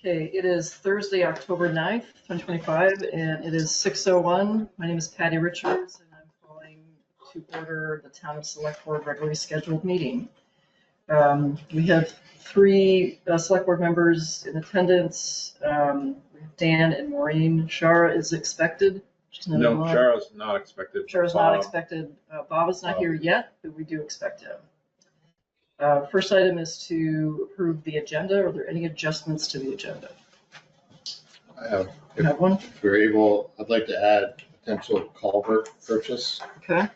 Okay, it is Thursday, October 9th, 2025, and it is 6:01. My name is Patty Richards, and I'm calling to order the Town Select Board regularly scheduled meeting. We have three Select Board members in attendance. We have Dan and Maureen. Shara is expected. No, Shara's not expected. Shara's not expected. Bob is not here yet, but we do expect him. First item is to approve the agenda. Are there any adjustments to the agenda? I have. You have one? If you're able, I'd like to add potential culvert purchase. Okay.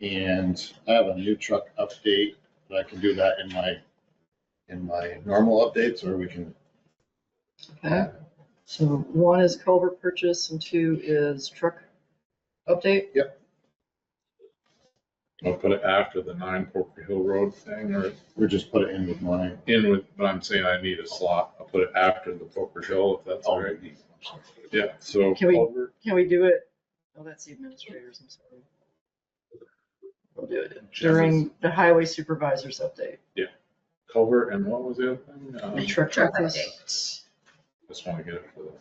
And I have a new truck update, but I can do that in my normal updates, or we can. Okay. So one is culvert purchase and two is truck update? Yep. I'll put it after the 9 Poker Hill Road thing, or Or just put it in with mine. in with, but I'm saying I need a slot. I'll put it after the Poker Hill, if that's all right. Yeah, so Can we- culvert, Can we do it? Oh, that's the administrators, I'm sorry. We'll do it during the highway supervisor's update. culvert, and what was the other thing? The truck purchase. Just want to get it for the.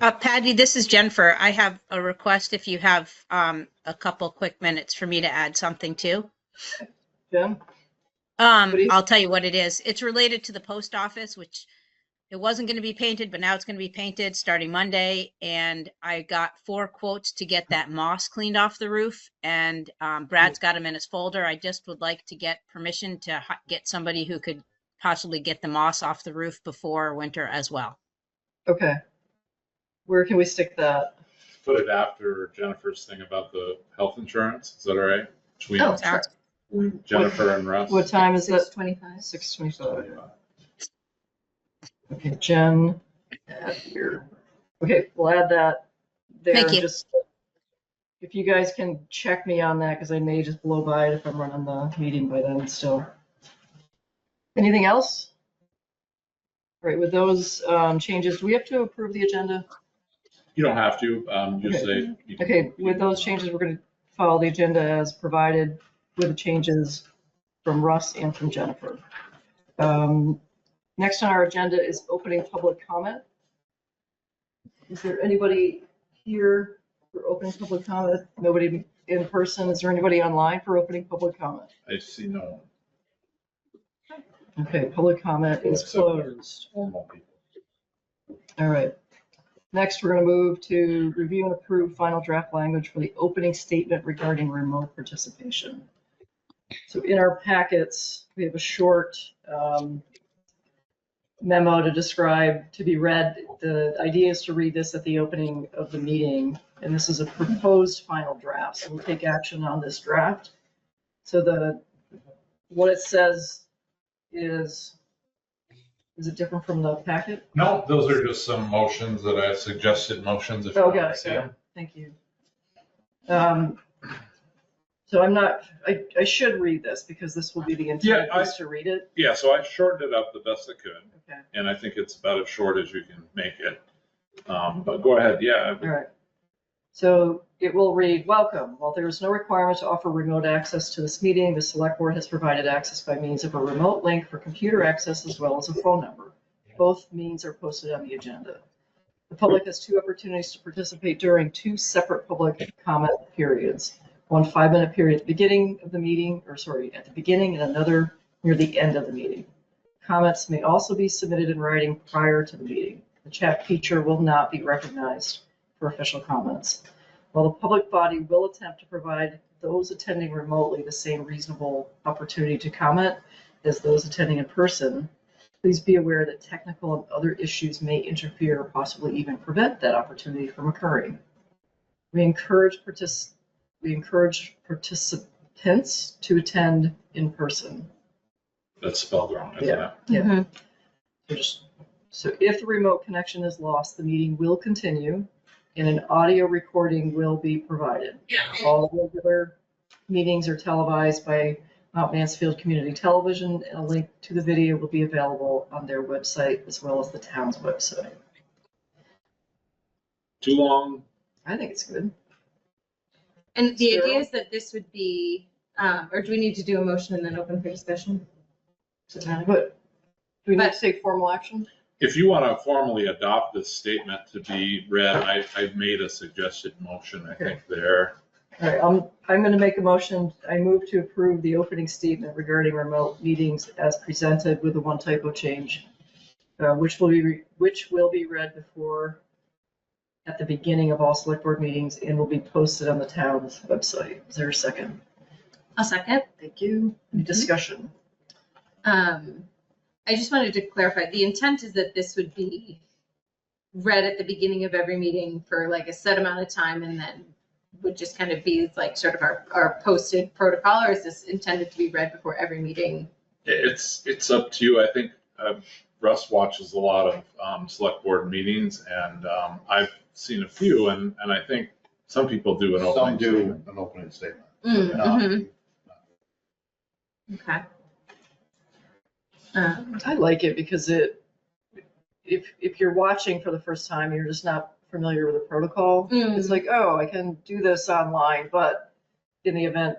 Patty, this is Jennifer. I have a request if you have a couple quick minutes for me to add something to. Jim? do you- I'll tell you what it is. It's related to the post office, which it wasn't going to be painted, but now it's going to be painted starting Monday. And I got 4 quotes to get that moss cleaned off the roof. And Brad's got them in his folder. I just would like to get permission to get somebody who could possibly get the moss off the roof before winter as well. Okay. Where can we stick that? Put it after Jennifer's thing about the health insurance. Is that all right? Between Oh, Sounds- Jennifer and Russ. What time is that? 6:25. 6:25. Okay, Jen, add here. Okay, we'll add that there. Thank you. Just if you guys can check me on that, because I may just blow by it if I'm running the meeting by then still. Anything else? All right, with those changes, do we have to approve the agenda? You don't have to, just Okay. say. you can- Okay, with those changes, we're going to follow the agenda as provided with the changes from Russ and from Jennifer. Next on our agenda is opening public comment. Is there anybody here for opening public comment? Nobody in person? Is there anybody online for opening public comment? I see no Okay, public comment is closed. formal people. All right. Next, we're going to move to review and approve final draft language for the opening statement regarding remote participation. So in our packets, we have a short memo to describe, to be read. The idea is to read this at the opening of the meeting, and this is a proposed final draft, so we'll take action on this draft. So what it says is it different from the packet? No, those are just some motions that I suggested motions. If you Okay, want to see them. thank you. So I should read this because this will be the intent Yeah, is to read it. Yeah, so I shortened it up the best I could, Okay, and I think it's about as short as you can make it. But go ahead, yeah. all right. So it will read, welcome. While there is no requirement to offer remote access to this meeting, the Select Board has provided access by means of a remote link for computer access as well as a phone number. Both means are posted on the agenda. The public has 2 opportunities to participate during 2 separate public comment periods. One 5-minute period at the beginning of the meeting, at the beginning, and another near the end of the meeting. Comments may also be submitted in writing prior to the meeting. The chat feature will not be recognized for official comments. While the public body will attempt to provide those attending remotely the same reasonable opportunity to comment as those attending in person, please be aware that technical and other issues may interfere or possibly even prevent that opportunity from occurring. We encourage participants to attend in person. That's spelled wrong, isn't Yeah. it? Yeah. So if the remote connection is lost, the meeting will continue and an audio recording will be provided. All regular meetings are televised by Mount Mansfield Community Television, and a link to the video will be available on their website as well as the town's website. Too long? I think it's good. And the Sarah? idea is that this would be, or do we need to do a motion and then open for discussion? But Do we need But- to take formal action? If you want to formally adopt this statement to be read, I made a suggested motion, I think, there. All right, I'm going to make a motion. I move to approve the opening statement regarding remote meetings as presented with the one typo change, which will be read before at the beginning of all select board meetings and will be posted on the town's website. Is there a second? I'll second. Thank you. Any discussion? I just wanted to clarify, the intent is that this would be read at the beginning of every meeting for like a set amount of time and then would just kind of be like sort of our posted protocol, or is this intended to be read before every meeting? It's up to you. I think Russ watches a lot of select board meetings, and I've seen a few, and I think some people do an Some opening do statement. an opening statement. Mhm. Okay. I like it because if you're watching for the first time, and you're just not familiar with the protocol. It's like, oh, I can do this online, but in the event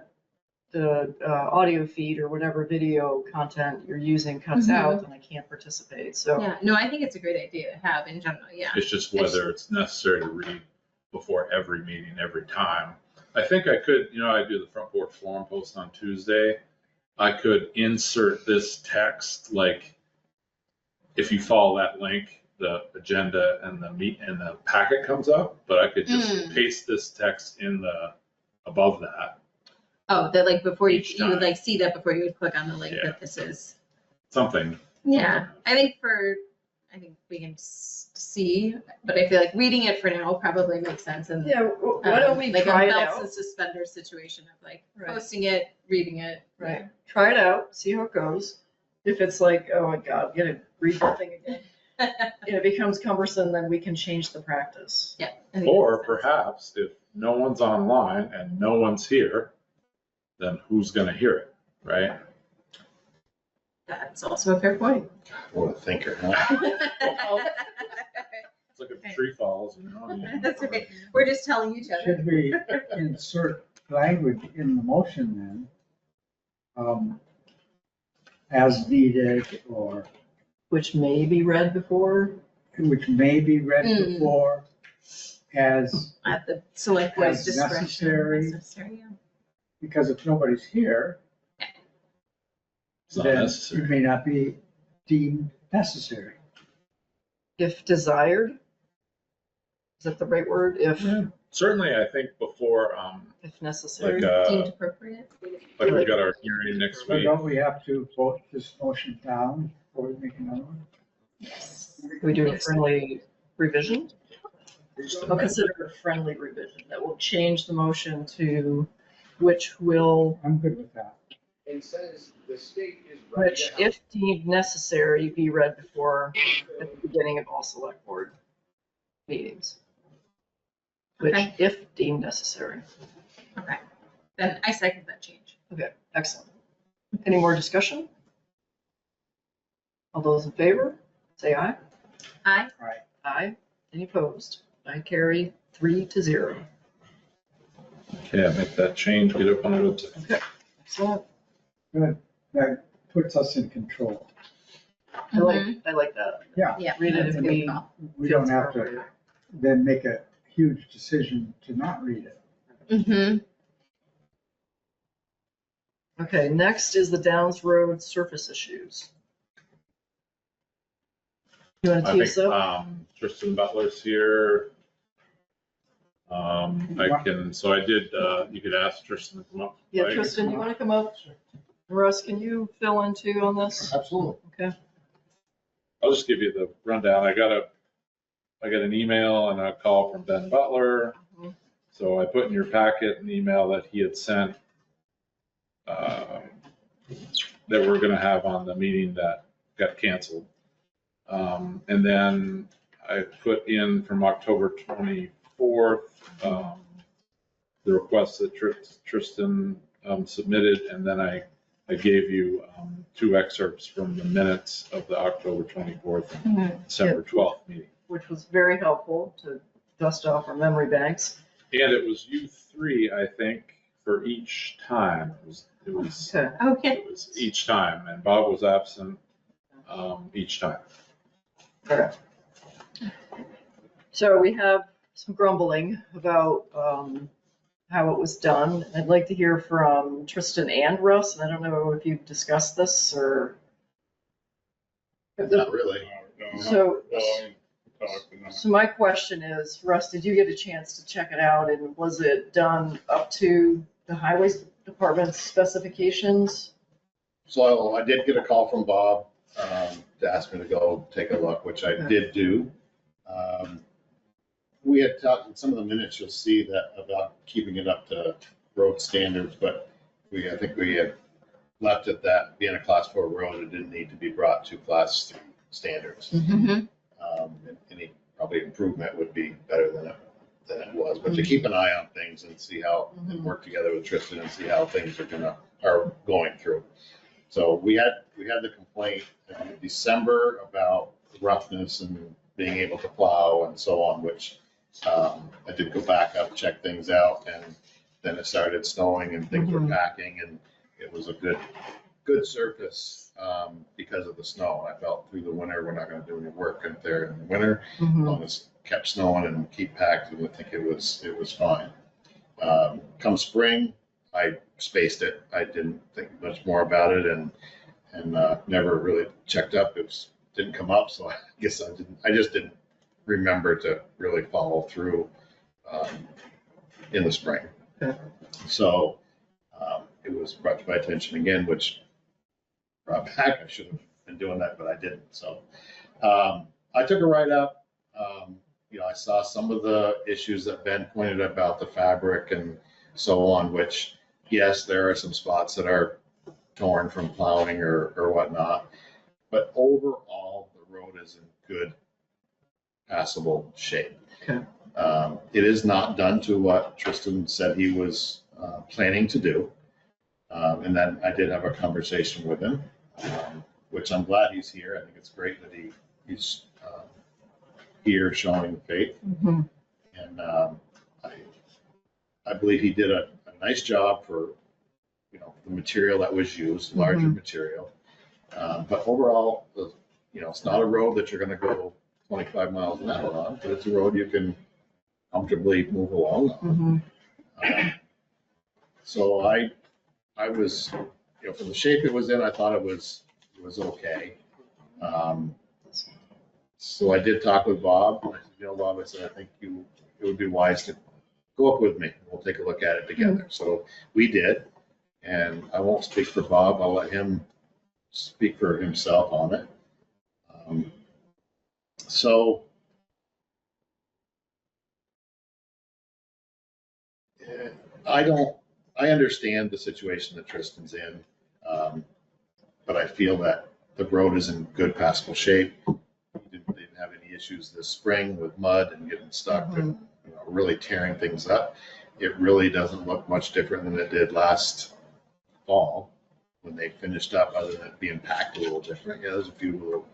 the audio feed or whatever video content you're using cuts out, then I can't participate. So Yeah, no, I think it's a great idea to have in general, yeah. It's just whether it's necessary to read before every meeting, every time. I think I could, I do the front porch forum post on Tuesday. I could insert this text, like, if you follow that link, the agenda and the packet comes up, but I could just paste this text above that. Oh, that like before you Each would time. like see that before you would click on the link Yeah. that this is. Something. Yeah, I think we can see, but I feel like reading it for now probably makes sense. And yeah, why don't we like try a it belts out? and suspenders situation of like Right. posting it, reading it. Right. Try it out, see how it goes. If it's like, oh my God, I'm gonna read that thing again, it becomes cumbersome, then we can change the practice. Yeah. I think Or that makes sense. perhaps if no one's online and no one's here, then who's gonna hear it, right? That's also a fair point. What a thinker, huh? It's like if a tree falls, I mean, That's okay. We're just telling each other. Should we insert language in the motion then? As needed, or Which may be read before. which may be read Mm. before, as, At the select board's As discretion. necessary. Necessary, yeah. because if nobody's here, it's not then it necessary. may not be deemed necessary. If desired. Is that the right word? If Certainly, I think before, necessary. Deemed appropriate. like we got our hearing next But week. don't we have to vote this motion down before we make another one? Yes. Can we do a friendly revision? I'll consider it a friendly revision that will change the motion to which will, I'm good with that. And says the state is ready which to help. if deemed necessary, be read before at the beginning of all select board meetings. Which, Okay. if deemed necessary. Okay. Then I second that change. Okay, excellent. Any more discussion? All those in favor, say aye. Aye. Aye. Any opposed? I carry 3-0. Okay, I make that change, get it on the website. Okay, excellent. Good, that puts us in control. I like that. Yeah, Yeah. Read it that's if a good we call. we feel don't it's have to appropriate. then make a huge decision to not read it. Mm-hmm. Okay, next is the Downs Road surface issues. You want to I tee us think, up? Tristan Butler's here. I can, so I did, you could ask Tristan to come up. Yeah, Like, Tristan, you want to come up? Russ, can you fill in too on this? Absolutely. Okay. I'll just give you the rundown. I got an email and a call from Ben Butler. Mhm. So I put in your packet an email that he had sent that we're gonna have on the meeting that got canceled. And then I put in from October 24th, the request that Tristan submitted, and then I gave you 2 excerpts from the minutes of the October 24th and December 12th meeting. Which was very helpful to dust off our memory banks. And it was you 3, I think, for each time. It was Okay. Okay. it was each time, and Bob was absent. each time. Okay. So we have some grumbling about how it was done. I'd like to hear from Tristan and Russ. I don't know if you've discussed this or. Not really. So my question is, Russ, did you get a chance to check it out, and was it done up to the highway department's specifications? So I did get a call from Bob to ask me to go take a look, which I did do. We had talked in some of the minutes, you'll see that about keeping it up to road standards, but I think we had left it that being a class 4 road, it didn't need to be brought to class 3 standards. Mhm. And any probably improvement would be better than it was, but to keep an eye on things and see how, and work together with Tristan and see how things are going through. So we had the complaint in December about roughness and being able to plow and so on, which I did go back up, check things out, and then it started snowing and things were packing, and it was a good surface because of the snow. I felt through the winter, we're not going to do any work out there in the winter. As long as it kept snowing and keep packed, I think it was fine. Come spring, I spaced it. I didn't think much more about it, and never really checked up. It didn't come up, so I guess I just didn't remember to really follow through in the spring. Okay. So it was brought to my attention again, which brought back. I should have been doing that, but I didn't. So I took a write up. I saw some of the issues that Ben pointed out about the fabric and so on, which, yes, there are some spots that are torn from plowing or whatnot. But overall, the road is in good, passable shape. Okay. It is not done to what Tristan said he was planning to do. And then I did have a conversation with him, which I'm glad he's here. I think it's great that he's here showing faith. And I believe he did a nice job for the material that was used, larger material. But overall, it's not a road that you're going to go 25 miles an hour on, but it's a road you can comfortably move along on. So I was, for the shape it was in, I thought it was okay. So I did talk with Bob. I said, Bob, I said, I think it would be wise to go up with me. We'll take a look at it together. So we did, and I won't speak for Bob. I'll let him speak for himself on it. So I understand the situation that Tristan's in, but I feel that the road is in good, passable shape. He didn't have any issues this spring with mud and getting stuck and really tearing things up. It really doesn't look much different than it did last fall when they finished up, other than it being packed a little different. Yeah, there's a few little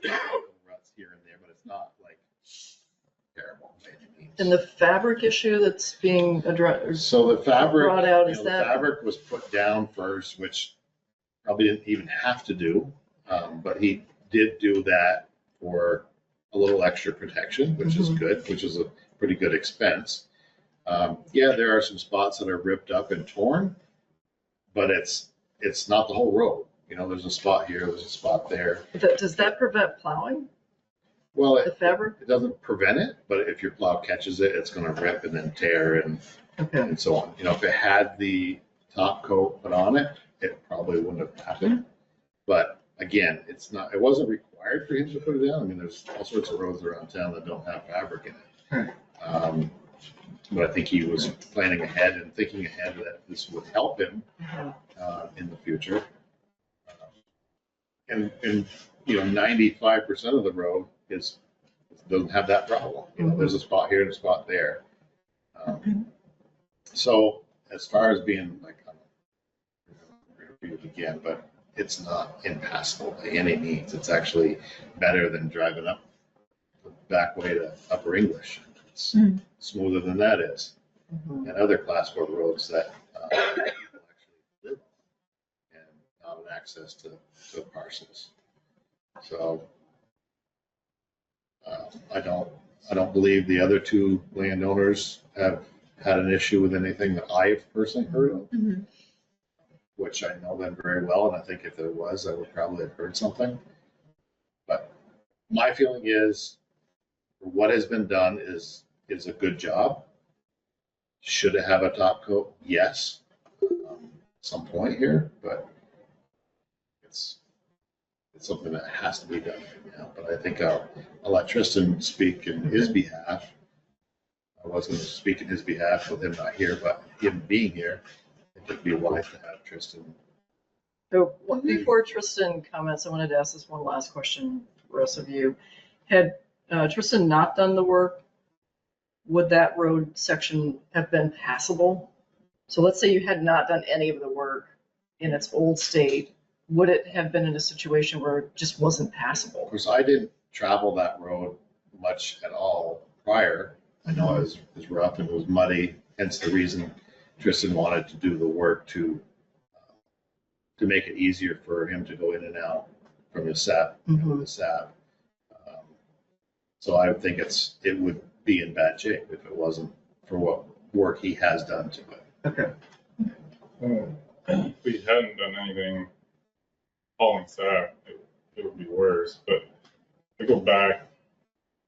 ruts here and there, but it's not like terrible by any means. And the fabric issue that's being addressed. So the fabric, brought out, is the that- fabric was put down first, which probably didn't even have to do, but he did do that for a little extra protection, which is good, which is a pretty good expense. There are some spots that are ripped up and torn, but it's not the whole road. There's a spot here, there's a spot there. Does that prevent plowing, Well, the fabric? it doesn't prevent it, but if your plow catches it, it's going to rip and then tear Okay. and so on. If it had the top coat put on it, it probably wouldn't have happened. But again, it wasn't required for him to put it down. I mean, there's all sorts of roads around town that don't have fabric in it. Right. But I think he was planning ahead and thinking ahead that this would help him in the future. And 95% of the road doesn't have that problem. There's a spot here and a spot there. So as far as being like, I'm going to read it again, but it's not impassable by any means. It's actually better than driving up the back way to Upper English. It's smoother than that is. And other class 4 roads that people actually live on and not an access to parcels. So I don't believe the other two landowners have had an issue with anything that I've personally heard of, which I know them very well, and I think if there was, I would probably have heard something. But my feeling is, what has been done is a good job. Should it have a top coat? Yes, some point here, but it's something that has to be done right now. But I think I'll let Tristan speak in his behalf. I was going to speak in his behalf with him not here, but him being here, I think it'd be wise to have Tristan. So before Tristan comments, I wanted to ask this one last question for the rest of you. Had Tristan not done the work, would that road section have been passable? So let's say you had not done any of the work in its old state, would it have been in a situation where it just wasn't passable? Of course, I didn't travel that road much at all prior. I know it was rough and it was muddy, hence the reason Tristan wanted to do the work to make it easier for him to go in and out from the SAP. The SAP. So I would think it would be in bad shape if it wasn't for what work he has done to it. Okay. If we hadn't done anything hauling SAP, it would be worse. But to go back,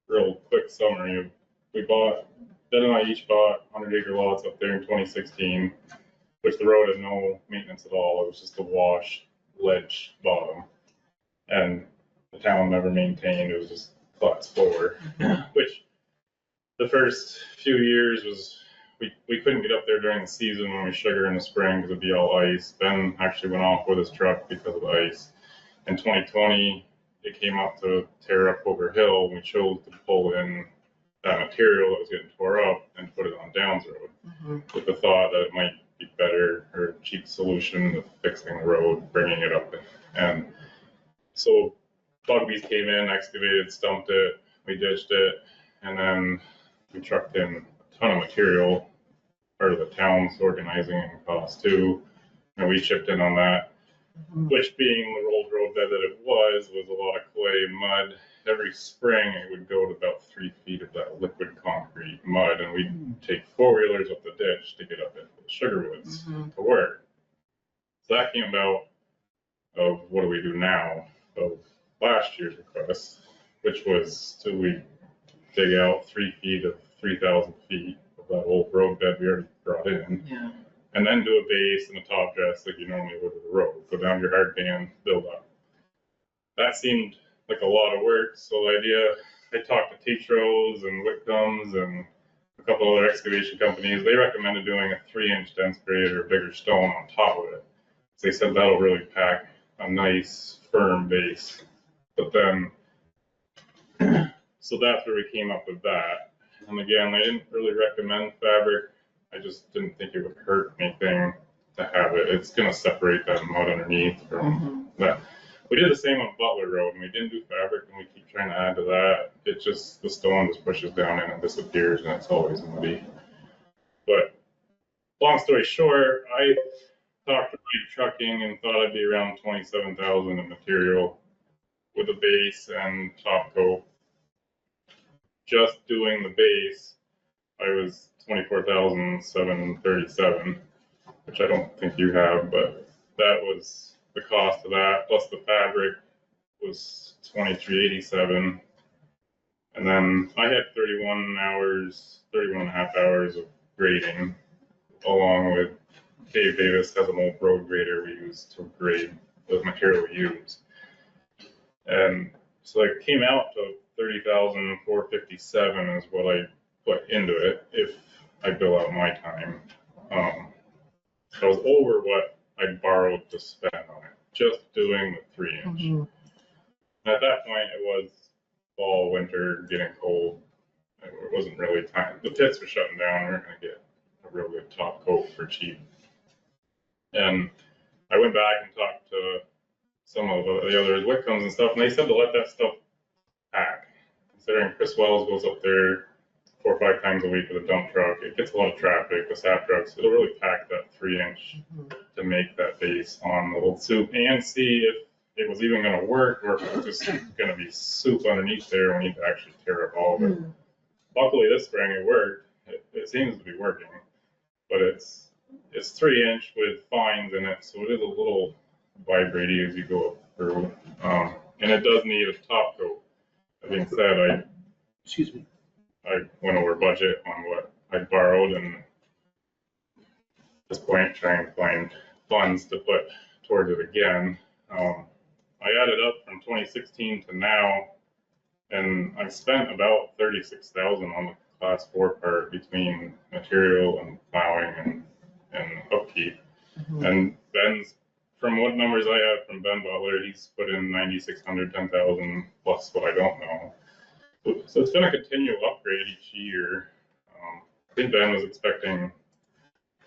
real quick summary, we bought, Ben and I each bought 100-acre lots up there in 2016, which the road had no maintenance at all. It was just a wash ledge bottom. And the town never maintained, it was just class 4, which the first few years was, we couldn't get up there during the season when we sugar in the spring because it'd be all ice. Ben actually went off with his truck because of the ice. In 2020, it came up to tear up over hill. We chose to pull in that material that was getting tore up and put it on Downs Road with the thought that it might be better or a cheap solution to fixing the road, bringing it up. And so Bugbees came in, excavated, stumped it, we ditched it, and then we trucked in a ton of material, part of the town's organizing and cost too, and we chipped in on that, which being the old road bed that it was a lot of clay, mud. Every spring it would go to about 3 feet of that liquid concrete mud, and we'd take 4-wheelers up the ditch to get up into the sugar woods to work. So that came about of what do we do now, of last year's request, which was to we dig out 3 feet of 3,000 feet of that old road bed we already brought in, and then do a base and a top dress like you normally would with a road. Go down your hard pan, build up. That seemed like a lot of work, so the idea, I talked to Tetros and Whitcombs and a couple other excavation companies. They recommended doing a 3-inch dense grade or bigger stone on top of it. So they said that'll really pack a nice firm base. But then, so that's where we came up with that. And again, I didn't really recommend fabric. I just didn't think it would hurt anything to have it. It's going to separate that mud underneath from that. We did the same on Butler Road, and we didn't do fabric, and we keep trying to add to that. It just, the stone just pushes down and it disappears, and it's always muddy. But long story short, I talked to my trucking and thought I'd be around 27,000 in material with a base and top coat. Just doing the base, I was 24,737, which I don't think you have, but that was the cost of that, plus the fabric was 2387. And then I had 31 and a half hours of grading, along with Dave Davis has an old road grader we use to grade the material we use. And so it came out to 30,457 is what I put into it if I bill out my time. I was over what I borrowed to spend on it, just doing the 3-inch. And at that point, it was fall, winter, getting cold. It wasn't really time. The pits were shutting down. We were going to get a real good top coat for cheap. And I went back and talked to some of the other Whitcombs and stuff, and they said to let that stuff pack. Considering Chris Wells goes up there 4 or 5 times a week with a dump truck, it gets a lot of traffic, the SAP trucks, it'll really pack that 3-inch to make that base on the old soup and see if it was even gonna work, or if it was just gonna be soup underneath there, and we need to actually tear up all of it. Luckily, this spring it worked. It seems to be working, but it's 3-inch with fines in it, so it is a little vibrating as you go up through. And it does need a top coat. That being said, I went over budget on what I borrowed, and at this point trying to find funds to put towards it again. I added up from 2016 to now, and I've spent about 36,000 on the class 4 part between material and plowing and upkeep. And Ben's, from what numbers I have from Ben Butler, he's put in 9,600, 10,000 plus what I don't know. So it's been a continual upgrade each year. I think Ben was expecting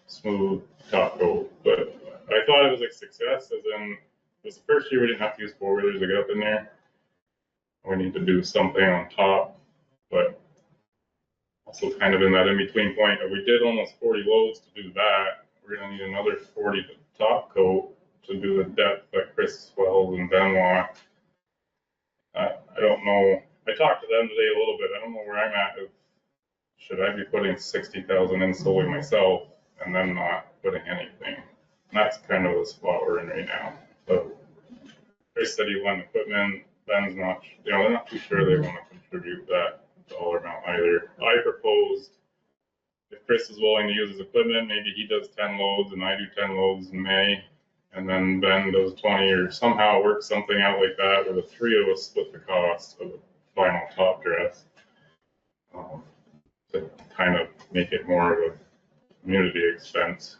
smooth top coat, but I thought it was a success, as in it was the first year we didn't have to use 4-wheelers to get up in there. We need to do something on top, but also kind of in that in-between point. We did almost 40 loads to do that. We're gonna need another 40 to top coat to do the depth that Chris Wells and Ben want. I don't know. I talked to them today a little bit. I don't know where I'm at. Should I be putting 60,000 in solely myself and then not putting anything? And that's kind of the spot we're in right now. So Chris said he wanted equipment. Ben's not, they're not too sure they want to contribute that dollar amount either. I proposed, if Chris is willing to use his equipment, maybe he does 10 loads and I do 10 loads in May, and then Ben does 20, or somehow work something out like that where the 3 of us split the cost of the final top dress, to kind of make it more of a community expense.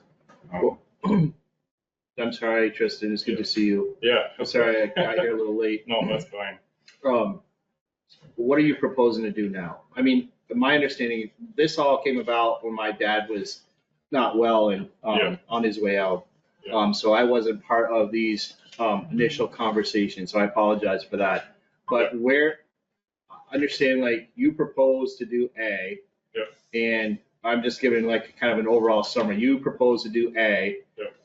I'm sorry, Tristan, it's good to see you. Yeah. I'm sorry I got here a little late. No, that's fine. What are you proposing to do now? I mean, my understanding, this all came about when my dad was not well and on his way out. Yeah. So I wasn't part of these initial conversations, so I apologize for that. But understand, like, you propose to do A, and I'm just giving like kind of an overall summary. You propose to do A,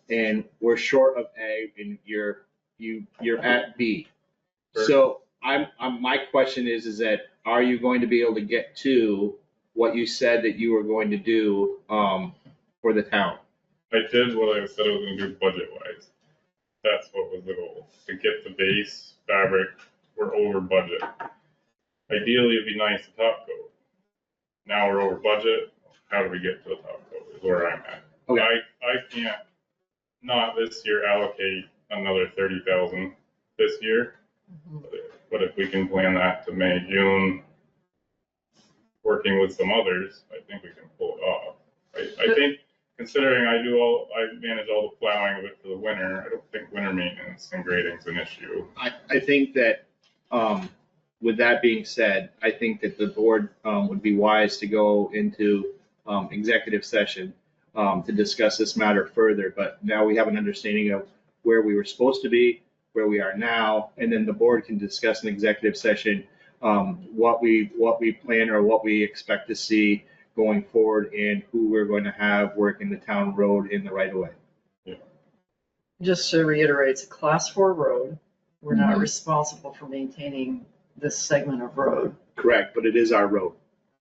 and we're short of A, and you're at B. Sure. So my question is that, are you going to be able to get to what you said that you were going to do for the town? I did what I said I was going to do budget-wise. That's what was the goal, to get the base fabric. We're over budget. Ideally, it'd be nice to top coat. Now we're over budget. How do we get to the top coat is where I'm at. Okay. I can't not this year allocate another 30,000 this year. But if we can plan that to May, June, working with some others, I think we can pull it off. I think, considering I manage all the plowing of it for the winter, I don't think winter maintenance and grading is an issue. I think that, with that being said, I think that the board would be wise to go into executive session to discuss this matter further. But now we have an understanding of where we were supposed to be, where we are now, and then the board can discuss in executive session what we plan or what we expect to see going forward, and who we're going to have working the town road in the right of way. Just to reiterate, it's a class 4 road. We're not responsible for maintaining this segment of road. Correct, but it is our road.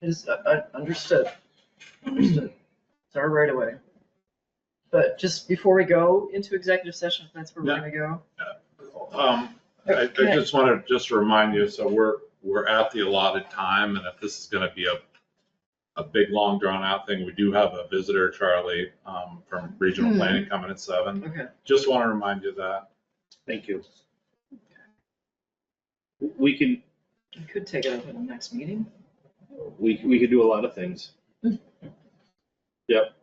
It is understood. Understood. It's our right of way. But just before we go into executive session, if that's where we're gonna go. I just want to remind you, so we're at the allotted time, and if this is going to be a big, long, drawn-out thing, we do have a visitor, Charlie, from Regional Planning coming at 7. Okay. Just want to remind you of that. Thank you. We could take it up in the next meeting. We could do a lot of things. Yep,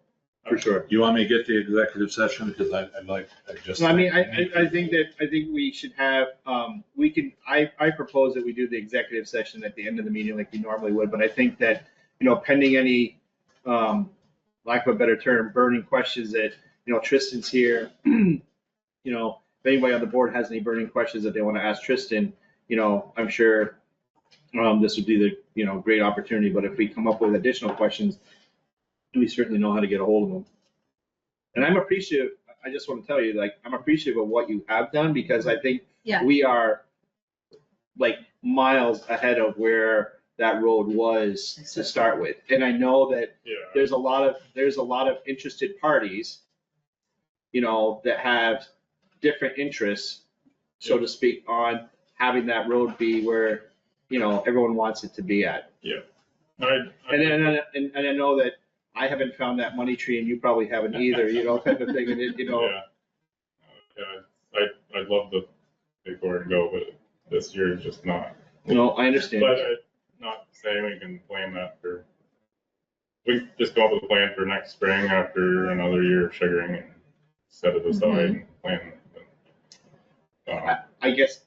for sure. You want me to get the executive session? Because I just. I mean, I think we should have, I propose that we do the executive session at the end of the meeting like we normally would, but I think that, pending any, lack of a better term, burning questions that, Tristan's here, if anybody on the board has any burning questions that they want to ask Tristan, I'm sure this would be the, great opportunity, but if we come up with additional questions, we certainly know how to get a hold of them. And I'm appreciative, I just want to tell you, I'm appreciative of what you have done, because I think Yeah. We are like miles ahead of where that road was to start with. And I know that Yeah. there's a lot of interested parties, you know, that have different interests, so to speak, on having that road be where, you know, everyone wants it to be at. And I know that I haven't found that money tree and you probably haven't either, you know, type of thing, and it, you know. Yeah, I'd love to take where to go, but this year is just not. You know, I understand. But I'm not saying we can plan that for, we just come up with a plan for next spring after another year of sugaring and set it aside and plan. I guess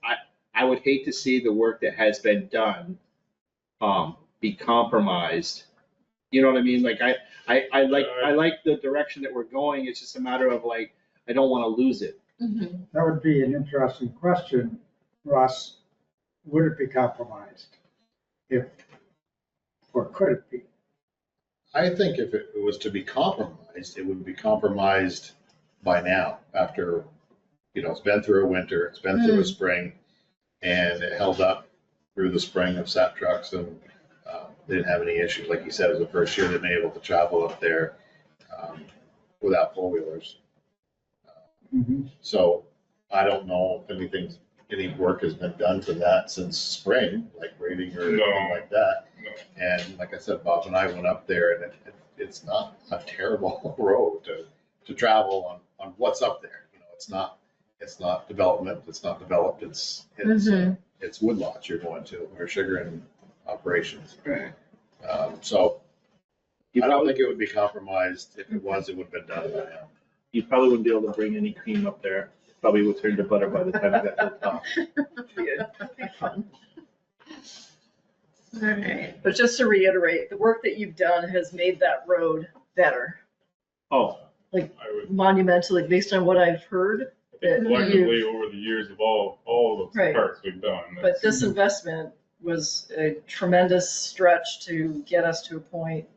I would hate to see the work that has been done be compromised. You know what I mean? Like I like the direction that we're going. It's just a matter of like, I don't want to lose it. That would be an interesting question, Russ. Would it be compromised? Or could it be? I think if it was to be compromised, it would be compromised by now, after, you know, it's been through a winter, it's been through a spring, and it held up through the spring of sat trucks, and they didn't have any issues. Like you said, it was the first year they've been able to travel up there without four-wheelers. So I don't know if any work has been done to that since spring, like grading or anything like that. And like I said, Bob and I went up there, and it's not a terrible road to travel on what's up there. You know, it's not development, it's not developed, it's woodlots you're going to, or sugar and operations. So I don't think it would be compromised. If it was, it would have been done by now. You probably wouldn't be able to bring any cream up there. Probably would turn to butter by the time it got to the top. That'd be fun. All right. But just to reiterate, the work that you've done has made that road better, Oh, I would, monumentally, based on what I've heard. collectively over the years of all the Right. parts we've done. But this investment was a tremendous stretch to get us to a point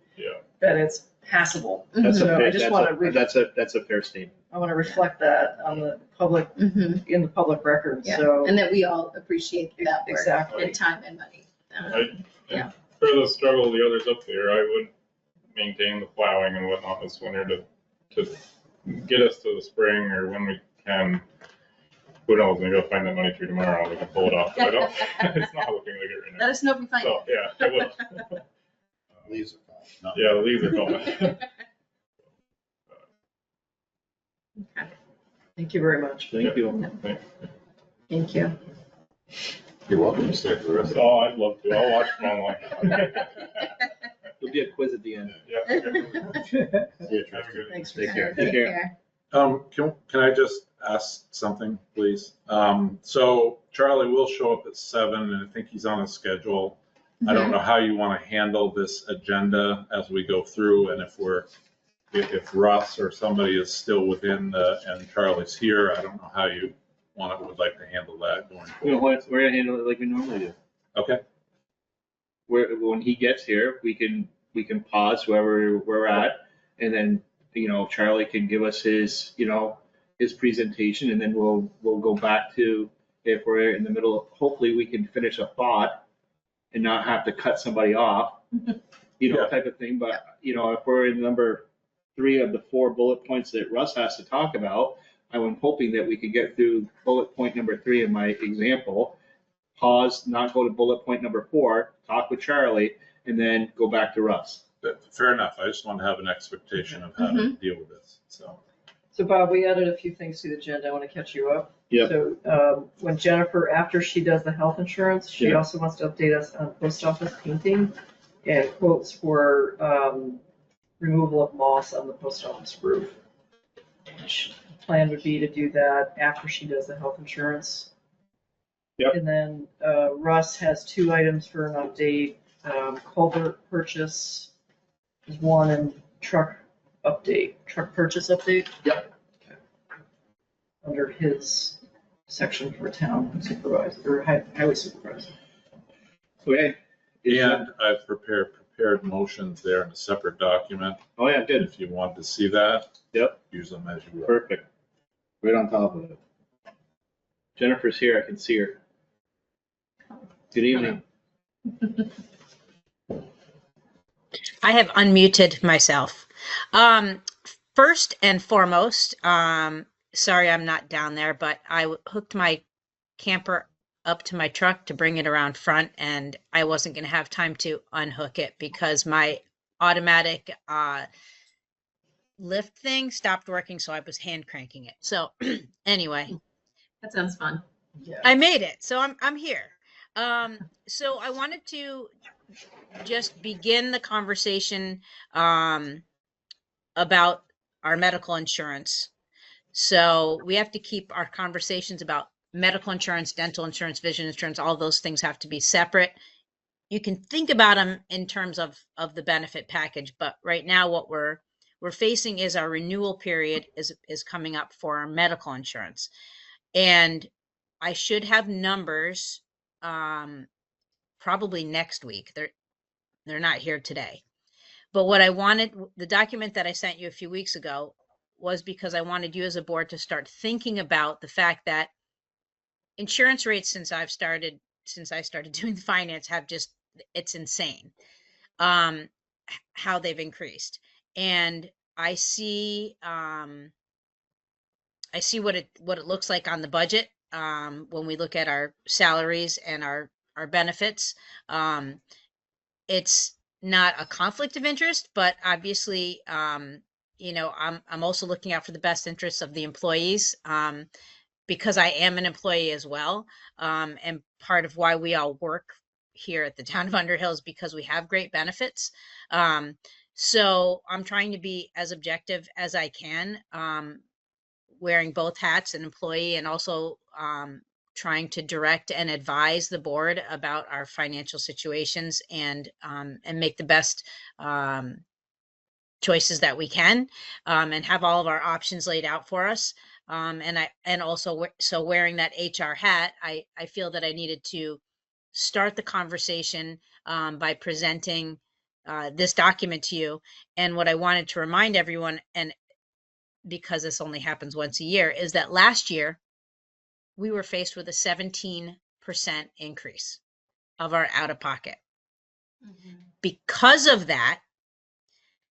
that it's passable. that's So I a, just want to, that's a fair statement. I want to reflect that on the public, in the public record, Yeah, so. and that we all appreciate that work Exactly. and time and money. Yeah. For the struggle of the others up there, I would maintain the plowing and whatnot this winter to get us to the spring, or when we can. Who knows, maybe I'll find that money tree tomorrow and we can pull it off. But I don't, it's not looking like it right now. Let us know if you find So, it. yeah, I will. Leaves are fine. No. Yeah, the leaves are gone. Okay. Thank you very much. Thank you. Thanks. Thank you. You're welcome to stay for the rest of Oh, I'd love to. I'll watch from online. There'll be a quiz at the end. Yeah. it. See you, Have a Tristan. good- Thanks for Take care. Take care. care. Can I just ask something, please? So Charlie will show up at 7, and I think he's on a schedule. I don't know how you want to handle this agenda as we go through, and if Russ or somebody is still within and Charlie's here, I don't know how you would like to handle that going forward. We're gonna handle it like we normally do. Okay, When he gets here, we can pause wherever we're at, and then, you know, Charlie can give us his, you know, his presentation, and then we'll go back to, if we're in the middle, hopefully we can finish a thought and not have to cut somebody off, you know, Yeah. type of thing. But, you know, if we're in number 3 of the 4 bullet points that Russ has to talk about, I'm hoping that we could get through bullet point number 3 in my example, pause, not go to bullet point number 4, talk with Charlie, and then go back to Russ. fair enough. I just want to have an expectation of how to deal with this, so. So Bob, we added a few things to the agenda. I want to catch you up. Yep. So when Jennifer, after she does the health insurance, she Yeah. also wants to update us on post office painting and quotes for removal of moss on the post office roof. Plan would be to do that after she does the health insurance. Yep. And then Russ has 2 items for an update. Culvert purchase is one, and truck purchase update. Yep. Under his section for town supervisor, or highway supervisor. Okay. And I've prepared motions there in a separate document. Oh, yeah, good. If you want to see that. Yep. Use them as you will. Perfect. Right on top of it. Jennifer's here. I can see her. Good evening. I have unmuted myself. First and foremost, sorry I'm not down there, but I hooked my camper up to my truck to bring it around front, and I wasn't going to have time to unhook it because my automatic lift thing stopped working, so I was hand cranking it. So anyway, That sounds fun. Yeah. I made it, so I'm here. So I wanted to just begin the conversation about our medical insurance. So we have to keep our conversations about medical insurance, dental insurance, vision insurance, all those things have to be separate. You can think about them in terms of the benefit package, but right now what we're facing is our renewal period is coming up for our medical insurance. And I should have numbers probably next week. They're not here today. But what I wanted, the document that I sent you a few weeks ago, was because I wanted you as a board to start thinking about the fact that insurance rates since I started doing the finance have just, it's insane how they've increased. And I see what it looks like on the budget when we look at our salaries and our benefits. It's not a conflict of interest, but obviously, you know, I'm also looking out for the best interests of the employees because I am an employee as well. And part of why we all work here at the town of Underhill is because we have great benefits. So I'm trying to be as objective as I can, wearing both hats, an employee and also trying to direct and advise the board about our financial situations and make the best choices that we can, and have all of our options laid out for us. And also so wearing that HR hat, I feel that I needed to start the conversation by presenting this document to you. And what I wanted to remind everyone, and because this only happens once a year, is that last year we were faced with a 17% increase of our out of pocket. Because of that,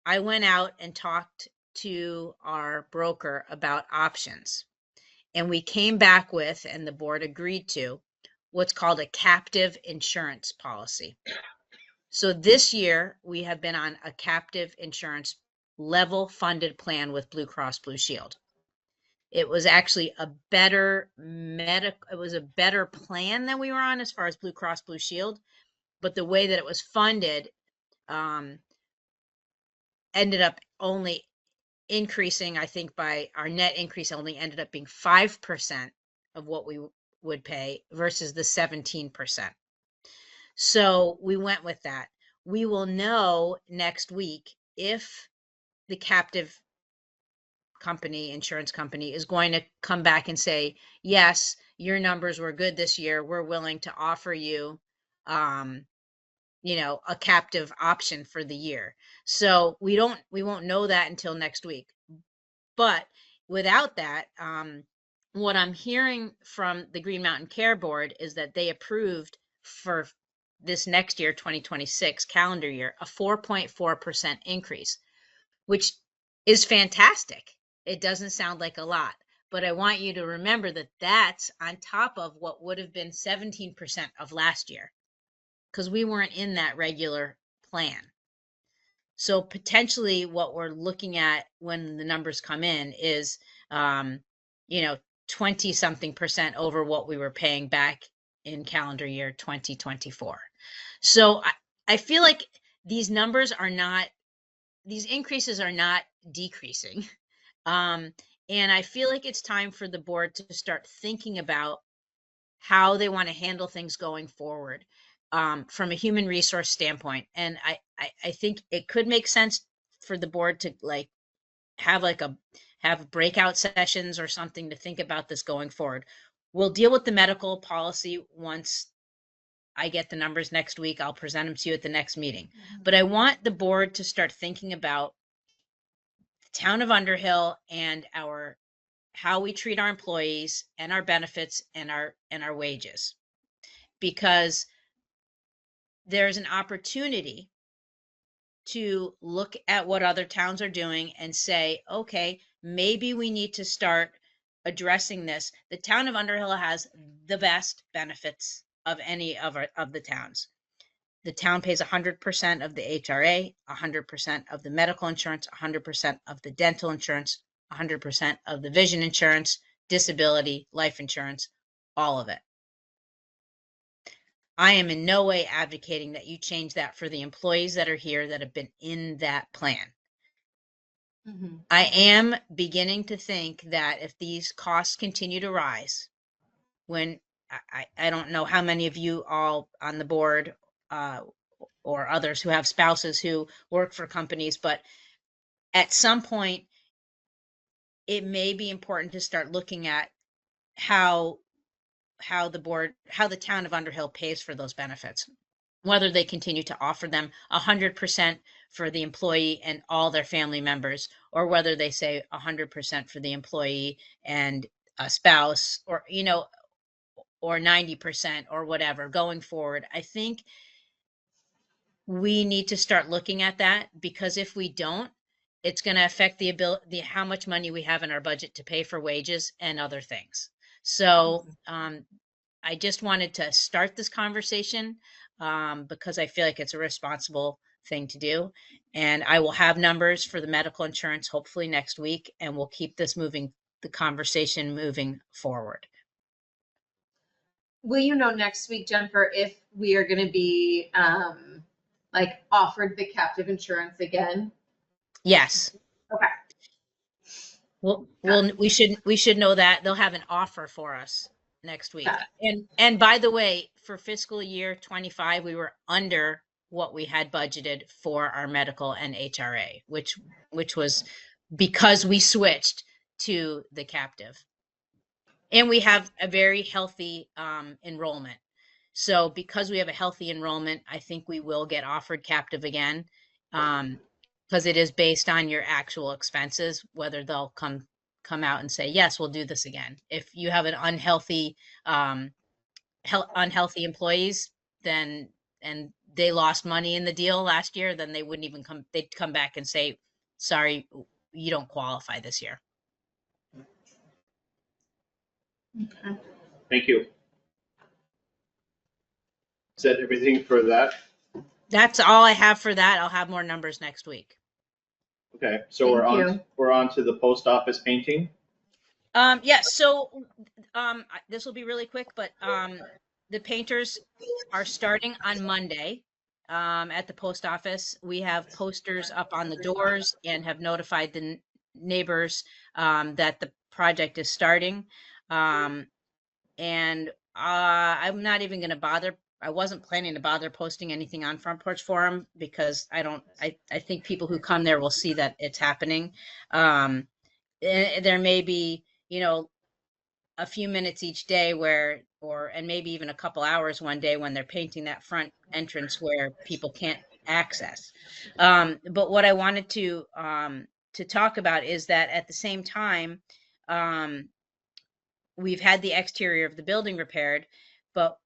I went out and talked to our broker about options. And we came back with, and the board agreed to, what's called a captive insurance policy. So this year we have been on a captive insurance level funded plan with Blue Cross Blue Shield. It was actually a better plan than we were on as far as Blue Cross Blue Shield, but the way that it was funded ended up only increasing, I think by our net increase only ended up being 5% of what we would pay versus the 17%. So we went with that. We will know next week if the captive insurance company is going to come back and say, yes, your numbers were good this year. We're willing to offer you, you know, a captive option for the year. So we won't know that until next week. But without that, what I'm hearing from the Green Mountain Care Board is that they approved for this next year, 2026 calendar year, a 4.4% increase, which is fantastic. It doesn't sound like a lot, but I want you to remember that that's on top of what would have been 17% of last year, because we weren't in that regular plan. So potentially what we're looking at when the numbers come in is, you know, 20-something% over what we were paying back in calendar year 2024. So I feel like these increases are not decreasing. And I feel like it's time for the board to start thinking about how they want to handle things going forward, from a human resource standpoint. And I think it could make sense for the board to have breakout sessions or something to think about this going forward. We'll deal with the medical policy once I get the numbers next week. I'll present them to you at the next meeting. But I want the board to start thinking about the town of Underhill and our how we treat our employees and our benefits and our wages, because there's an opportunity to look at what other towns are doing and say, okay, maybe we need to start addressing this. The town of Underhill has the best benefits of any of the towns. The town pays 100% of the HRA, 100% of the medical insurance, 100% of the dental insurance, 100% of the vision insurance, disability, life insurance, all of it. I am in no way advocating that you change that for the employees that are here that have been in that plan. Mhm. I am beginning to think that if these costs continue to rise, when I don't know how many of you all on the board or others who have spouses who work for companies, but at some point, it may be important to start looking at how the town of Underhill pays for those benefits, whether they continue to offer them 100% for the employee and all their family members, or whether they say 100% for the employee and a spouse, or, or 90% or whatever going forward. I think we need to start looking at that, because if we don't, it's going to affect the ability, how much money we have in our budget to pay for wages and other things. So I just wanted to start this conversation because I feel like it's a responsible thing to do. And I will have numbers for the medical insurance hopefully next week, and we'll keep this the conversation moving forward. Will you know next week, Jennifer, if we are going to be like offered the captive insurance again? Yes. Okay. Well, we should know that they'll have an offer for us next week. Got And by the way, for fiscal year 25, we were under what we had budgeted for our medical and HRA, which was because we switched to the captive. And we have a very healthy enrollment. So because we have a healthy enrollment, I think we will get offered captive again. Because it is based on your actual expenses, whether they'll come out and say, yes, we'll do this again. If you have an unhealthy employees, then, and they lost money in the deal last year, then they wouldn't even they'd come back and say, sorry, you don't qualify this year. Okay. Thank you. Is that everything for that? That's all I have for that. I'll have more numbers next week. Okay, so we're on to the post office painting. Yes, so this will be really quick, but the painters are starting on Monday at the post office. We have posters up on the doors and have notified the neighbors that the project is starting. And I'm not even going to bother. I wasn't planning to bother posting anything on Front Porch Forum because I think people who come there will see that it's happening. There may be, a few minutes each day and maybe even a couple hours one day when they're painting that front entrance where people can't access. But what I wanted to talk about is that at the same time, we've had the exterior of the building repaired,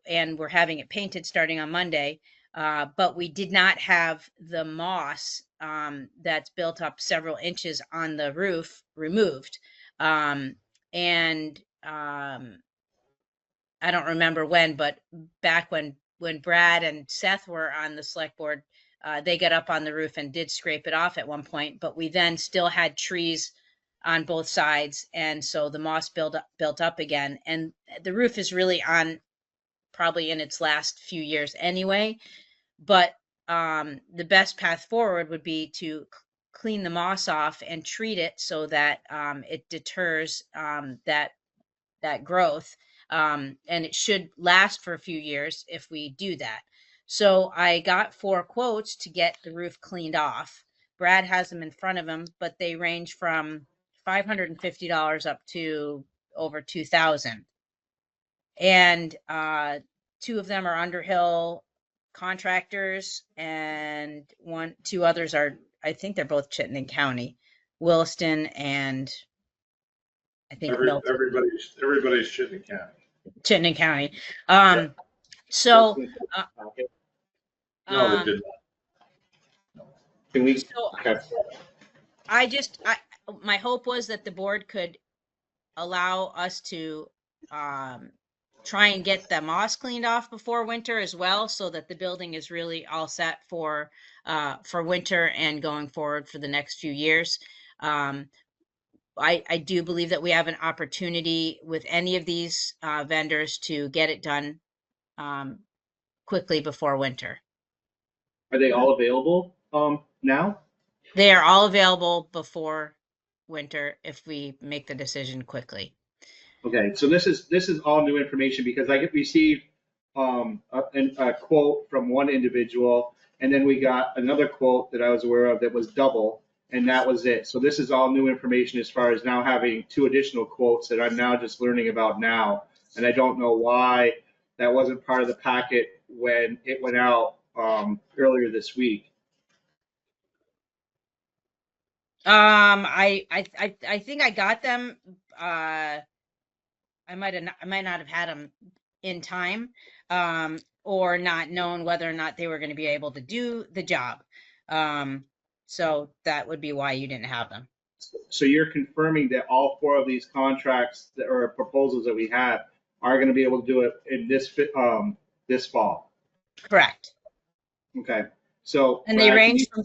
and we're having it painted starting on Monday. But we did not have the moss that's built up several inches on the roof removed. I don't remember when, but back when Brad and Seth were on the select board, they got up on the roof and did scrape it off at one point, but we then still had trees on both sides. And so the moss built up again. And the roof is really on probably in its last few years anyway. But the best path forward would be to clean the moss off and treat it so that it deters that growth. And it should last for a few years if we do that. So I got 4 quotes to get the roof cleaned off. Brad has them in front of him, but they range from $550 up to over $2,000. And 2 of them are Underhill contractors, and 2 others are, I think they're both Chittenden County, Williston and I think Milton, Everybody's Chittenden County. Chittenden County. So, No, they did Can we, so okay, my hope was that the board could allow us to try and get the moss cleaned off before winter as well, so that the building is really all set for winter and going forward for the next few years. I do believe that we have an opportunity with any of these vendors to get it done quickly before winter. are they all available now? They are all available before winter if we make the decision quickly. Okay, so this is all new information because I received a quote from one individual, and then we got another quote that I was aware of that was double, and that was it. So this is all new information as far as now having 2 additional quotes that I'm now just learning about now, and I don't know why that wasn't part of the packet when it went out earlier this week. I think I got them. I might not have had them in time, or not known whether or not they were going to be able to do the job. So that would be why you didn't have them. So you're confirming that all 4 of these contracts that or proposals that we have are going to be able to do it in this fall? Correct. Okay. So And they range from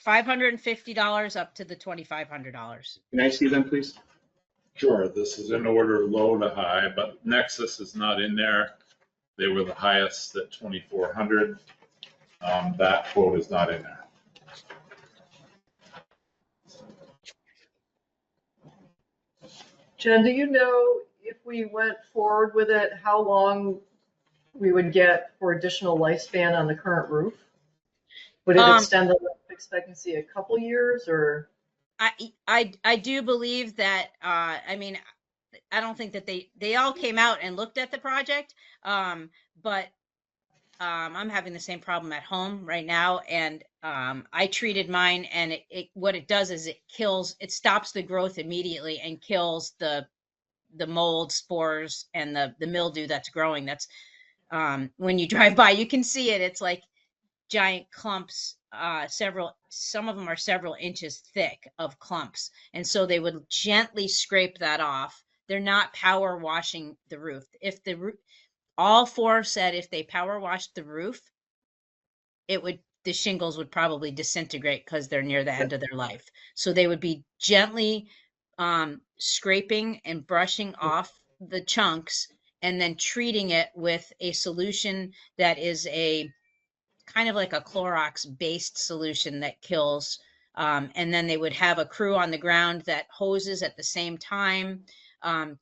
$550 up to the $2,500. Can I see them, please? Sure, this is in order low to high, but Nexus is not in there. They were the highest at 2,400. That quote is not in there. Jen, do you know if we went forward with it, how long we would get for additional lifespan on the current roof? Would it extend the life expectancy a couple years or? I do believe that, I mean, I don't think that they all came out and looked at the project, but I'm having the same problem at home right now, and I treated mine, and what it does is it stops the growth immediately and kills the mold, spores, and the mildew that's growing. That's when you drive by, you can see it. It's like giant clumps, some of them are several inches thick of clumps. And so they would gently scrape that off. They're not power washing the roof. If the roof, all 4 said if they power washed the roof, the shingles would probably disintegrate because they're near the end of their life. So they would be gently scraping and brushing off the chunks and then treating it with a solution that is a kind of like a Clorox based solution that kills. And then they would have a crew on the ground that hoses at the same time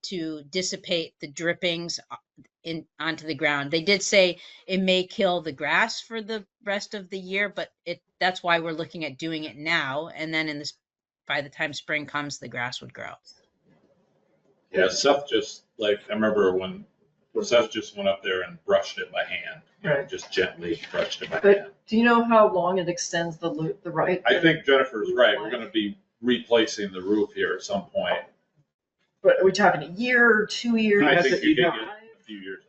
to dissipate the drippings onto the ground. They did say it may kill the grass for the rest of the year, but that's why we're looking at doing it now. And then by the time spring comes, the grass would grow. Yeah, Seth I remember when Seth just went up there and brushed it by hand. Right. Just gently brushed it by hand. But do you know how long it extends the right? I think Jennifer's right. We're going to be replacing the roof here at some point. But are we talking a year or 2 years? I think you could get a few years.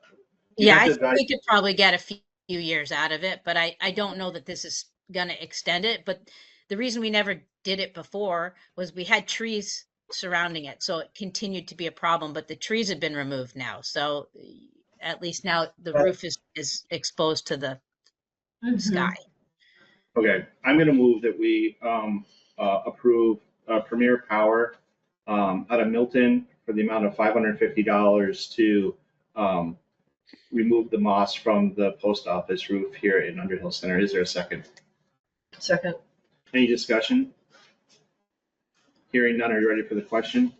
Yeah, I think we could probably get a few years out of it, but I don't know that this is going to extend it. But the reason we never did it before was we had trees surrounding it, so it continued to be a problem, but the trees have been removed now. So at least now the roof is exposed to the sky. Okay, I'm going to move that we approve Premier Power out of Milton for the amount of $550 to remove the moss from the post office roof here in Underhill Center. Is there a second? Second. Any discussion? Hearing none, are you ready for the question?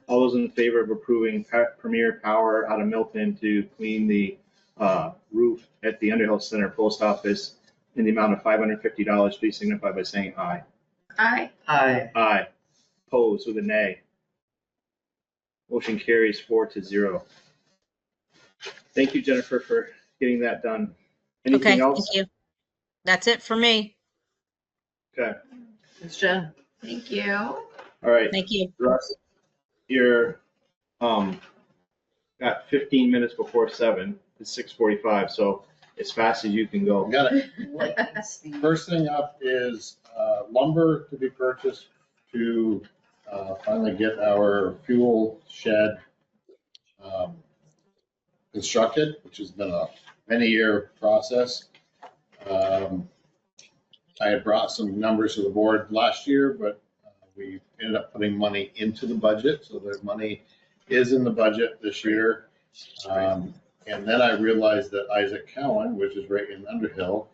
All those in favor of approving Premier Power out of Milton to clean the roof at the Underhill Center post office in the amount of $550, please signify by saying aye. Aye. Aye. Aye. Opposed with a nay. Motion carries 4-0. Thank you, Jennifer, for getting that done. Anything Okay, else? thank you. That's it for me. Okay, It's Jen. Thank you. all right. Thank you. Russ, you're, got 15 minutes before 7, it's 6:45, so as fast as you can I go. got it. First thing up is lumber to be purchased to finally get our fuel shed constructed, which has been a many-year process. I had brought some numbers to the board last year, but we ended up putting money into the budget, so the money is in the budget this year. And then I realized that Isaac Cowan, which is right in Underhill,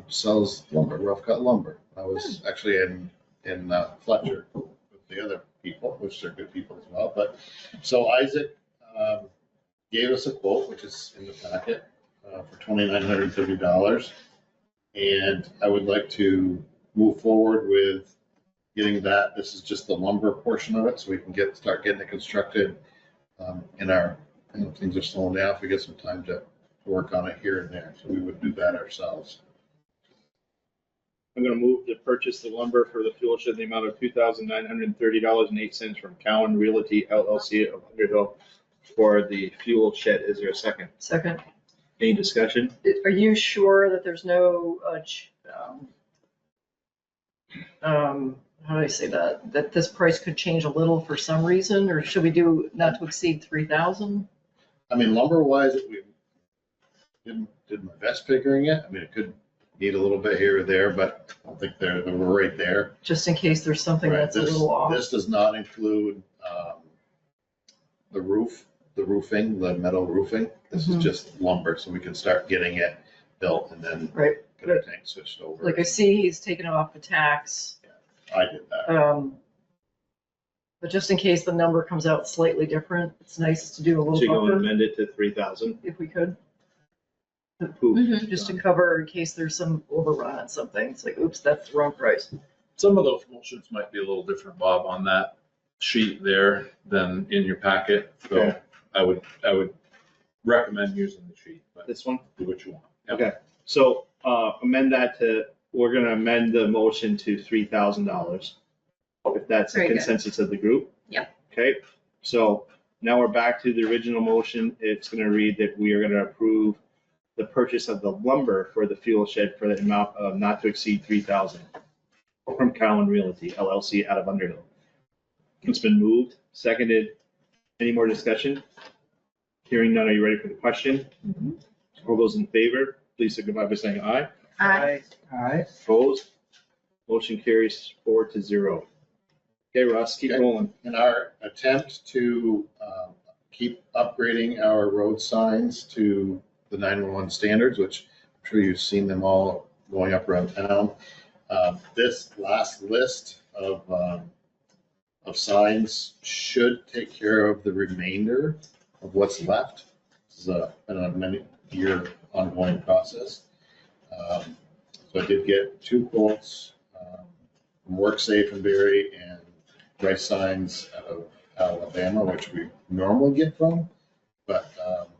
sells lumber, rough cut lumber. I was actually in Fletcher with the other people, which are good people as well. But so Isaac gave us a quote, which is in the packet, for $2,930. And I would like to move forward with getting that. This is just the lumber portion of it, so we can start getting it constructed. In our, things are slowing down. If we get some time to work on it here and there, so we would do that ourselves. I'm gonna move to purchase the lumber for the fuel shed in the amount of $2,930.08 from Cowan Realty LLC of Underhill for the fuel shed. Is there a second? Second. Any discussion? Are you sure that there's no, how do I say that? That this price could change a little for some reason, or should we do not to exceed 3,000? I mean, lumber wise, we did my best figuring it. I mean, it could need a little bit here or there, but I don't think we're right there. Just in case there's something Right, that's a little off. This does not include the roofing, the metal roofing. This is just lumber, so we can start getting it built and then Right. get our tank switched over. Like I see he's taken it off the tax. I did that. But just in case the number comes out slightly different, it's nice to do a So little you're going to buffer amend it to 3,000? if we could, Mhm. just to cover in case there's some overrun on something. It's like, oops, that's the wrong price. Some of those motions might be a little different, Bob, on that sheet there than in your packet. So Okay. I would recommend using the sheet, but This one? do what you want. Yep. Okay, so amend that to, we're gonna amend the motion to $3,000. If that's the Very good. consensus of the group? Yep. Okay, so now we're back to the original motion. It's gonna read that we are gonna approve the purchase of the lumber for the fuel shed for the amount of not to exceed 3,000 from Cowan Realty LLC out of Underhill. It's been moved, seconded. Any more discussion? Hearing none, are you ready for the question? All those in favor, please signify by saying aye. Aye. Aye. Opposed? Motion carries 4-0. Okay, Russ, keep Okay. rolling. In our attempt to keep upgrading our road signs to the 911 standards, which I'm sure you've seen them all going up around town. This last list of signs should take care of the remainder of what's left. This is been a many-year ongoing process. So I did get 2 quotes from WorkSafe and Berry and Rice Signs out of Alabama, which we normally get from, but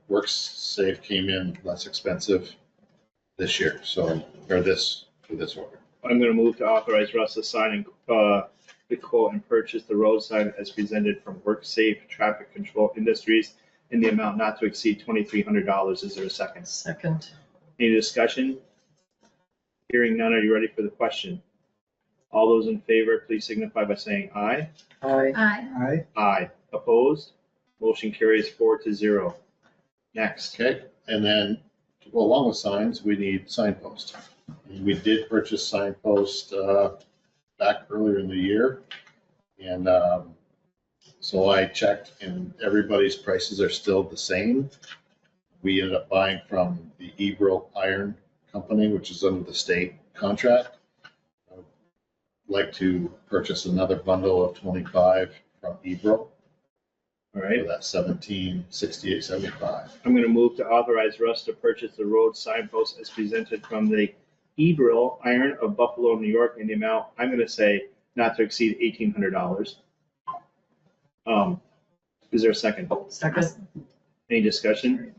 WorkSafe came in less expensive this year, so, or this, for this order. I'm gonna move to authorize Russ to sign the quote and purchase the road sign as presented from WorkSafe Traffic Control Industries in the amount not to exceed $2,300. Is there a second? Second. Any discussion? Hearing none, are you ready for the question? All those in favor, please signify by saying aye. Aye. Aye. Aye. Aye. Opposed? Motion carries 4-0. Next. Okay, and then to go along with signs, we need signpost. We did purchase signpost back earlier in the year. And so I checked and everybody's prices are still the same. We ended up buying from the Ebro Iron Company, which is under the state contract. I'd like to purchase another bundle of 25 from Ebro. All right. For that $1768.75. I'm gonna move to authorize Russ to purchase the road signpost as presented from the Ebro Iron of Buffalo, New York in the amount, I'm gonna say, not to exceed $1,800. Is there a second? Second. Any discussion?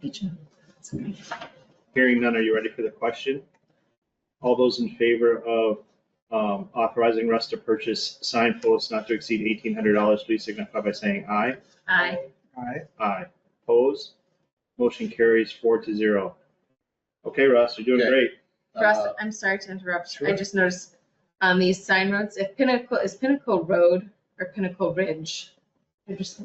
Hearing none, are you ready for the question? All those in favor of authorizing Russ to purchase signposts not to exceed $1,800, please signify by saying aye. Aye. Aye. Aye. Opposed? Motion carries 4-0. Okay, Russ, you're doing Okay. great. Russ, I'm sorry to interrupt. I Sure. just noticed on these sign roads, if Pinnacle, is Pinnacle Road or Pinnacle Ridge? I just.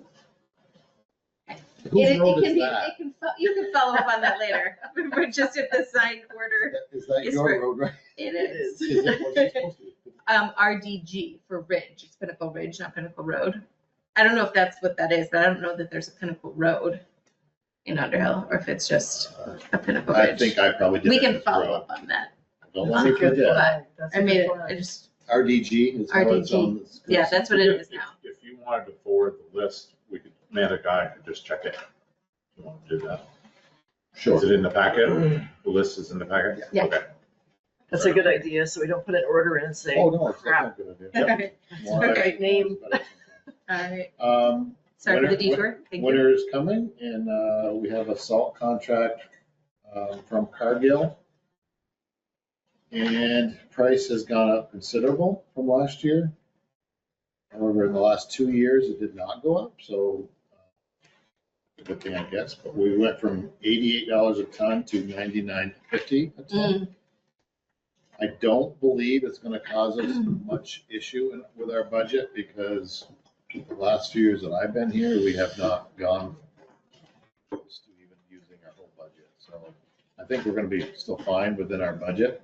Whose It road can is be, that? you can follow up on that later, but just if the sign order, Is that It's your for- road, right? it is. Is it what's it supposed to be? RDG for Ridge, it's Pinnacle Ridge, not Pinnacle Road. I don't know if that's what that is, but I don't know that there's a Pinnacle Road in Underhill, or if it's just a Pinnacle I Ridge. think I probably did. We it can as follow road. up on that. Don't let me That's a good forget. flag. That's a I made good it, flag. I just, RDG is how it's RDG. on. the- yeah, that's what it is now. If you wanted to forward the list, we could, a guy could just check it. If you want to do that. Sure. Is it in the packet? The list is in the packet? Yeah. Okay. That's a good idea, so we don't put an order in and say, Oh, no, it's crap. definitely a good idea. All More Right, name. is better right, sometimes. sorry for the Winter- detour. Thank you. Winter is coming and we have a salt contract from Cargill. And price has gone up considerable from last year. However, in the last 2 years, it did not go up, so a good thing, I guess. But we went from $88 a ton to $99.50 a ton. Mm, I don't believe it's gonna cause us much issue with our budget because the last few years that I've been here, we have not gone close to even using our whole budget. So I think we're gonna be still fine within our budget.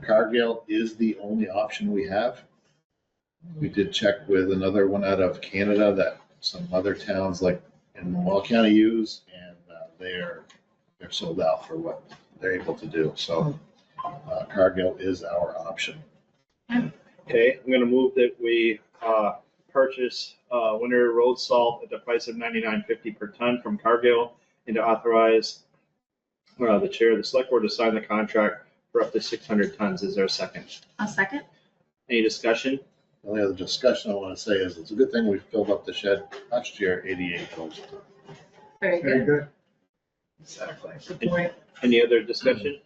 Cargill is the only option we have. We did check with another one out of Canada that some other towns like in Wall County use, and they're sold out for what they're able to do. So Cargill is our option. Okay, I'm gonna move that we purchase winter road salt at the price of $99.50 per ton from Cargill and to authorize the chair of the select board to sign the contract for up to 600 tons. Is there a second? I'll second. Any discussion? The only other discussion I want to say is it's a good thing we filled up the shed last year, 88 tons. Very Very good. good. Exactly. Good point. Any other discussion?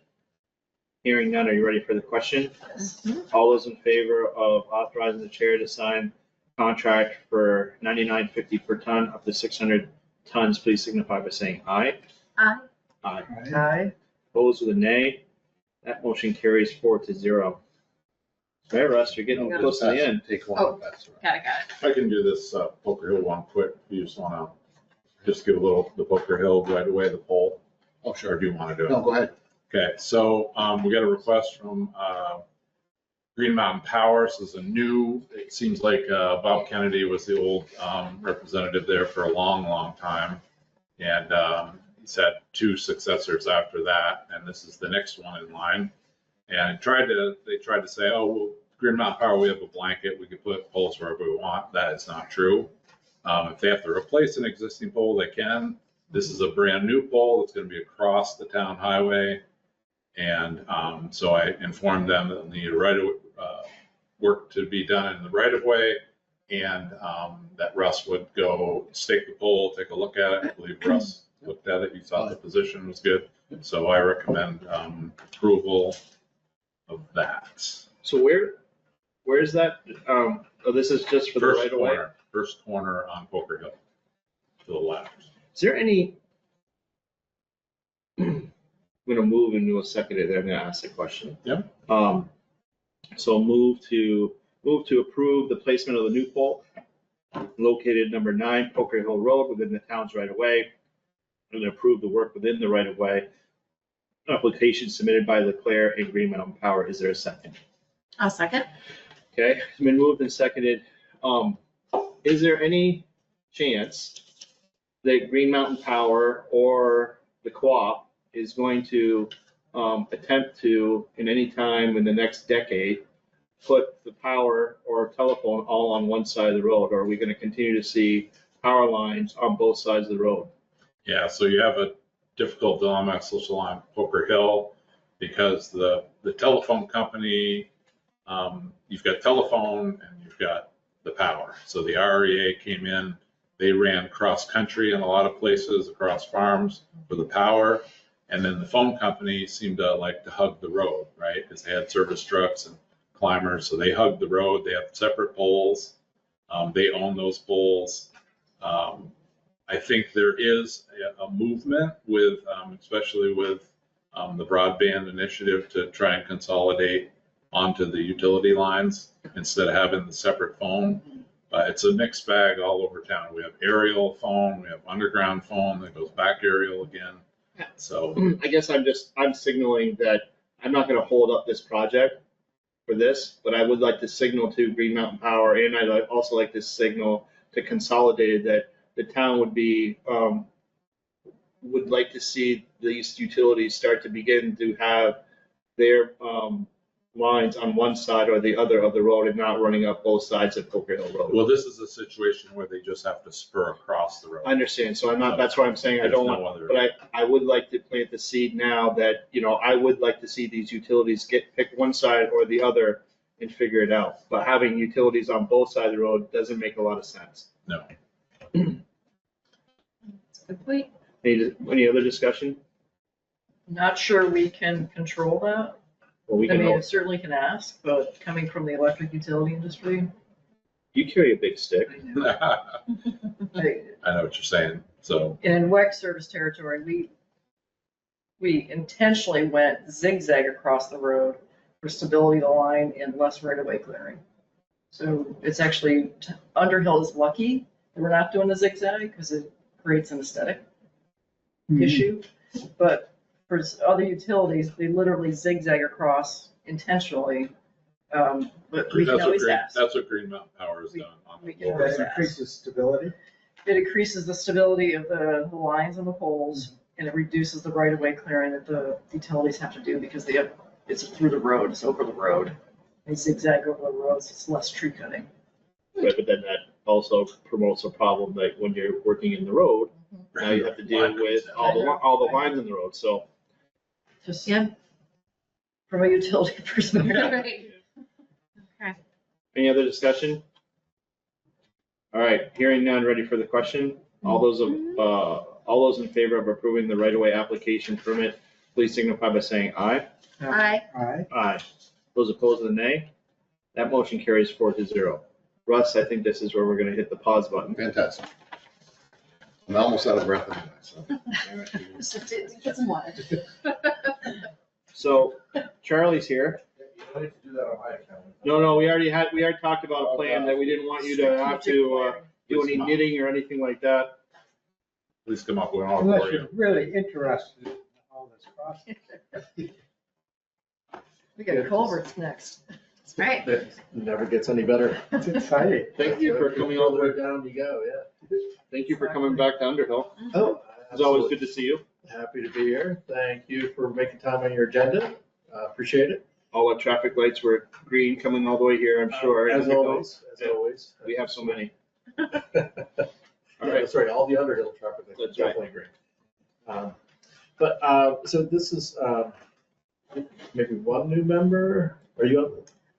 Hearing none, are you ready for the question? Mhm. All those in favor of authorizing the chair to sign contract for $99.50 per ton up to 600 tons, please signify by saying aye. Aye. Aye. Aye. Aye. Opposed with a nay. That motion carries 4-0. All right, Russ, you're getting close to the end. Take one. Oh. That's right. Got it. I can do this Poker Hill one quick. If you just want to just give a little, the Poker Hill right away, the poll. Oh, Or sure. do you want to do it? No, go ahead. Okay, so we got a request from Green Mountain Power. This is a new, it seems like Bob Kennedy was the old representative there for a long, long time. And he's had 2 successors after that, and this is the next one in line. And they tried to say, oh, well, Green Mountain Power, we have a blanket, we could put poles wherever we want. That is not true. If they have to replace an existing pole, they can. This is a brand new pole. It's going to be across the town highway. And so I informed them that they need work to be done in the right of way, and that Russ would go stake the pole, take a look at it. I believe Russ looked at it. He thought the position was good. So I recommend approval of that. So where's that? Oh, this is just for the right of way? First corner on Poker Hill to the left. Is there any? I'm gonna move into a second and then I'm gonna ask the question. Yep. So move to approve the placement of the new pole located number 9 Poker Hill Road within the town's right of way, and approve the work within the right of way. Application submitted by Leclerc and Green Mountain Power. Is there a second? I'll second. Okay, it's been moved and seconded. Is there any chance that Green Mountain Power or the co-op is going to attempt to, in any time in the next decade, put the power or telephone all on one side of the road? Or are we going to continue to see power lines on both sides of the road? Yeah, so you have a difficult dilemma, especially on Poker Hill, because the telephone company, you've got telephone and you've got the power. So the REA came in, they ran cross country in a lot of places across farms for the power. And then the phone company seemed to like to hug the road, right? Because they had service trucks and climbers, so they hug the road. They have separate poles. They own those poles. I think there is a movement with, especially with the broadband initiative, to try and consolidate onto the utility lines instead of having the separate phone. But it's a mixed bag all over town. We have aerial phone, we have underground phone that goes back aerial again. So I guess I'm signaling that I'm not gonna hold up this project for this, but I would like to signal to Green Mountain Power, and I'd also like to signal to Consolidated that the town would like to see these utilities start to begin to have their, lines on one side or the other of the road and not running up both sides of Poker Hill Road. well, this is a situation where they just have to spur across the road. I understand, so I'm not, that's why I'm saying I There's don't no want, other- but I would like to plant the seed now that, I would like to see these utilities pick one side or the other and figure it out. But having utilities on both sides of the road doesn't make a lot of sense. No. That's a good point. Any other discussion? Not sure we can control that. Well, we I can, mean, certainly can ask, but coming from the electric utility industry, you carry a big stick. I know what you're saying. So in WEC service territory, we intentionally went zigzag across the road for stability of the line and less right-of-way clearing. So it's actually, Underhill is lucky that we're not doing the zigzag because it creates an aesthetic issue. But for other utilities, they literally zigzag across intentionally. But we can always ask. that's what Green Mountain Power has done. On We the can floor. always That ask. increases stability. It increases the stability of the lines and the poles, and it reduces the right-of-way clearing that the utilities have to do because it's through the road, it's over the road. They zigzag over the roads, it's less tree cutting. Right, but then that also promotes a problem that when you're working in the road, now you have to deal with all the lines in the road, so. Just from a utility perspective. Right. Any other discussion? All right, hearing none, ready for the question? All those in favor of approving the right-of-way application permit, please signify by saying aye. Aye. Aye. Aye. Those opposed, the nay. That motion carries 4-0. Russ, I think this is where we're gonna hit the pause button. Fantastic. I'm almost out of breath anyway, so. Get some water. So Charlie's here. You don't need to do that on my account. No, we already talked about a plan that we didn't want you to have to do any knitting or anything like that. Please come up with an all Unless for you. you're really interested in all this process. We got culverts next. Right. It never gets any better. It's exciting. Thank you for coming all the way. Down you go, yeah. Thank you for coming back to Underhill. Oh, It's always good to see you. Happy to be here. Thank you for making time on your agenda. Appreciate it. All the traffic lights were green coming all the way here, I'm sure. As always, as always. We have so many. Yeah, All right. that's right, all the Underhill traffic, I That's right. definitely agree. So this is, maybe one new member, are you up?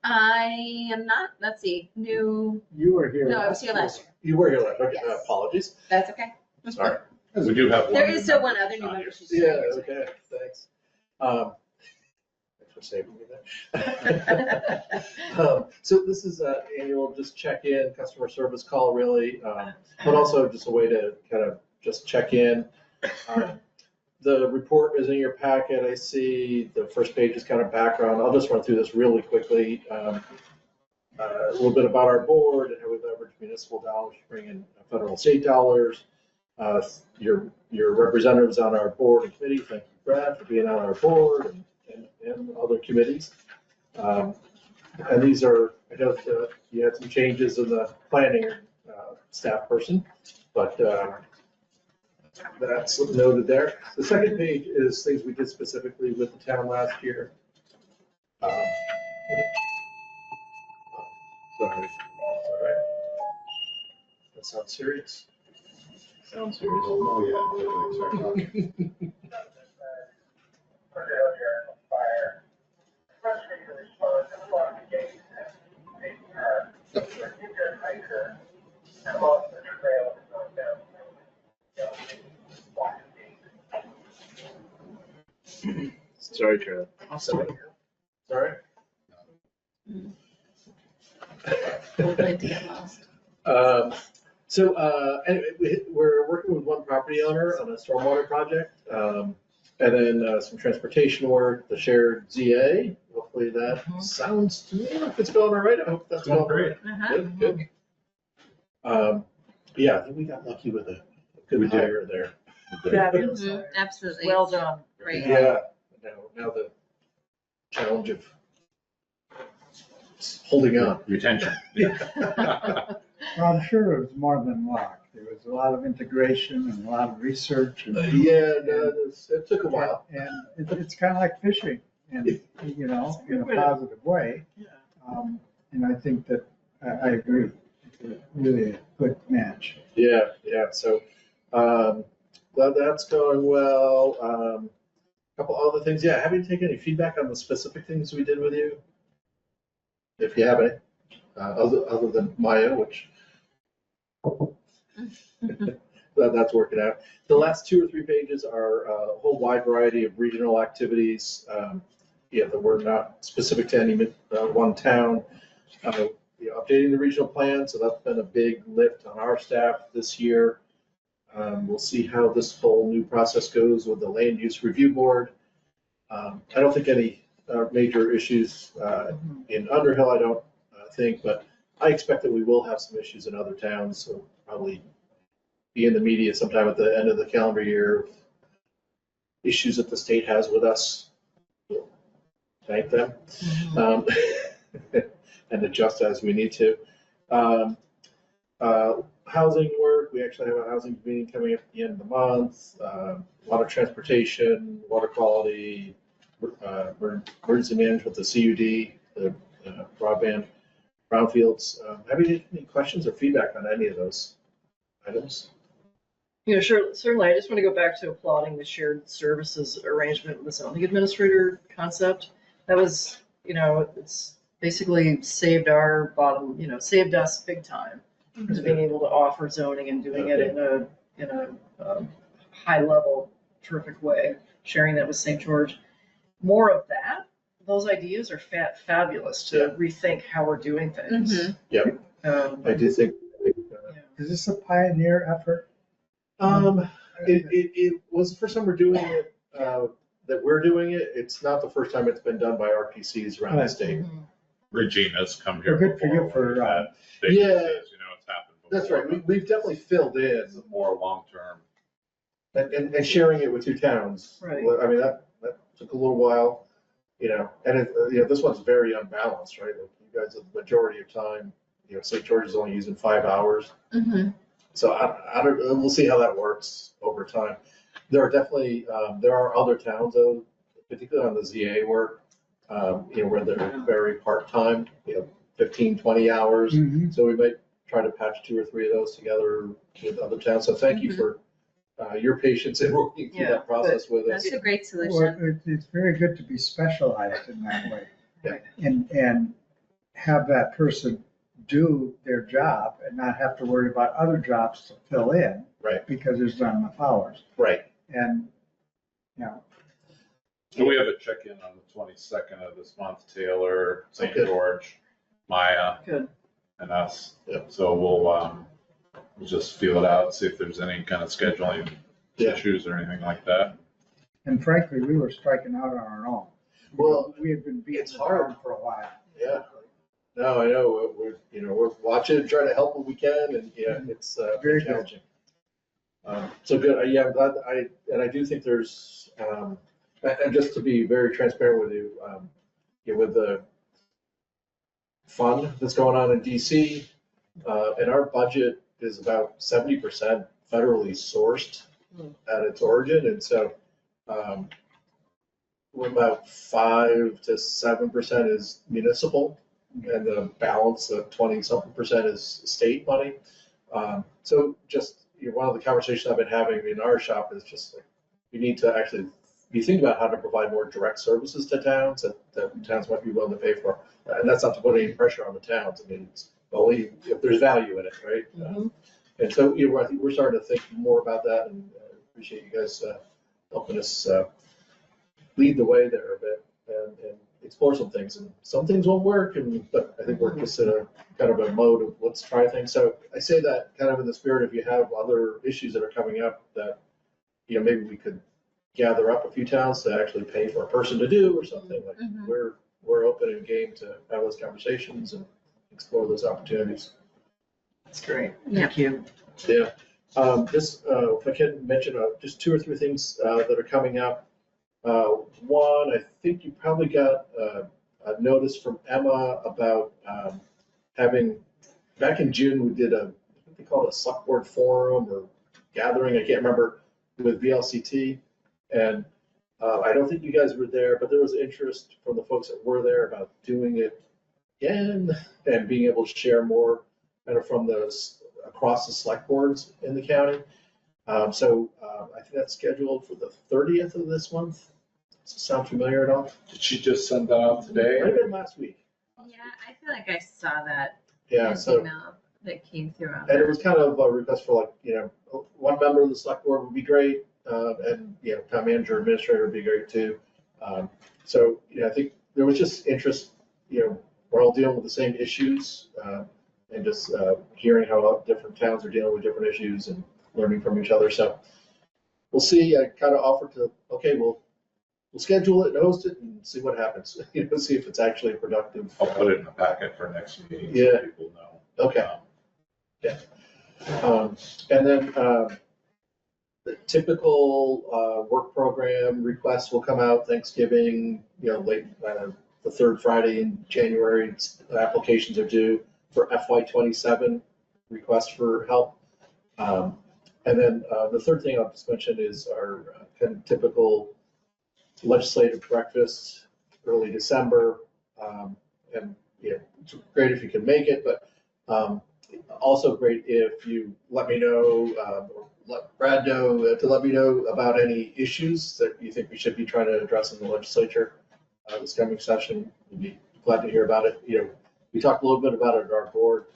I am not, let's see, new, You were here. no, I was here last year. You were here last, okay, Yes. apologies. That's okay. Sorry. We do have one. There is still member one other that's new not member. here. she's Yeah, here. okay, thanks. Thanks for saving me there. So this is an annual just check-in, customer service call really, but also just a way to kind of just check in. The report is in your packet. I see the first page is kind of background. I'll just run through this really quickly. A little bit about our board and how we leverage municipal dollars to bring in federal and state dollars. Your representatives on our board and committee, thank you, Brad, for being on our board and other committees. And these are, I know you had some changes in the planning staff person, but that's noted there. The second page is things we did specifically with the town last year. Sorry. All right. That sounds serious. Sounds serious. Oh, yeah. Sorry, Charlie. Sorry. Would like to get lost. Anyway, we're working with one property owner on a stormwater project, and then some transportation work, the shared ZA. Hopefully that sounds to me like it's going all right. I hope that's going great. Good, good. Yeah, I think we got lucky with a good hire there. Fabulous. Absolutely. Well done. Great. Yeah, now the challenge of holding on. Retention. Well, I'm sure it was more than luck. There was a lot of integration and a lot of research. And It took a while. And it's kind of like fishing, and, you know, in a positive way. And I think that, I agree, it's really a good match. Yeah. So, glad that's going well. Couple other things. Yeah, have you taken any feedback on the specific things we did with you? If you have any, other than Maya, which that's working out. The last 2 or 3 pages are a whole wide variety of regional activities. That were not specific to any one town. Updating the regional plan, so that's been a big lift on our staff this year. We'll see how this whole new process goes with the land use review board. I don't think any major issues in Underhill, I don't think, but I expect that we will have some issues in other towns, so probably be in the media sometime at the end of the calendar year. Issues that the state has with us, we'll thank them, and adjust as we need to. Housing work, we actually have a housing meeting coming up at the end of the month. Water transportation, water quality, emergency management, the CUD, the broadband, brownfields. Have you any questions or feedback on any of those items? Sure, certainly. I just want to go back to applauding the shared services arrangement with the zoning administrator concept. That was, it's basically saved our bottom, saved us big time. To being able to offer zoning and doing it in a high level, terrific way, sharing that with St. George. More of that. Those ideas are fabulous to rethink how we're doing things. Yep. I do think. Is this a pioneer effort? It was the first time we're doing it, that we're doing it. It's not the first time it's been done by RPCs around the state. Regina's come here. Well, good for you before. for, We've had yeah. vacancies, it's happened before. That's right. We've definitely filled in. It's more long-term. And sharing it with 2 towns. Right. I mean, that took a little while, and this one's very unbalanced, right? Like you guys, the majority of time, St. George is only using 5 hours. So I don't, we'll see how that works over time. There are definitely, there are other towns though, particularly on the ZA work, where they're very part-time, 15, 20 hours. So we might try to patch 2 or 3 of those together with other towns. So thank you for your patience in working through that process with us. That's a great Well, solution. it's very good to be specialized in that way. Yeah. And have that person do their job and not have to worry about other jobs to fill in. Right. Because there's not enough hours. Right. And, So we have a check-in on the 22nd of this month, Taylor, St. Okay. George, Maya, Good. and us. Yep. So we'll just feel it out, see if there's any kind of scheduling issues or anything like that. and frankly, we were striking out on our own. Well, We had been beating it's the hard. drum for a while. Yeah. No, I know. We're watching and trying to help what we can, and it's very Very good. challenging. So good. I'm glad. I do think there's, and just to be very transparent with you, with the fund that's going on in DC, and our budget is about 70% federally sourced at its origin, and so we're about 5 to 7% is municipal, and the balance of 20-something% is state money. So just one of the conversations I've been having in our shop is just like, you need to actually be thinking about how to provide more direct services to towns that towns might be willing to pay for. And that's not to put any pressure on the towns. I mean, it's only if there's value in it, right? And so, I think we're starting to think more about that, and appreciate you guys helping us lead the way there a bit. and explore some things. And some things won't work, but I think we're just in a kind of a mode of let's try things. So I say that kind of in the spirit, if you have other issues that are coming up that, maybe we could gather up a few towns to actually pay for a person to do or something. Like we're open and game to have those conversations and explore those opportunities. That's great. Thank you. Yeah. Just, if I can mention just 2 or 3 things that are coming up. One, I think you probably got a notice from Emma about having, back in June, we did I think they called it a select board forum or gathering, I can't remember, with VLCT. And I don't think you guys were there, but there was interest from the folks that were there about doing it again and being able to share more kind of from across the select boards in the county. So I think that's scheduled for the 30th of this month. Does it sound familiar at all? Did she just send that out today? Might have been last week. Yeah, I feel like I saw that Yeah, so, email that came through on and it that. was kind of a request for one member of the select board would be great. And, town manager, administrator would be great too. So, I think there was just interest, we're all dealing with the same issues. And just hearing how different towns are dealing with different issues and learning from each other. So we'll see. I kind of offered to, okay, we'll schedule it and host it and see what happens. See if it's actually productive. I'll put it in the packet for next meeting so Yeah. people know. Okay. Yeah. And then the typical work program requests will come out Thanksgiving, late the 3rd Friday in January. Applications are due for FY27 requests for help. And then the third thing I'll just mention is our kind of typical legislative breakfast, early December. And it's great if you can make it, but also great if you let me know, or let Brad know, to let me know about any issues that you think we should be trying to address in the legislature this coming session. We'd be glad to hear about it. We talked a little bit about it at our board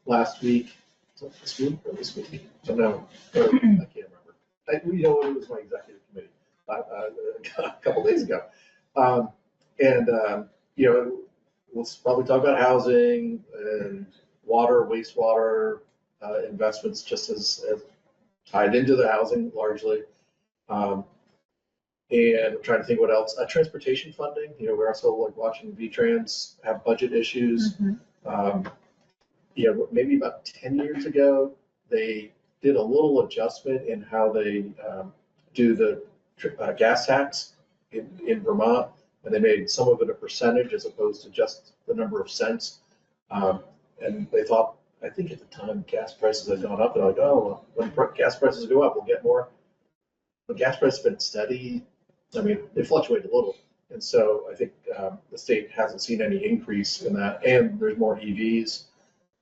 last week. Was it this week or this week? So no, I can't remember. It was my executive committee a couple days ago. We'll probably talk about housing and water, wastewater investments, just as tied into the housing largely. And I'm trying to think what else. Transportation funding. We're also watching VTrans have budget issues. Maybe about 10 years ago, they did a little adjustment in how they do the gas tax in Vermont, and they made some of it a percentage as opposed to just the number of cents. And they thought, I think at the time, gas prices had gone up. They're like, oh, well, when gas prices go up, we'll get more. But gas prices have been steady. I mean, they fluctuate a little. And so I think the state hasn't seen any increase in that. And there's more EVs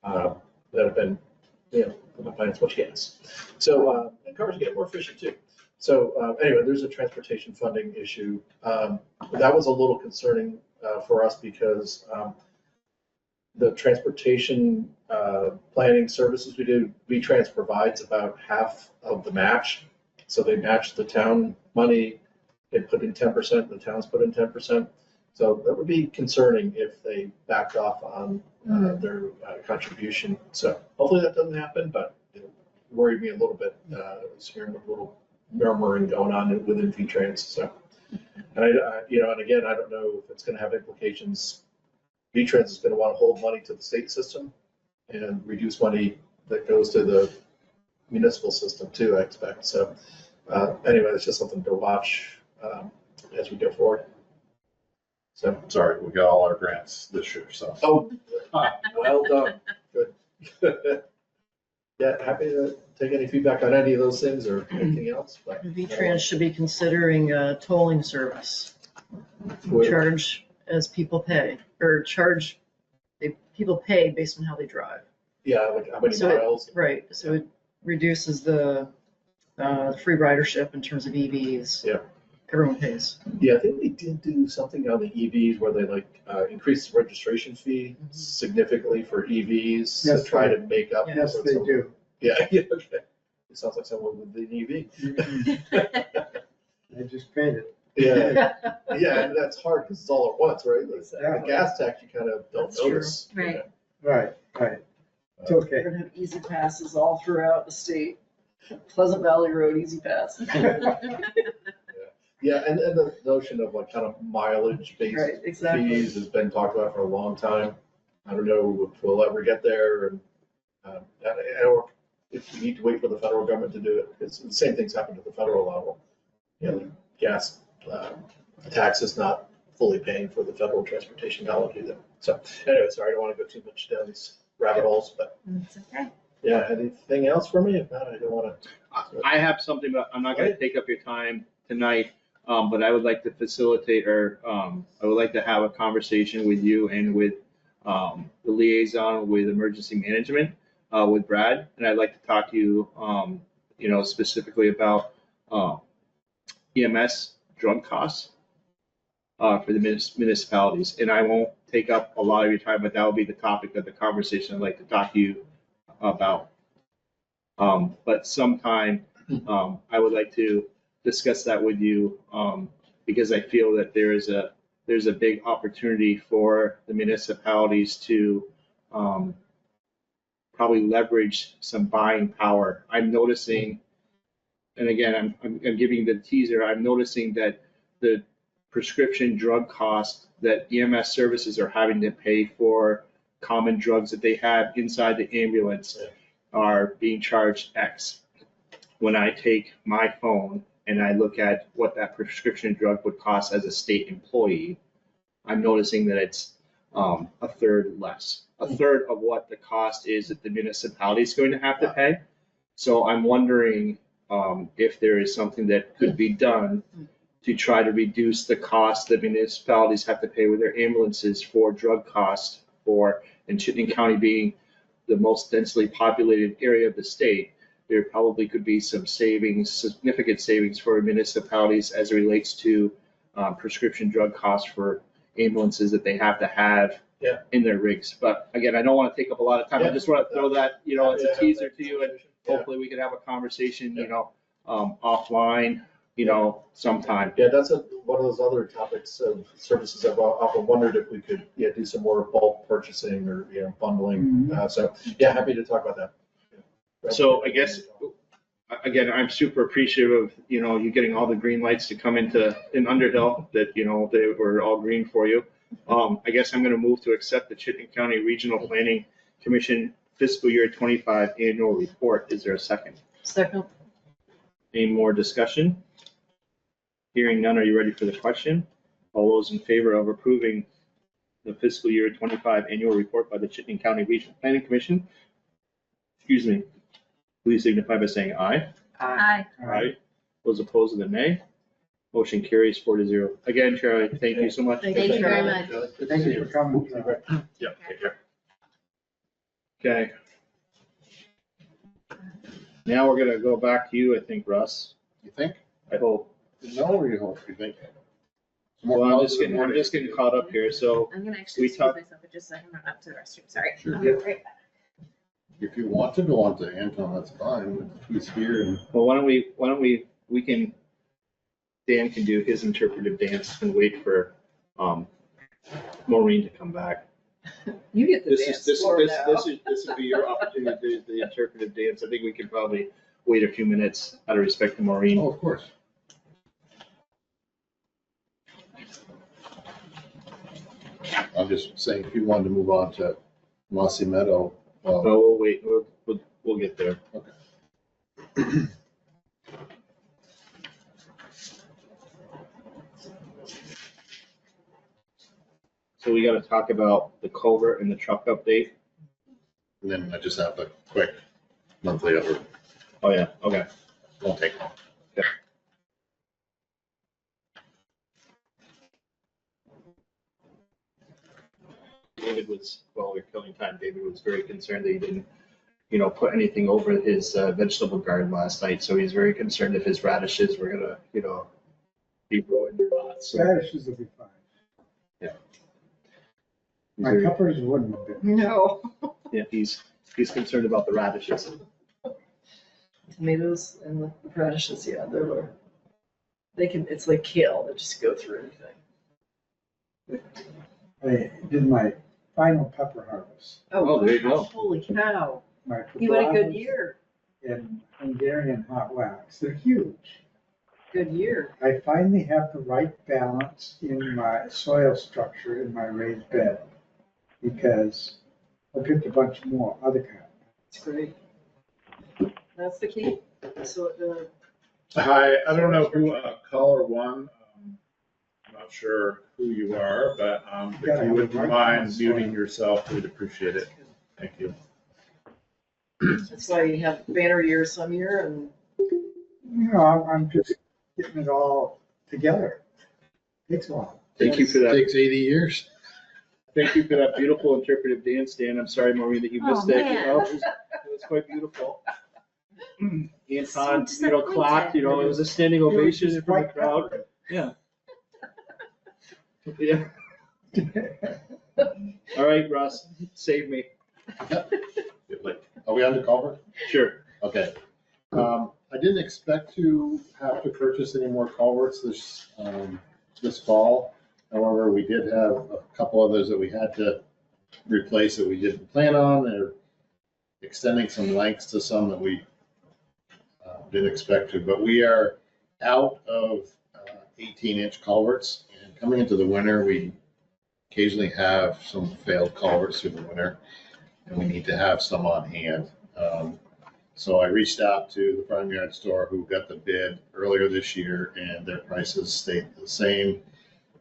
that have been, not buying as much gas. So, and cars are getting more efficient too. So anyway, there's a transportation funding issue. That was a little concerning for us because the transportation planning services we do, VTrans provides about half of the match. So they match the town money, they put in 10%, the towns put in 10%. So that would be concerning if they backed off on their contribution. So hopefully that doesn't happen, but it worried me a little bit. I was hearing a little murmuring going on within VTrans. So, and and again, I don't know if it's going to have implications. VTrans is going to want to hold money to the state system and reduce money that goes to the municipal system too, I expect. So anyway, it's just something to watch as we go forward. So Sorry, we got all our grants this year, so. oh, well done. Good. Yeah, happy to take any feedback on any of those things or anything else. But VTrans should be considering a tolling service. Charge as people pay, or people pay based on how they drive. Yeah, like how many So miles? Right, so it reduces the free ridership in terms of EVs. Yeah. Everyone pays. Yeah, I think they did do something on the EVs where they increased the registration fee significantly for EVs to Yes, try to make up. Yes, for they some- do. Yeah, yeah, okay. It sounds like someone with an EV. I just paid it. Yeah, yeah, and that's hard because it's all at once, right? The Exactly. gas tax, you kind of don't That's true. notice. Right. Right, right. It's We're okay. gonna have easy passes all throughout the state. Pleasant Valley Road, easy pass. Yeah, and the notion of like kind of mileage-based Right, exactly. fees has been talked about for a long time. I don't know if we'll ever get there, and, or if we need to wait for the federal government to do it. It's the same things happen at the federal level. You know, the gas tax is not fully paying for the federal transportation dollars either. So anyway, sorry, I don't want to go too much down these rabbit holes, but It's okay. yeah, anything else for me? If not, I don't want to. I have something, but I'm not gonna take up your time tonight. But I would like to facilitate, or I would like to have a conversation with you and with the liaison with emergency management, with Brad. And I'd like to talk to you, specifically about EMS drug costs for the municipalities. And I won't take up a lot of your time, but that will be the topic of the conversation I'd like to talk to you about. But sometime I would like to discuss that with you, because I feel that there's a big opportunity for the municipalities to probably leverage some buying power. I'm noticing, and again, I'm giving the teaser, I'm noticing that the prescription drug costs that EMS services are having to pay for common drugs that they have inside the ambulance are being charged X. When I take my phone and I look at what that prescription drug would cost as a state employee, I'm noticing that it's a third less, a third of what the cost is that the municipality is going to have to pay. So I'm wondering if there is something that could be done to try to reduce the cost that municipalities have to pay with their ambulances for drug costs and Chittenden County being the most densely populated area of the state. There probably could be some savings, significant savings for municipalities as it relates to prescription drug costs for ambulances that they have to have in their rigs. But again, I don't want to take up a lot of time. I just want to throw that, as a teaser to you, and hopefully we can have a conversation, offline, sometime. Yeah, that's one of those other topics of services I've often wondered if we could, do some more bulk purchasing or, bundling. So, happy to talk about that. So I guess, again, I'm super appreciative of, you getting all the green lights to come in Underhill, that, they were all green for you. I guess I'm going to move to accept the Chittenden County Regional Planning Commission fiscal year 25 annual report. Is there a second? Second. Any more discussion? Hearing none, are you ready for the question? All those in favor of approving the fiscal year 25 annual report by the Chittenden County Regional Planning Commission, please signify by saying aye. Hi. Aye. Those opposed with a nay. Motion carries 4-0. Again, Charlie, thank you so much. Thank you very much. Thank you for coming. Yeah, take care. Okay. Now we're gonna go back to you, I think, Russ. You think? I hope. No, or you hope, you think? Well, I'm just getting caught up here, so. I'm gonna We actually excuse talked- myself for just a second, run up to the restroom, sorry. Sure. I'll be right back. If you want to go on to Anton, that's fine. He's here and. Well, why don't we Dan can do his interpretive dance and wait for, Maureen to come back. You get the This dance is, floor now. this would be your opportunity to do the interpretive dance. I think we can probably wait a few minutes out of respect to Maureen. Oh, of course. I'm just saying, if you wanted to move on to Tomasi Meadow, No, we'll wait, we'll get there. Okay. So we gotta talk about the culvert and the truck update. And then I just have a quick monthly update. Oh, yeah, okay. Won't take long. David was, while we we're killing time, David was very concerned that he didn't, put anything over his vegetable garden last night. So he's very concerned if his radishes were gonna, be ruined or not. So Radishes will be fine. he's My very- peppers wouldn't have been. No. Yeah, he's concerned about the radishes. Tomatoes and the radishes, yeah, they're low. it's like kale, they just go through everything. I did my final pepper harvest. Oh, there you go. Holy cow. My You had a good Poblano's year. And Hungarian hot wax. They're huge. Good year. I finally have the right balance in my soil structure in my raised bed because I picked a bunch more other kind. It's great. That's the key. So Hi, I don't know who, caller one, I'm not sure who you are, but if you wouldn't mind muting yourself, we'd appreciate it. Thank you. that's why you have banner year some year and You know, I'm just getting it all together. Takes a while. Thank you for that. Takes 80 years. Thank you for that beautiful interpretive dance, Dan. I'm sorry, Maureen, that you missed it. You know, it was quite beautiful. Anton, clapped, it was a standing ovation from the crowd. Yeah. Yeah. All right, Russ, save me. Are we on the Culvert? Sure. Okay. I didn't expect to have to purchase any more culverts this fall. However, we did have a couple others that we had to replace that we didn't plan on. They're extending some lengths to some that we didn't expect to, but we are out of 18-inch culverts, and coming into the winter, we occasionally have some failed culverts through the winter, and we need to have some on hand. So I reached out to the farm yard store who got the bid earlier this year, and their prices stayed the same,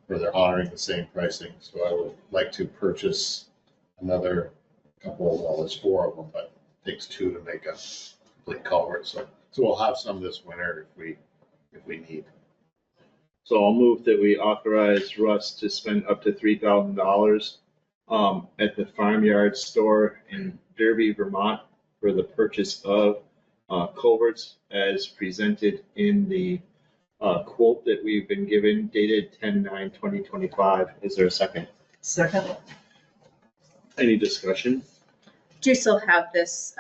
or they're honoring the same pricing. So I would like to purchase another couple, well, there's 4 of them, but it takes 2 to make a complete culvert. So we'll have some this winter if we need. So I'll move that we authorize Russ to spend up to $3,000 at the farmyard store in Derby, Vermont, for the purchase of culverts as presented in the quote that we've been given dated 10/9/2025. Is there a second? second. Any discussion? Do you still have this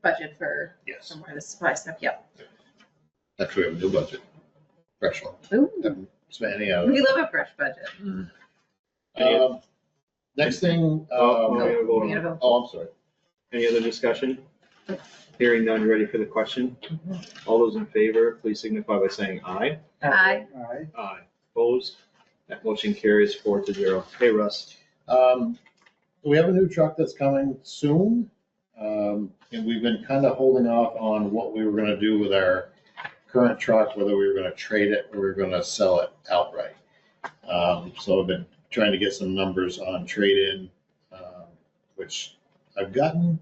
budget for Yes. somewhere the supply stuff? Yep. Actually, we have a new budget. Fresh one. Ooh, Haven't spent any of we it. love a fresh budget. Next thing, we're gonna vote on We it. have a- oh, I'm sorry. Any other discussion? Hearing none, ready for the question? All those in favor, please signify by saying aye. Aye. Aye. Aye. Opposed? That motion carries 4-0. Hey, Russ. We have a new truck that's coming soon. And we've been kind of holding off on what we were gonna do with our current truck, whether we were gonna trade it or we were gonna sell it outright. So I've been trying to get some numbers on trade-in, which I've gotten,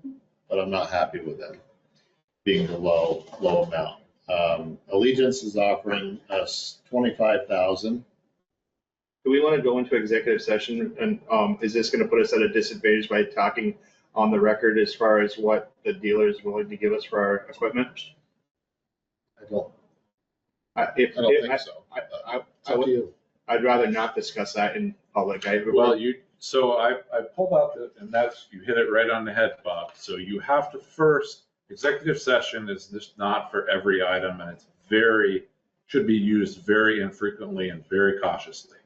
but I'm not happy with them being the low amount. Allegiance is offering us 25,000. Do we want to go into executive session and is this going to put us at a disadvantage by talking on the record as far as what the dealer is willing to give us for our equipment? I don't If, think so. It's up to you. I'd rather not discuss that in public. Well, so I pulled out and you hit it right on the head, Bob. So you have to first, executive session is just not for every item, and should be used very infrequently and very cautiously.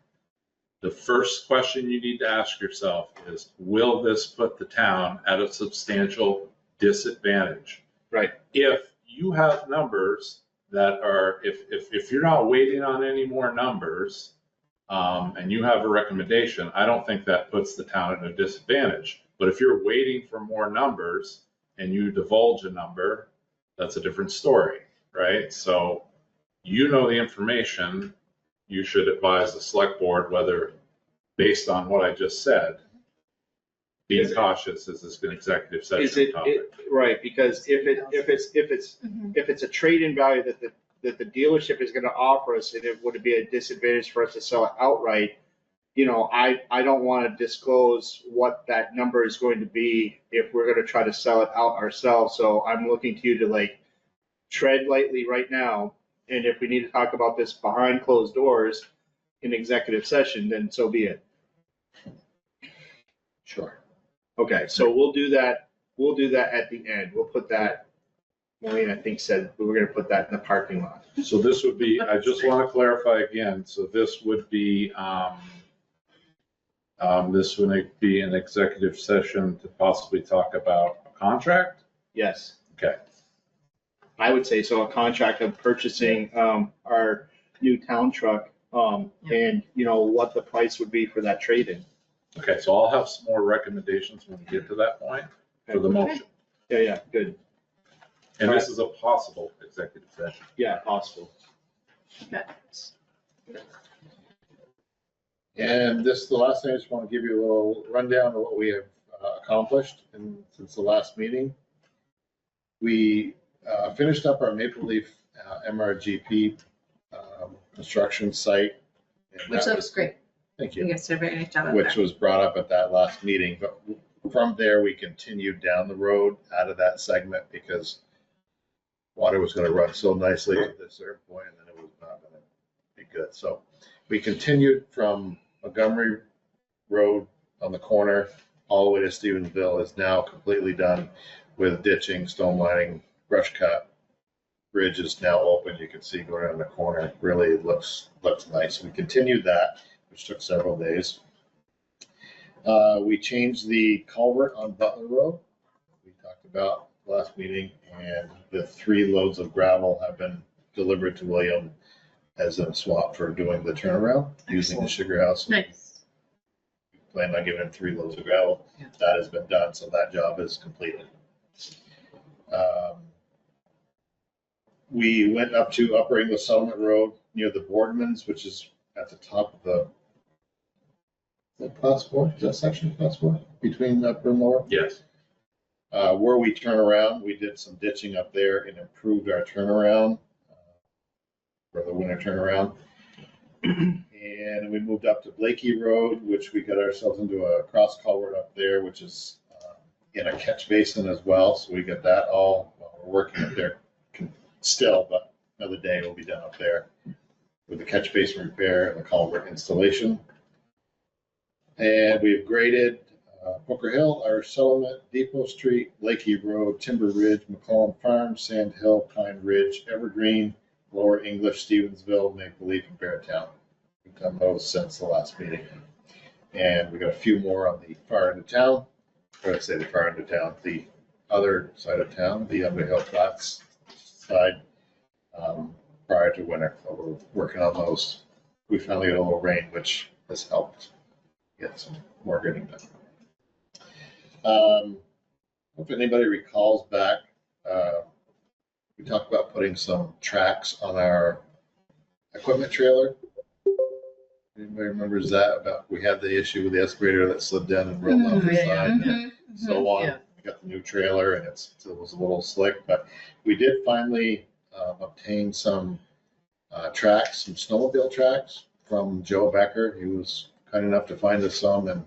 The first question you need to ask yourself is, will this put the town at a substantial disadvantage? Right. If you have numbers that are, if you're not waiting on any more numbers, and you have a recommendation, I don't think that puts the town at a disadvantage. But if you're waiting for more numbers and you divulge a number, that's a different story, right? So you know the information, you should advise the select board whether, based on what I just said, being cautious is this an executive Is session it, topic. right, because if it's a trade-in value that the dealership is going to offer us, and it would be a disadvantage for us to sell it outright, I don't want to disclose what that number is going to be if we're going to try to sell it out ourselves. So I'm looking to you to tread lightly right now. And if we need to talk about this behind closed doors in executive session, then so be it. Sure. Okay, so we'll do that. We'll do that at the end. We'll put that Maureen, I think, said we were gonna put that in the parking lot. So this would be, I just want to clarify again, so this would be an executive session to possibly talk about a contract? Yes. Okay. I would say so, a contract of purchasing, our new town truck, and, you know, what the price would be for that trade-in. Okay, so I'll have some more recommendations when we get to that point for the motion. Yeah, good. And this is a possible executive session. Yeah, possible. And this, the last thing, I just want to give you a little rundown of what we have accomplished since the last meeting. We finished up our Maple Leaf MRGP construction site. and Which that looks was- great. Thank You you. guys did a very nice job of Which that. was brought up at that last meeting, but from there, we continued down the road out of that segment because water was gonna run so nicely at this certain point, and then it was not gonna be good. So we continued from Montgomery Road on the corner all the way to Stevensville is now completely done with ditching, stone lining, brush cut. Bridge is now open. You can see going around the corner. Really looks nice. We continued that, which took several days. We changed the culvert on Butler Road. We talked about last meeting, and the 3 loads of gravel have been delivered to William as a swap for doing the turnaround using the sugar house. Nice. Planned on giving him 3 loads of gravel. Yeah. That has been done, so that job is completed. We went up to Upper English Settlement Road near the Boardmans, which is at the top of the class 4, is that section class 4? Between upper and lower? Yes. Where we turn around, we did some ditching up there and improved our turnaround for the winter turnaround. And we moved up to Blakey Road, which we got ourselves into a cross culvert up there, which is in a catch basin as well. So we got that all, we're working up there still, but another day we'll be done up there with the catch basin repair and the culvert installation. And we've graded Booker Hill, our settlement, Depot Street, Lakey Road, Timber Ridge, McCollum Farm, Sand Hill, Pine Ridge, Evergreen, Lower English, Stevensville, Maple Leaf, and Beartown. We've done those since the last meeting. And we got a few more on the far end of town, or I say the far end of town, the other side of town, the Underhill Flats side, prior to winter. So we're working on those. We finally got a little rain, which has helped get some more grading done. If anybody recalls back, we talked about putting some tracks on our equipment trailer. Anybody remembers that? About we had the issue with the excavator that slid down and rolled off the side, and so on. Yeah. We got the new trailer, and it was a little slick, but we did finally obtain some tracks, some snowmobile tracks from Joe Becker. He was kind enough to find us some, and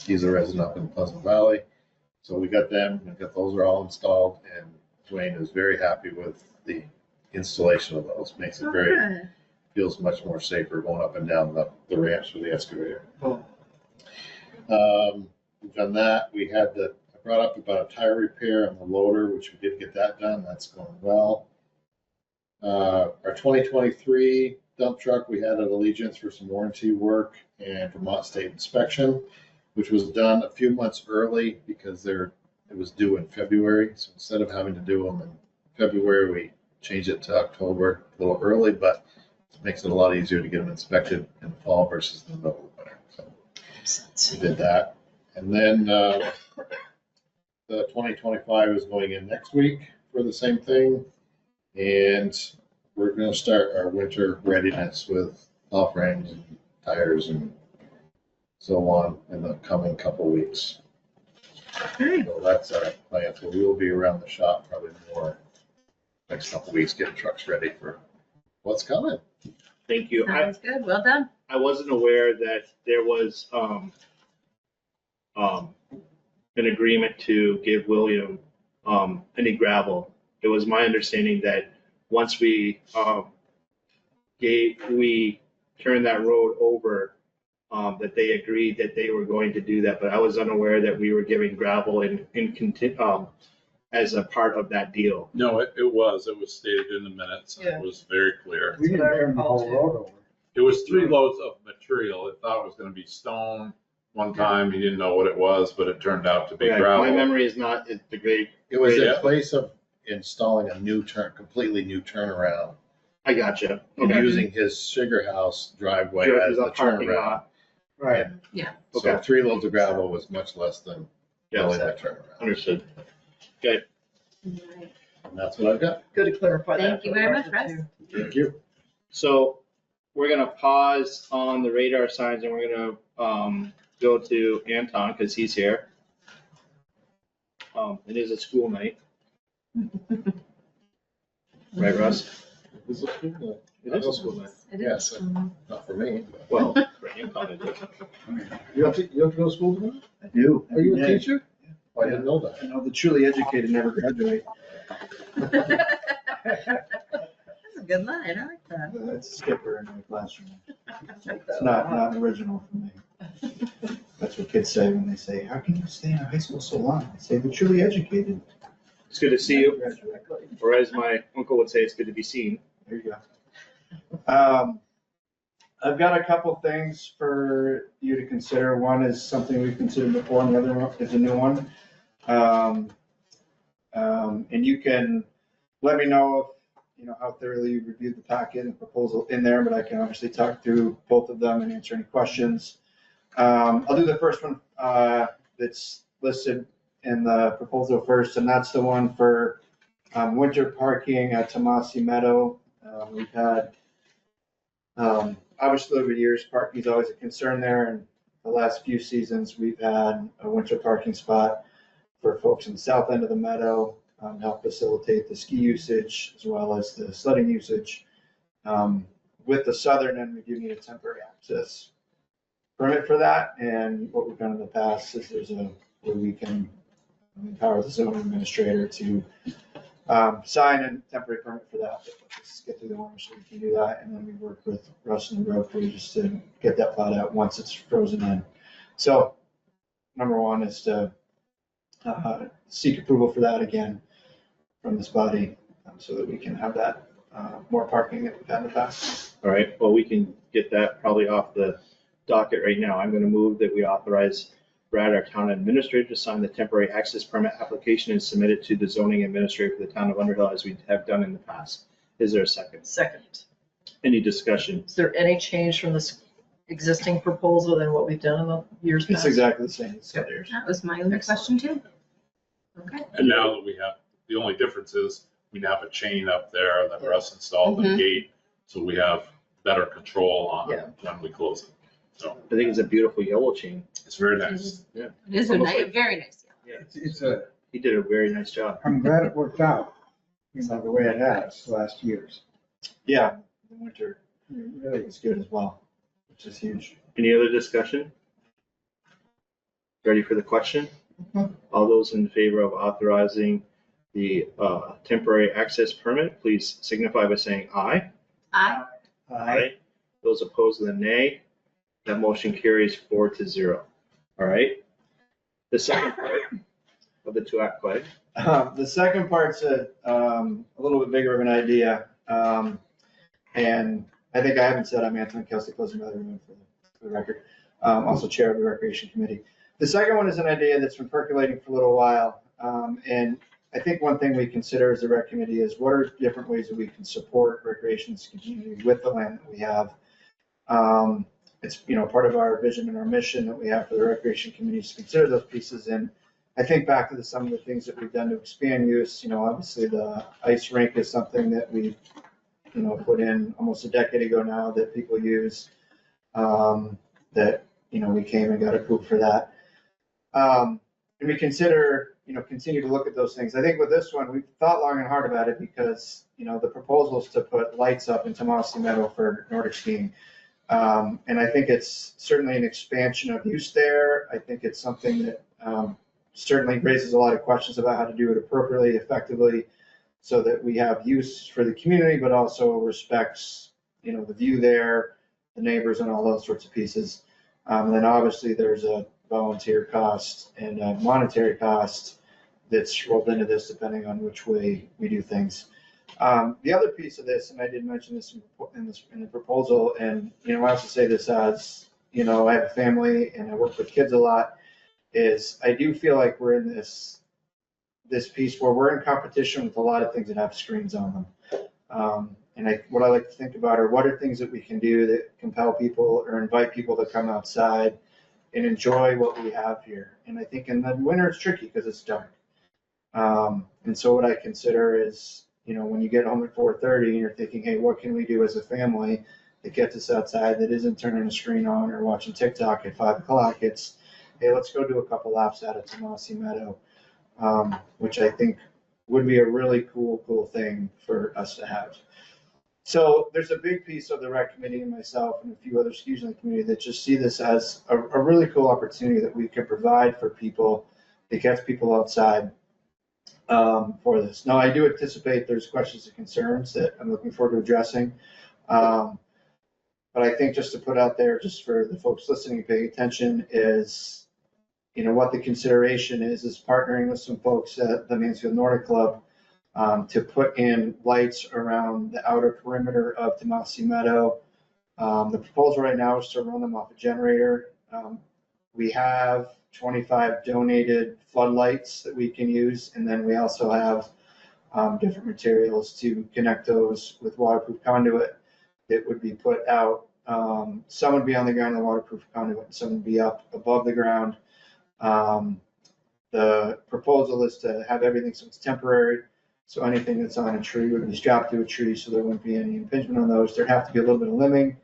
he's a resident up in Pleasant Valley. So we got them, and those are all installed, and Dwayne is very happy with the installation of those. Makes it very, feels much more safer going up and down the ramps with the excavator. Cool. We've done that. We had I brought up about a tire repair on the loader, which we did get that done. That's going well. Our 2023 dump truck, we had at Allegiance for some warranty work and Vermont State inspection, which was done a few months early because it was due in February. So instead of having to do them in February, we changed it to October, a little early, but it makes it a lot easier to get them inspected in the fall versus in the middle of the winter. So we did that. And then the 2025 is going in next week for the same thing. And we're going to start our winter readiness with off frames and tires and so on in the coming couple weeks. So that's our plan. So we will be around the shop probably more next couple weeks, getting trucks ready for what's coming. Thank you. Sounds good. Well done. I wasn't aware that there was an agreement to give William any gravel. It was my understanding that once we turned that road over, that they agreed that they were going to do that, but I was unaware that we were giving gravel as a part of that deal. No, it was stated in the minutes, and Yeah. it was very clear. We didn't turn the whole road over. It was 3 loads of material. It thought it was gonna be stone one time. He didn't know what it was, but it turned out to be Okay, gravel. my memory is not the great. It was in Yeah. place of installing a completely new turnaround, I gotcha. and Okay. using his sugar house driveway Sure, as there's the a parking turnaround. lot. Right. So Okay. 3 loads of gravel was much less than building that turnaround. Understood. Right. And that's what I've got. Good to clarify that. Thank you very much, Russ. Thank you. So we're gonna pause on the radar signs and we're gonna go to Anton because he's here. It is a school night. Right, Russ? This is cool. It is a school night. It is. Yes, not for me. but- Well, for Anton it is. You have to go to school tomorrow? I do. Are you a every day. teacher? Oh, I didn't know that. You know, the truly educated never graduate. That's a good line, I like that. That's a skipper in my classroom. It's not original for me. That's what kids say when they say, how can you stay in high school so long? I say, the truly educated. It's good to see you, never graduate. or as my uncle would say, it's good to be seen. There you go. I've got a couple things for you to consider. One is something we've considered before, and the other one is a new one. And you can let me know if, you know, how thoroughly you reviewed the packet and proposal in there, but I can obviously talk through both of them and answer any questions. I'll do the first one that's listed in the proposal first, and that's the one for winter parking at Tomasi Meadow. We've had, obviously over the years, parking is always a concern there, and the last few seasons, we've had a winter parking spot for folks in the south end of the meadow, help facilitate the ski usage as well as the sledding usage. With the southern end, we do need a temporary access permit for that, and what we've done in the past is where we can empower the zoning administrator to sign a temporary permit for that. Let's get through the winter so we can do that, and then we work with Russ and the road crew just to get that plowed out once it's frozen in. So, number one is to seek approval for that again from this body, so that we can have that more parking that we've had in the past. All right, well, we can get that probably off the docket right now. I'm gonna move that we authorize Brad, our town administrator, to sign the temporary access permit application and submit it to the zoning administrator for the town of Underhill as we have done in the past. Is there a second? Second. Any discussion? Is there any change from this existing proposal than what we've done in the years It's past? exactly the same as the others. That was my only question too. Okay. And now that we have, the only difference is we now have a chain up there that Russ installed the Mhm. gate, so we have better control on Yeah. when we close it. So I think it's a beautiful yellow chain. it's very nice. It is a Almost nice, like- very nice. It's a, He did a very nice job. I'm glad it worked out, you know, the way it has the last years. Yeah. The winter really was good as well, which is huge. Any other discussion? Ready for the question? All those in favor of authorizing the temporary access permit, please signify by saying aye. I, Those opposed with a nay. That motion carries 4-0. All right. The second part of the two-act play. The second part's a little bit bigger of an idea. And I think I haven't said I'm Anthony Kelsey, closing by the room for the record. Also chair of the Recreation Committee. The second one is an idea that's been percolating for a little while. And I think one thing we consider as a rec committee is what are different ways that we can support recreation's community with the land that we have. It's, you know, part of our vision and our mission that we have for the recreation communities to consider those pieces. And I think back to some of the things that we've done to expand use, you know, obviously the ice rink is something that we've, you know, put in almost a decade ago now that people use, that, you know, we came and got approved for that. And we consider, you know, continue to look at those things. I think with this one, we've thought long and hard about it because, you know, the proposals to put lights up in Tomasi Meadow for Nordic skiing. And I think it's certainly an expansion of use there. I think it's something that certainly raises a lot of questions about how to do it appropriately, effectively, so that we have use for the community, but also respects, you know, the view there, the neighbors and all those sorts of pieces. And then obviously there's a volunteer cost and a monetary cost that's rolled into this, depending on which way we do things. The other piece of this, and I did mention this in the proposal, and, you know, I also say this as, you know, I have a family and I work with kids a lot, is I do feel like we're in this piece where we're in competition with a lot of things that have screens on them. And what I like to think about are what are things that we can do that compel people or invite people to come outside and enjoy what we have here. And I think in the winter it's tricky because it's dark. And so what I consider is, you know, when you get home at 4:30 and you're thinking, hey, what can we do as a family that gets us outside that isn't turning a screen on or watching TikTok at 5 o'clock? It's, hey, let's go do a couple laps out of Tomasi Meadow, which I think would be a really cool thing for us to have. So there's a big piece of the rec committee and myself and a few other SKUs in the community that just see this as a really cool opportunity that we can provide for people that gets people outside for this. Now, I do anticipate there's questions and concerns that I'm looking forward to addressing. But I think just to put out there, just for the folks listening and paying attention, is, you know, what the consideration is partnering with some folks at the Mansfield Nordic Club to put in lights around the outer perimeter of Tomasi Meadow. The proposal right now is to run them off a generator. We have 25 donated floodlights that we can use, and then we also have different materials to connect those with waterproof conduit that would be put out. Some would be on the ground in the waterproof conduit, and some would be up above the ground. The proposal is to have everything so it's temporary. So anything that's on a tree would be strapped to a tree, so there wouldn't be any impingement on those. There'd have to be a little bit of limbing.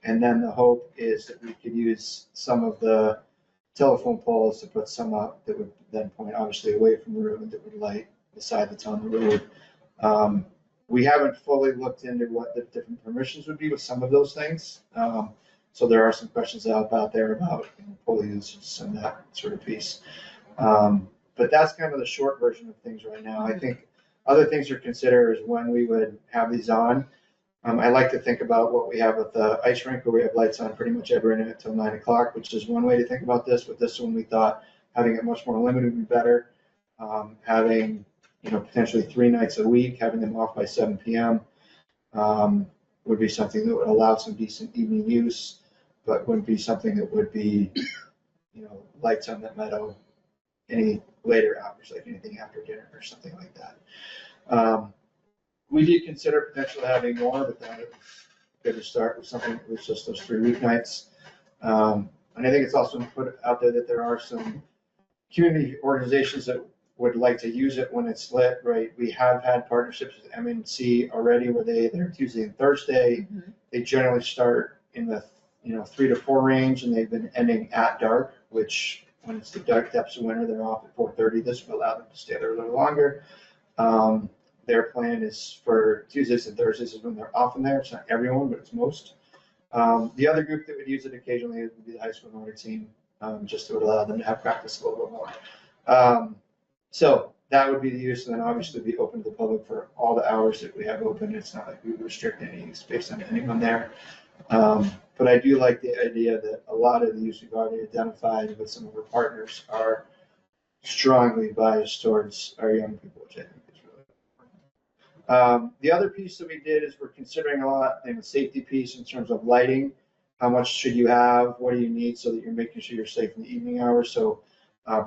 And then the hope is that we could use some of the telephone poles to put some up that would then point obviously away from the road that would light the side that's on the road. We haven't fully looked into what the different permissions would be with some of those things. So there are some questions out there about, you know, pole usage and that sort of piece. But that's kind of the short version of things right now. I think other things to consider is when we would have these on. I like to think about what we have with the ice rink, where we have lights on pretty much every night until 9 o'clock, which is one way to think about this. With this one, we thought having it much more limited would be better. Having, you know, potentially 3 nights a week, having them off by 7 p.m. Would be something that would allow some decent evening use, but wouldn't be something that would be, you know, lights on that meadow any later hours, like anything after dinner or something like that. We did consider potentially having more, but then it was good to start with something that was just those 3 weeknights. And I think it's also put out there that there are some community organizations that would like to use it when it's lit, right? We have had partnerships with MNC already where they're Tuesday and Thursday. Mm-hmm. They generally start in the, you know, 3 to 4 range, and they've been ending at dark, which when it's the dark depths of winter, they're off at 4:30. This will allow them to stay there a little longer. Their plan is for Tuesdays and Thursdays is when they're often there. It's not everyone, but it's most. The other group that would use it occasionally would be the high school Nordic team, just to allow them to have practice a little bit more. So that would be the use, and then obviously be open to the public for all the hours that we have open. It's not like we would restrict any use based on anyone there. But I do like the idea that a lot of the use we've already identified with some of our partners are strongly biased towards our young people, which I think is really important. The other piece that we did is we're considering a lot in the safety piece in terms of lighting. How much should you have? What do you need so that you're making sure you're safe in the evening hours? So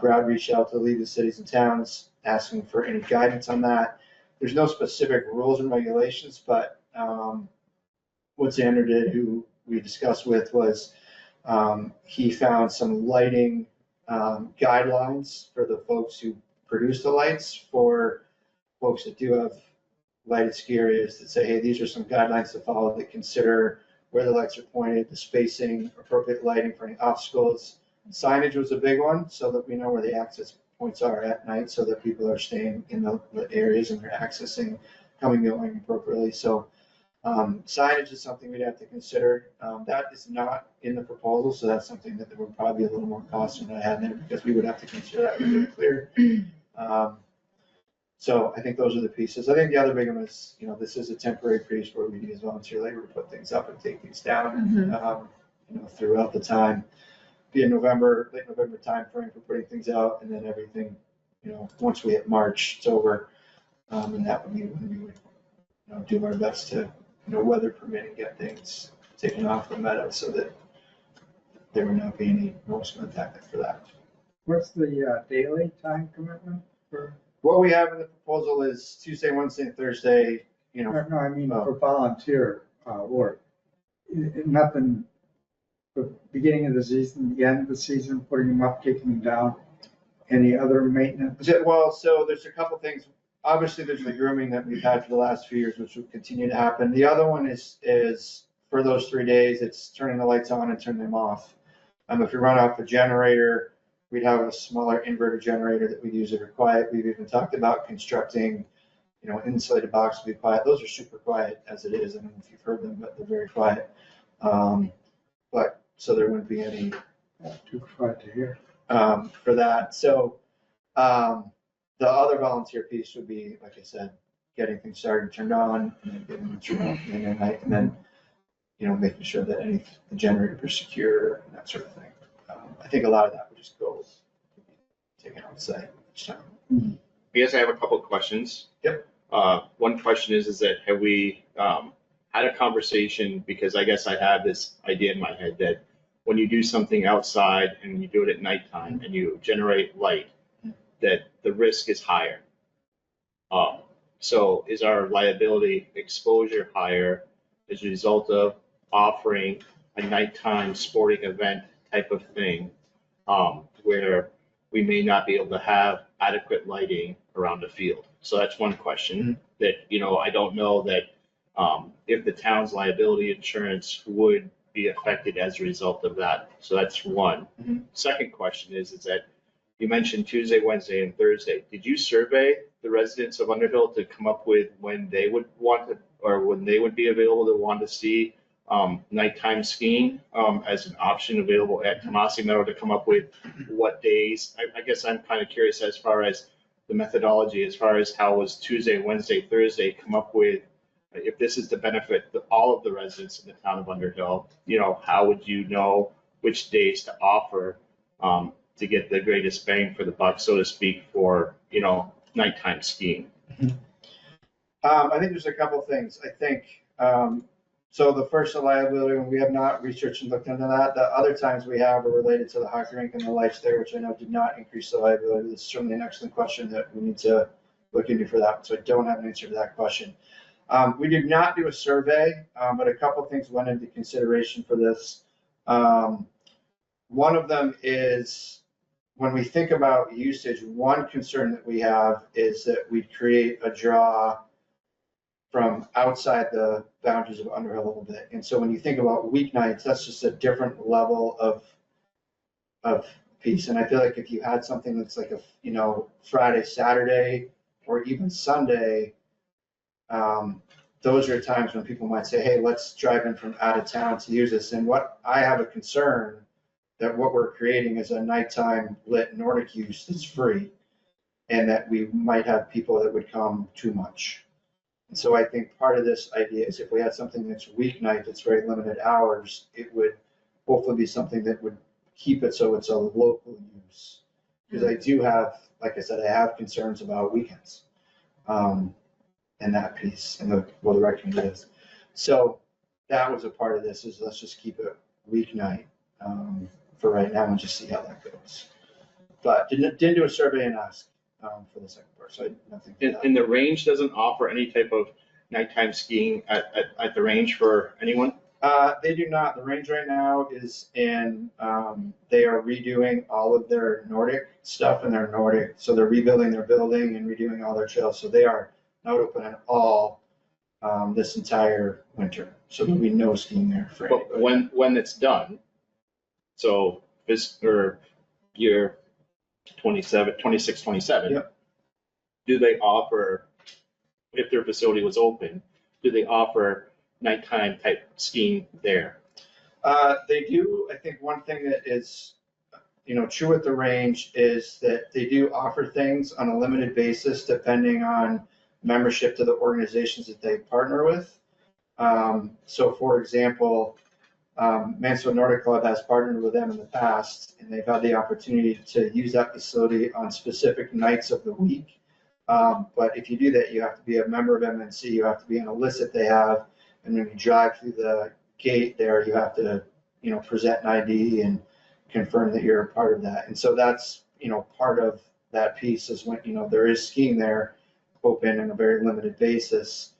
Brad reached out to the League of Cities and Towns asking for any guidance on that. There's no specific rules and regulations, but what Xander did, who we discussed with, was he found some lighting guidelines for the folks who produce the lights, for folks that do have lighted ski areas, that say, hey, these are some guidelines to follow that consider where the lights are pointed, the spacing, appropriate lighting for any obstacles. Signage was a big one, so that we know where the access points are at night, so that people are staying in the areas and they're accessing, coming and going appropriately. So signage is something we'd have to consider. That is not in the proposal, so that's something that would probably be a little more costly than I had there, because we would have to consider that really clear. So I think those are the pieces. I think the other big one is, you know, this is a temporary piece where we use volunteer labor to put things up and take things down, you know, throughout the time. Be a late November timeframe for putting things out, and then everything once we hit March, it's over. And that would be when we would, do our best to, weather permitting, get things taken off the meadow so that there would not be any noticeable impact for that. What's the daily time commitment for? What we have in the proposal is Tuesday, Wednesday, and Thursday, No, I mean for volunteer work. Nothing, the beginning of the season, the end of the season, putting them up, taking them down. Any other maintenance? Well, so there's a couple things. Obviously, there's the grooming that we've had for the last few years, which will continue to happen. The other one is for those 3 days, it's turning the lights on and turning them off. If you run off a generator, we'd have a smaller inverter generator that we'd use if we're quiet. We've even talked about constructing, insulated box to be quiet. Those are super quiet as it is. I don't know if you've heard them, but they're very quiet. But so there wouldn't be any Too quiet to hear. for that. So the other volunteer piece would be, like I said, getting things started and turned on, and then getting them turned off in the night, and then making sure that the generators are secure and that sort of thing. I think a lot of that would just go taken on site each time. I guess I have a couple of questions. Yep. One question is that have we had a conversation, because I guess I have this idea in my head that when you do something outside and you do it at nighttime and you generate light, that the risk is higher. So is our liability exposure higher as a result of offering a nighttime sporting event type of thing, where we may not be able to have adequate lighting around the field? So that's one question that, I don't know that if the town's liability insurance would be affected as a result of that. So that's one. Second question is that you mentioned Tuesday, Wednesday, and Thursday. Did you survey the residents of Underhill to come up with when they would want to, or when they would be available to want to see nighttime skiing as an option available at Tomasi Meadow, to come up with what days? I guess I'm kind of curious as far as the methodology, as far as how was Tuesday, Wednesday, Thursday come up with, if this is to benefit all of the residents in the town of Underhill, how would you know which days to offer to get the greatest bang for the buck, so to speak, for, nighttime skiing? I think there's a couple things. I think, so the first, the liability, we have not researched and looked into that. The other times we have are related to the hockey rink and the lights there, which I know did not increase the liability. It's certainly an excellent question that we need to look into for that. So I don't have an answer to that question. We did not do a survey, but a couple things went into consideration for this. One of them is, when we think about usage, one concern that we have is that we'd create a draw from outside the boundaries of Underhill a little bit. And so when you think about weeknights, that's just a different level of piece. And I feel like if you had something that's like a, Friday, Saturday, or even Sunday, those are times when people might say, hey, let's drive in from out of town to use this. And what I have a concern that what we're creating is a nighttime lit Nordic use that's free, and that we might have people that would come too much. And so I think part of this idea is if we had something that's weeknight, that's very limited hours, it would hopefully be something that would keep it so it's a local use. Because I do have, like I said, I have concerns about weekends and that piece and the direction it is. So that was a part of this, is let's just keep it weeknight for right now and just see how that goes. But didn't do a survey and ask for the second part, so I nothing. And the range doesn't offer any type of nighttime skiing at the range for anyone? They do not. The range right now is in, they are redoing all of their Nordic stuff and their Nordic, so they're rebuilding their building and redoing all their trails. So they are not open at all this entire winter. So there'll be no skiing there for anybody. But when it's done, so this, or year 26, 27, Yep. Do they offer, if their facility was open, do they offer nighttime type skiing there? They do. I think one thing that is, true at the range is that they do offer things on a limited basis depending on membership to the organizations that they partner with. So for example, Mansfield Nordic Club has partnered with them in the past, and they've had the opportunity to use that facility on specific nights of the week. But if you do that, you have to be a member of MNC, you have to be on a list that they have, and when you drive through the gate there, you have to, present an ID and confirm that you're a part of that. And so that's, part of that piece is when, there is skiing there open on a very limited basis.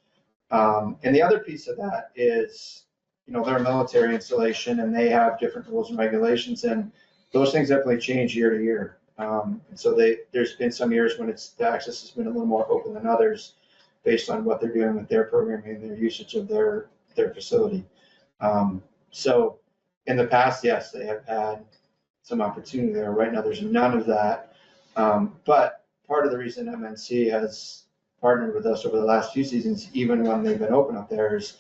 And the other piece of that is, they're a military installation and they have different rules and regulations, and those things definitely change year to year. And so there's been some years when the access has been a little more open than others based on what they're doing with their programming and their usage of their facility. So in the past, yes, they have had some opportunity there. Right now, there's none of that. But part of the reason MNC has partnered with us over the last few seasons, even when they've been open up there, is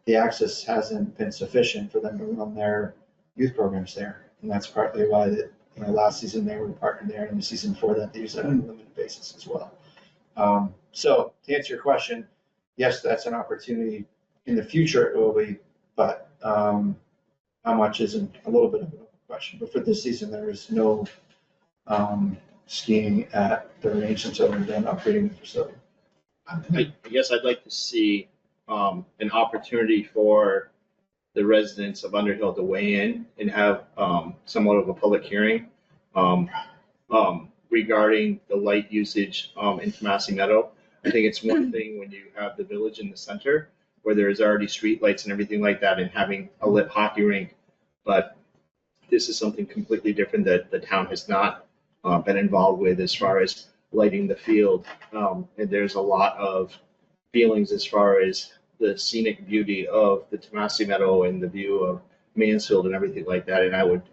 the access hasn't been sufficient for them to run their youth programs there. And that's partly why last season they were partnered there, and the season before that they used it on a limited basis as well. So to answer your question, yes, that's an opportunity. In the future it will be, but how much isn't a little bit of a question. But for this season, there is no skiing at the range until we're done upgrading the facility. I guess I'd like to see an opportunity for the residents of Underhill to weigh in and have somewhat of a public hearing regarding the light usage in Tomasi Meadow. I think it's one thing when you have the village in the center where there's already street lights and everything like that and having a lit hockey rink, but this is something completely different that the town has not been involved with as far as lighting the field. And there's a lot of feelings as far as the scenic beauty of the Tomasi Meadow and the view of Mansfield and everything like that. And I would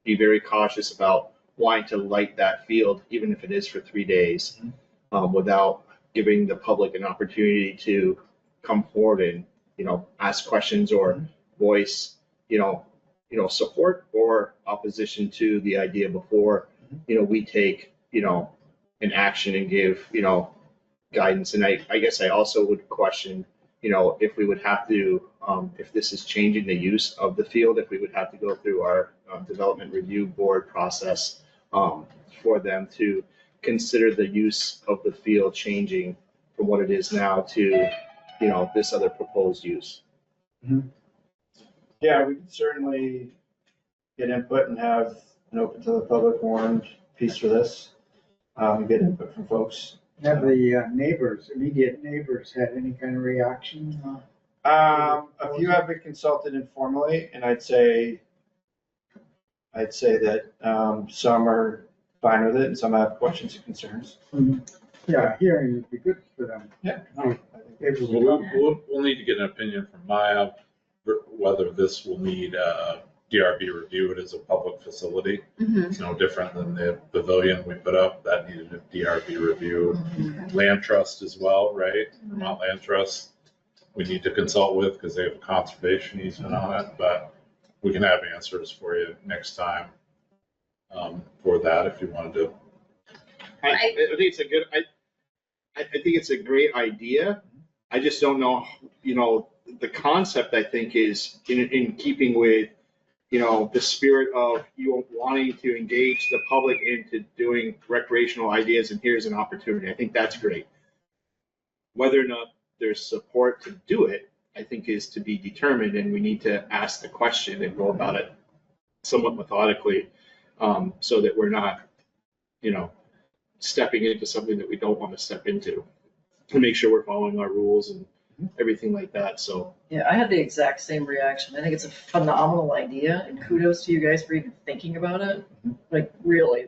be very cautious about wanting to light that field, even if it is for 3 days, without giving the public an opportunity to come forward and, ask questions or voice, support or opposition to the idea before, we take, an action and give, guidance. And I guess I also would question, if we would have to, if this is changing the use of the field, if we would have to go through our development review board process for them to consider the use of the field changing from what it is now to, this other proposed use. Yeah, we could certainly get input and have an open to the public warrant piece for this. Get input from folks. Have the immediate neighbors had any kind of reaction? A few have been consulted informally, and I'd say that some are fine with it and some have questions and concerns. Yeah, hearing would be good for them. Yeah. We'll need to get an opinion from Maya whether this will need a DRB review. It is a public facility. It's no different than the pavilion we put up. That needed a DRB review. Land Trust as well, right? Vermont Land Trust we need to consult with because they have a conservation easement on it, but we can have answers for you next time for that if you wanted to. I think it's a good, I think it's a great idea. I just don't know, the concept I think is in keeping with, the spirit of you wanting to engage the public into doing recreational ideas, and here's an opportunity. I think that's great. Whether or not there's support to do it, I think is to be determined, and we need to ask the question and go about it somewhat methodically, so that we're not, stepping into something that we don't want to step into, to make sure we're following our rules and everything like that. So Yeah, I had the exact same reaction. I think it's a phenomenal idea, and kudos to you guys for even thinking about it. Like really,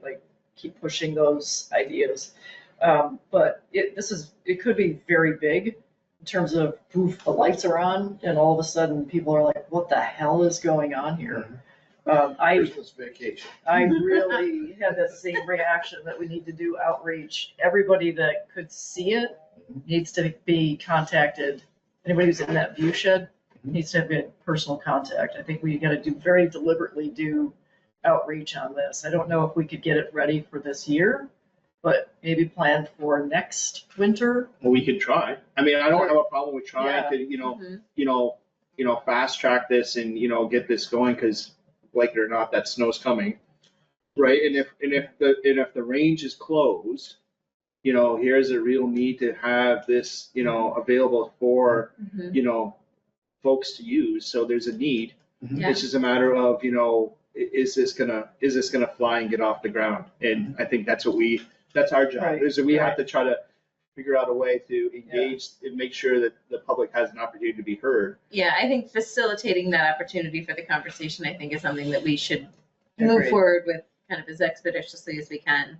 keep pushing those ideas. But it could be very big in terms of poof, the lights are on, and all of a sudden people are like, "What the hell is going on here?" Christmas vacation. I really had that same reaction that we need to do outreach. Everybody that could see it needs to be contacted. Anybody who's in that view shed needs to have a personal contact. I think we got to very deliberately do outreach on this. I don't know if we could get it ready for this year, but maybe plan for next winter. we could try. I mean, I don't have a problem with trying to, fast track this and, get this going, because like it or not, that snow's coming. Right, and if the range is closed, here's a real need to have this, available for, folks to use, so there's a need. Yeah. It's just a matter of, is this gonna fly and get off the ground? And I think that's our job, Right, is that we have right. to try to figure out a way to engage and make sure that the public has an opportunity to be heard. Yeah, I think facilitating that opportunity for the conversation, I think, is something that we should move Agreed. forward with kind of as expeditiously as we can.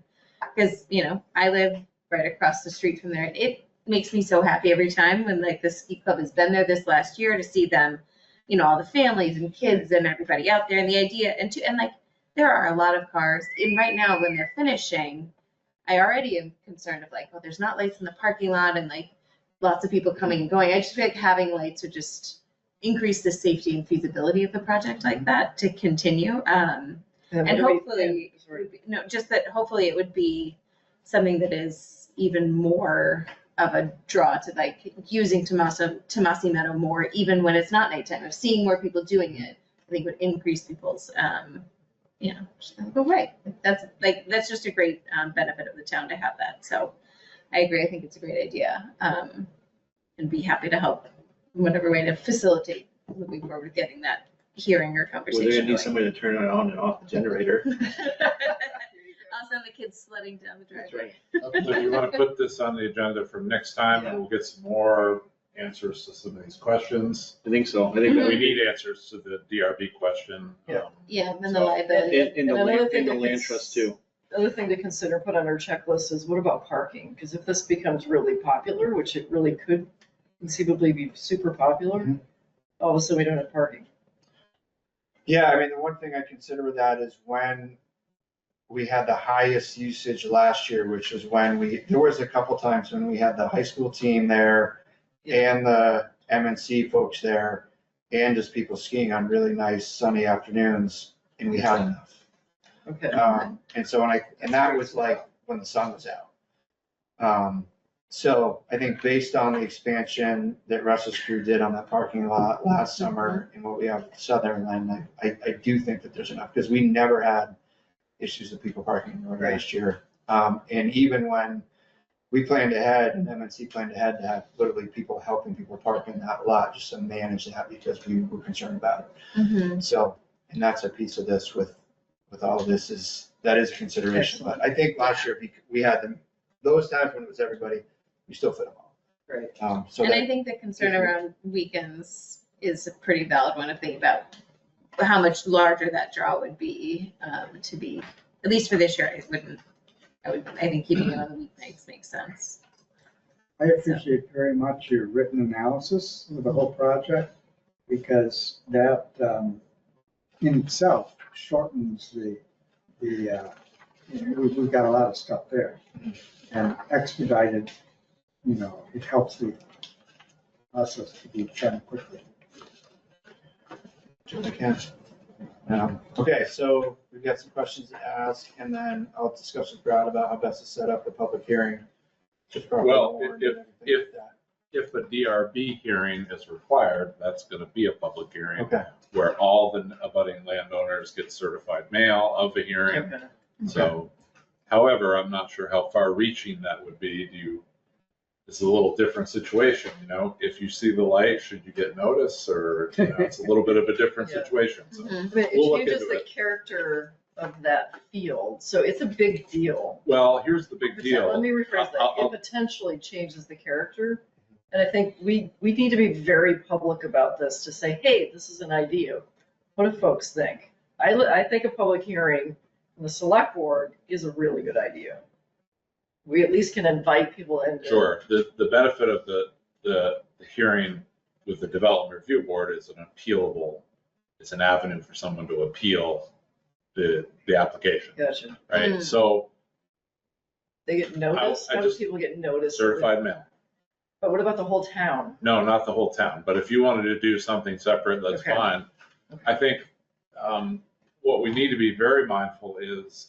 Because, I live right across the street from there. It makes me so happy every time when like the ski club has been there this last year to see them, all the families and kids and everybody out there, and the idea, and like, there are a lot of cars. And right now when they're finishing, I already am concerned of like, well, there's not lights in the parking lot and like lots of people coming and going. I just feel like having lights would just increase the safety and feasibility of the project like that to continue. And hopefully, just that hopefully it would be something that is even more of a draw to like using Tomasi Meadow more, even when it's not nighttime. Of seeing more people doing it, I think would increase people's, go right. That's just a great benefit of the town to have that. So I agree. I think it's a great idea, and be happy to help in whatever way to facilitate moving forward with getting that hearing or Well, conversation. they're gonna need going. somebody to turn it on and off the generator. I'll send the kids sledding down the That's driveway. right. So you want to put this on the agenda for next time, and we'll get some more answers to some of these questions. I think so. I think We need answers to the DRB question. Yeah. Yeah, and then the So- liability. in the And another land, thing in the that land gets- trust too. Other thing to consider, put on our checklist is what about parking? Because if this becomes really popular, which it really could conceivably be super popular, all of a sudden we don't have parking. Yeah, I mean, the one thing I consider with that is when we had the highest usage last year, which is when there was a couple times when we had the high school team there and the MNC folks there and just people skiing on really nice sunny afternoons, and we had enough. Okay. And so and that was like when the sun was out. So I think based on the expansion that Russell's crew did on that parking lot last summer and what we have at Sutherland, I do think that there's enough, because we never had issues with people parking in the road last year. And even when we planned ahead and MNC planned ahead to have literally people helping people park in that lot just to manage that, because we were concerned about it. Mhm. So, and that's a piece of this with all of this that is a consideration. But I think last year we had those times when it was everybody, we still fit them all. Great. So And that, I think the concern around weekends is a pretty valid one, if thinking about how much larger that draw would be, to be, at least for this year, I think keeping it on the weeknights makes sense. I appreciate very much your written analysis of the whole project, because that in itself shortens we've got a lot of stuff there. And expedited, it helps the process to be done quickly. Okay, so we've got some questions to ask, and then I'll discuss with Brad about how best to set up the public hearing. Just properly Well, warned and everything like that. If a DRB hearing is required, that's going to be a public hearing Okay. where all the abutting landowners get certified mail of the hearing. Okay. So, however, I'm not sure how far reaching that would be. It's a little different situation, if you see the light, should you get notice, or, it's a little bit of a different Yeah. situation. So, Mhm. I mean, We'll it look changes into the it. character of that field, so it's a big deal. well, here's the big Let deal. me rephrase that. I'll- It potentially changes the character. And I think we need to be very public about this to say, hey, this is an idea. What do folks think? I think a public hearing in the select board is a really good idea. We at least can invite people in. Sure, the benefit of the hearing with the development review board is it's an avenue for someone to appeal the application, Gotcha. right? Mm. So They get notice? I How do just- people get notice? certified mail. But what about the whole town? No, not the whole town, but if you wanted to do something separate, that's Okay. fine. Okay. I think what we need to be very mindful is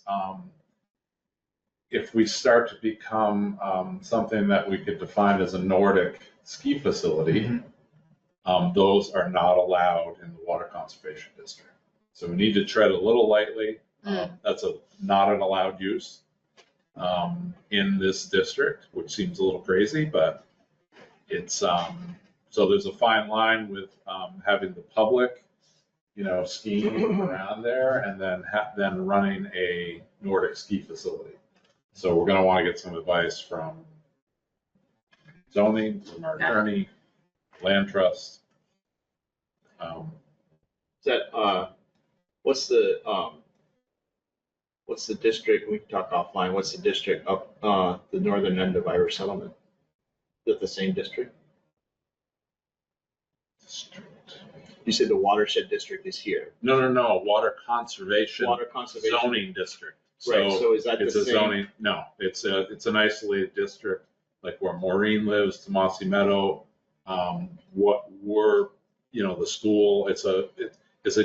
if we start to become something that we could define as a Nordic ski facility, those are not allowed in the water conservation district. So we need to tread a little lightly. That's not an allowed use in this district, which seems a little crazy, but it's, so there's a fine line with having the public, skiing around there and then running a Nordic ski facility. So we're going to want to get some advice from zoning, from our attorney, land trust. Is that, what's the district, we can talk offline, what's the district up, the northern end of Irish Settlement? Is it the same district? You said the watershed district is here. No, water conservation. Water conservation. Zoning district. Right, so is that the It's a same? zoning, no, it's an isolated district, like where Maureen lives, Tomasi Meadow. What we're, the school, it's a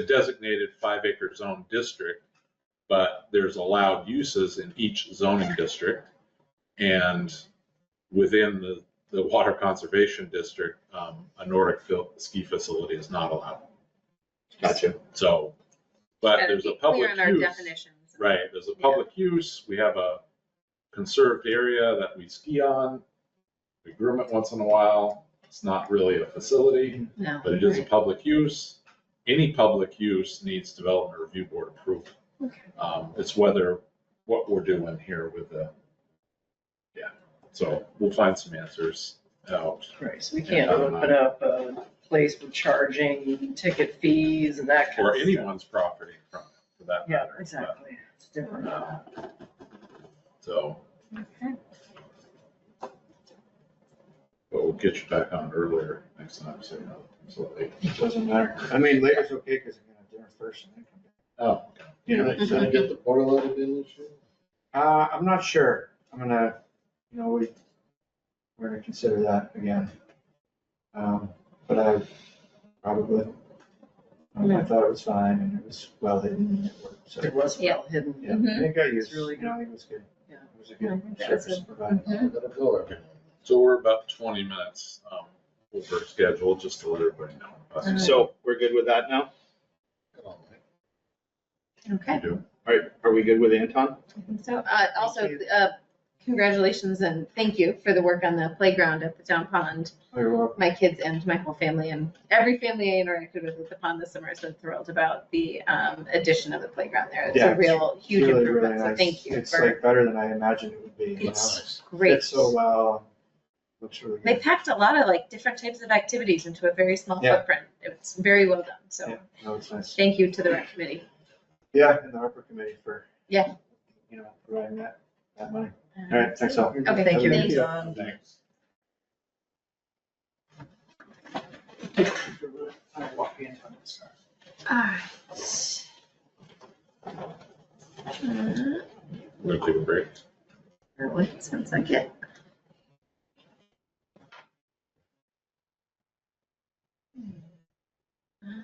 designated 5-acre zone district, but there's allowed uses in each zoning district. And within the water conservation district, a Nordic ski facility is not allowed. Gotcha. So, but Gotta there's a be clear public on our use. definitions. Right, there's a public use, we have a conserved area that we ski on, we groom it once in a while. It's not really a facility, No. but it is a public use. Any public use needs development review board approval. It's what we're doing here with so we'll find some answers out. Right, so we can't open up a place for charging ticket fees and that kind Or of stuff. anyone's property from it, for that Yeah, matter. exactly. It's different. So, Okay. but we'll get you back on earlier next time, so late. It doesn't matter. I mean, later's okay because I'm gonna have dinner first and then come back. Oh, Should I get the porta loaded in this year? I'm not sure. I'm gonna, we're gonna consider that again. But I probably, I thought it was fine and it was well hidden and it worked, so. It was Yeah. well hidden. Yeah, Mhm. I think I used, It's really I think it was good. Yeah. It was a I good think that's service a- provided. I gotta go every night. so we're about 20 minutes over schedule, just to let everybody know. So we're good with that now? Come on, Mike. Okay. You do. All right, are we good with Anton? I think so. Also, congratulations and thank you for the work on the playground at the town pond. You're welcome. My kids and my whole family and every family I interacted with at the pond this summer has been thrilled about the addition of the playground there. It's Yeah, a real huge Really, improvement, really so nice. thank you It's for, like better than I imagined it would be. it's great. Fits so well. Looks really They good. packed a lot of like different types of activities into a very small Yeah. footprint. It's very well done, so Yeah, no, it's nice. thank you to the rec committee. Yeah, and the ARPA committee for. Yeah. Providing that money. All right, thanks all. Okay, Thank you. thank you. Thanks. Alright. We're gonna take a break. Apparently, sounds like it.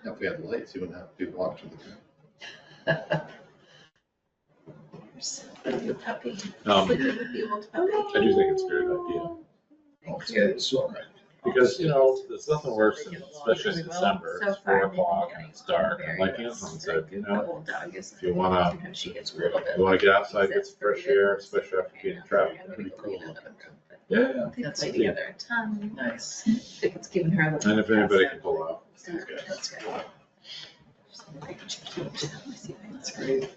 If we had lights, you wouldn't have people watching the ground. Little puppy. I Sleeping with the old puppy. do think it's a great idea, Thank Yeah, it's all right. because, there's nothing worse than, especially in December, So it's far, 4 we've been o'clock getting and it's dark, and very like good Anton said, sleep. The old dog is. if you wanna, Sometimes she gets a little bit. you wanna get outside, get Sits some fresh for a bit. air, especially after being in traffic, We're pretty gonna cool. go in another room, but Yeah, They That's play neat. together a ton. Nice. I think it's giving her a little. and if anybody can pull out, it's these That's guys. good. That's great.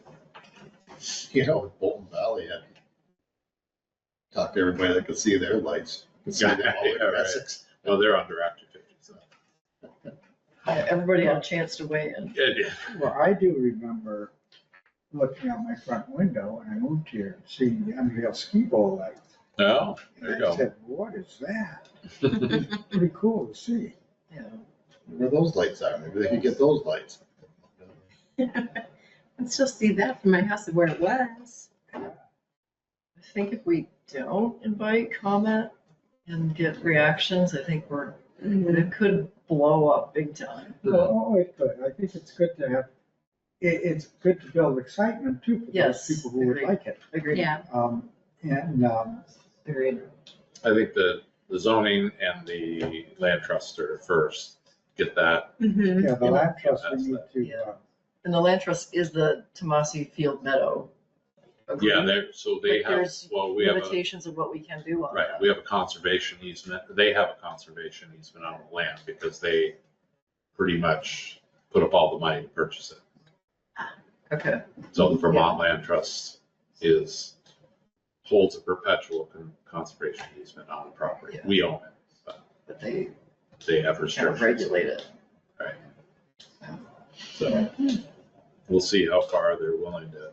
Bolton Valley had talked to everybody that could see their lights. Could see them all Yeah, in right. Essex. No, they're under Act 250, so. Yeah, everybody had a chance to weigh in. Yeah. Well, I do remember looking out my front window when I moved here, seeing the Underhill ski bowl lights. No, there you And I go. said, what is that? It's pretty cool to see. Yeah. Where those lights are, maybe they could get those lights. I still see that from my house of where it was. I think if we don't invite comment and get reactions, I think it could blow up big time. Oh, it could. I think it's good to have, it's good to build excitement too for those Yes, people who would agreed. like it. Agreed. Yeah. And Agreed. I think the zoning and the land trust are first, get that. Mhm. Yeah, the land trust, we That's need that. to, Yeah. And the land trust is the Tomasi Field Meadow. Yeah, so they Like, have, there's well, we have a, limitations of what we can do on right, that. we have a conservation easement. They have a conservation easement on the land because they pretty much put up all the money to purchase it. Okay, So the Vermont Land Trust holds a perpetual conservation easement on the property. Yeah. We own it, but but they they have kind of restrictions. regulate it. So we'll see how far they're willing to,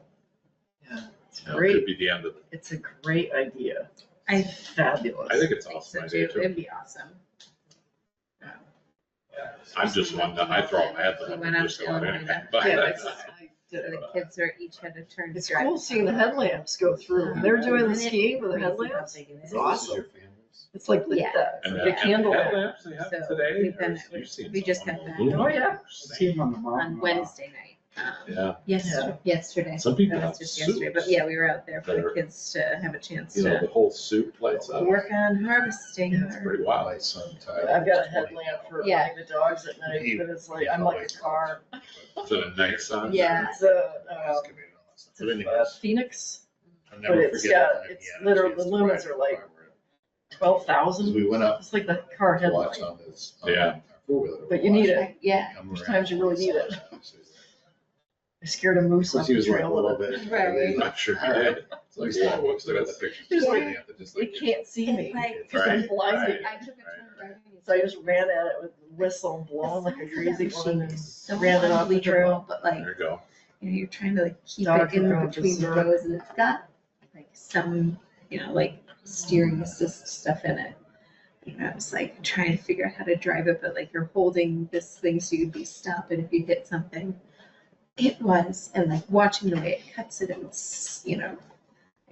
Yeah, it's you know, it great. could be the end of it. It's a great idea. I Fabulous. I think it's think awesome so idea too. too. It'd be awesome. I'm just one that I throw my head We up went and out just to go out Illinois anything. then. Yeah, But I did So it. the kids are each had to turn. It's drive. cool seeing the headlamps go through. They're doing the skiing with the Crazy how headlamps. big it It's is. awesome. It's like Yeah. that. It's And like the a candle. headlamps they have So today, we've been- you've seen we just some got of them back. moving. Oh, yeah. see them on the mountain. On Wednesday night. Yeah, Yesterday. Some people That was have just yesterday, but suits yeah, we were out there for that the are- kids to have a chance you know, the to whole suit lights up. work on harvesting. It's pretty wild. My son Tyler. I've got a is 20. headlamp for Yeah. running the dogs at night, but it's like, I'm like a car. Is it a night sun? Yeah. It's a, It's it's a Phoenix, I'll but never it's forget got, the time it's he had a literally, the chance to lumens ride are like farmer. 12,000. We went up It's like the car to watch headlight. on his. Yeah. Four-wheeler. But you need it. Yeah. There's times you really need it. I scared a moose Of off course, he the was like a trail little with it. bit. Right. I'm sure All you right. did. It's like, whoa, whoops, look at the picture. It's like- You have to just It can't see me. It's like- Because I'm Right, blinded. right. I took a turn driving. So I just ran at it with the whistle and blowing like a crazy one and So ran it off the trail. unbelievable, but like, There you go. you know, you're trying to like keep Dogs it in are going between the berserk. rows and it's got like some, you know, like steering assist stuff in it. And I was like trying to figure out how to drive it, but like you're holding this thing so you'd be stopping if you hit something. It was, and like watching the way it cuts it, it's, you know,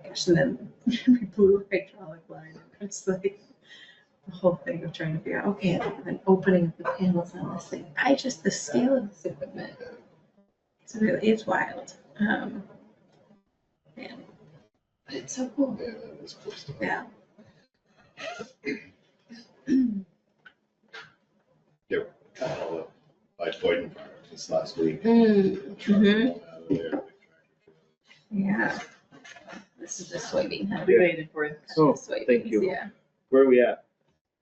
gosh, and then we blew a hydraulic line. And it's like the whole thing of trying to figure out, okay, and then opening up the panels on this thing. The scale of this equipment, it's wild. Man, but it's so cool. Yeah, that is cool stuff. Yeah. Kind of by Boyden Farm this last week. Mhm. Truck rolling out of there. Yeah. This is the soybean. I debated for you. Oh, The soybeans, thank you. Yeah. Where are we at?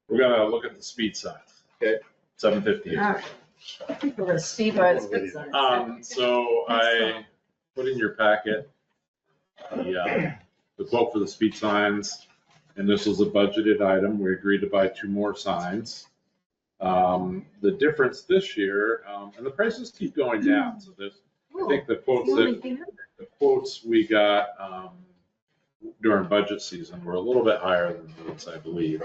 We're gonna look at the speed signs. Okay. 7:58. All right. We're gonna speed by the speed sign. So I put in your packet the quote for the speed signs, and this was a budgeted item. We agreed to buy 2 more signs. The difference this year, and the prices keep going down, so this, I think the quotes we got during budget season were a little bit higher than those, I believe.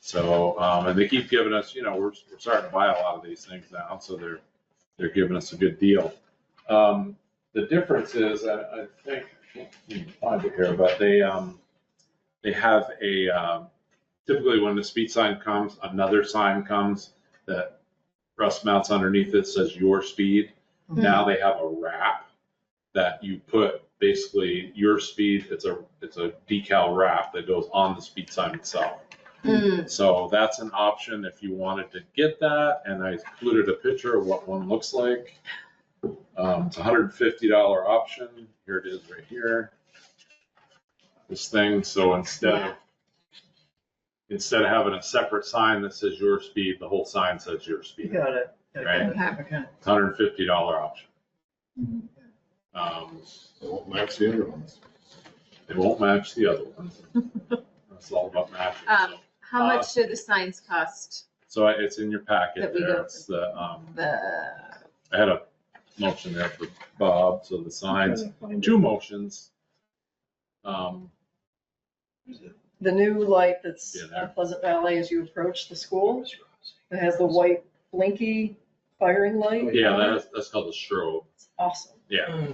So, and they keep giving us, you know, we're starting to buy a lot of these things now, so they're giving us a good deal. The difference is, I think, I can't find it here, but they have typically when the speed sign comes, another sign comes that Russ mounts underneath it, says your speed. Now they have a wrap that you put basically your speed. It's a decal wrap that goes on the speed sign itself. So that's an option if you wanted to get that. And I included a picture of what one looks like. It's a $150 option. Here it is right here. This thing. So instead of having a separate sign that says your speed, the whole sign says your You speed. got it. Right. Okay. It's $150 option. It won't match the other ones. It won't match the other ones. It's all about matching. How much do the signs cost? So it's in your packet That we there. go- It's the, The I had a motion there for Bob, so the signs, 2 motions. The new light that's Yeah, there. on Pleasant Valley as you approach the school, it has the white blinky firing light. Yeah, that's called a strobe. It's awesome. Yeah.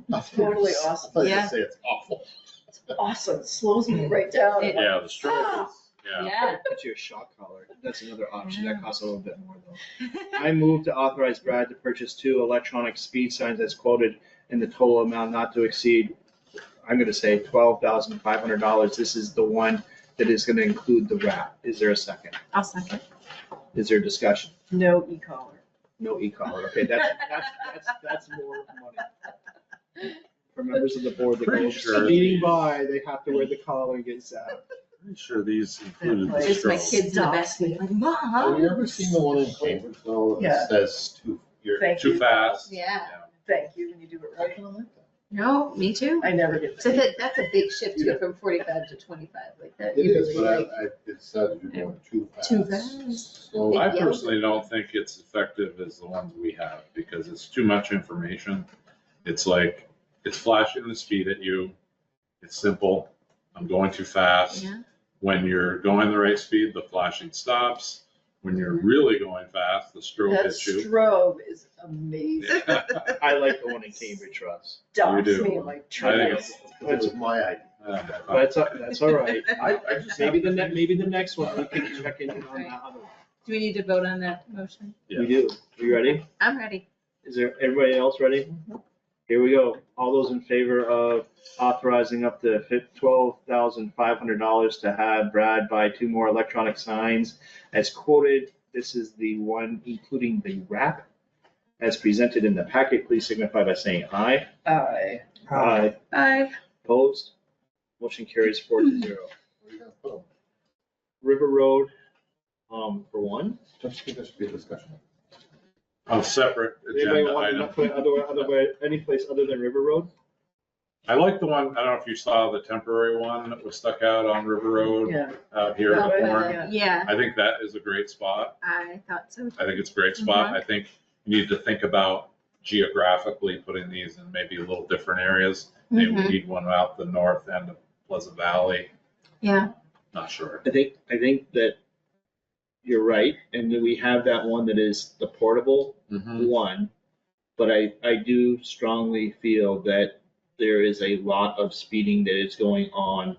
It's totally I awesome. thought you Yeah. say it's awful. It's awesome. It slows me right down. It- Yeah, the strobe is, yeah. yeah. That's your shock collar. That's another option. That costs a little bit more though. I move to authorize Brad to purchase 2 electronic speed signs as quoted in the total amount not to exceed, I'm gonna say $12,500. This is the one that is gonna include the wrap. Is there a second? I'll second. Is there discussion? No e-collar. No e-collar. Okay, that's more money. For members of the board that Pretty go sure speeding by, they have to wear the collar and get zapped. Pretty sure these included the Just my strobe. kids in the back seat, like, Have Mom. you ever seen the one in Cambridge though Yeah. that says you're Thank Too you. fast. Yeah. Thank you when you do it I right. kinda like that. No, me too. I never get So that. that's a big shift to go from 45 to 25 like that. It You is, really but like- it says you're going too fast. Too fast. So I Yeah. personally don't think it's effective as the ones we have because it's too much information. It's like, it's flashing the speed at you. It's simple. I'm going too fast. Yeah. When you're going the right speed, the flashing stops. When you're really going fast, the strobe That hits you. strobe is amazing. I like the one in Cambridge, Russ. Dumps do. me in my I think tracks. That's my idea. That's all right. I just Maybe the next one, we can check in on that other one. Do we need to vote on that motion? Yeah. We do. Are you ready? I'm ready. Is there, everybody else ready? Here we go. All those in favor of authorizing up to $12,500 to have Brad buy 2 more electronic signs as quoted. This is the one including the wrap as presented in the packet. Please signify by saying aye. Aye. Aye. Aye. Opposed? Motion carries 4-0. Where you gonna put 'em? River Road, for one. Just think there should be a discussion. A separate Anybody agenda want to item. put any place other than River Road? I like the one, I don't know if you saw the temporary one that was stuck out on River Road Yeah. out here at the corner. Yeah. Yeah, I think that is a great spot. I thought so. I think it's a great spot. I think you need to think about geographically putting these in maybe a little different areas. Maybe we Mhm. need one out the north end of Pleasant Valley. Yeah. Not sure. I think that you're right, and then we have that one that is the portable one. But I do strongly feel that there is a lot of speeding that is going on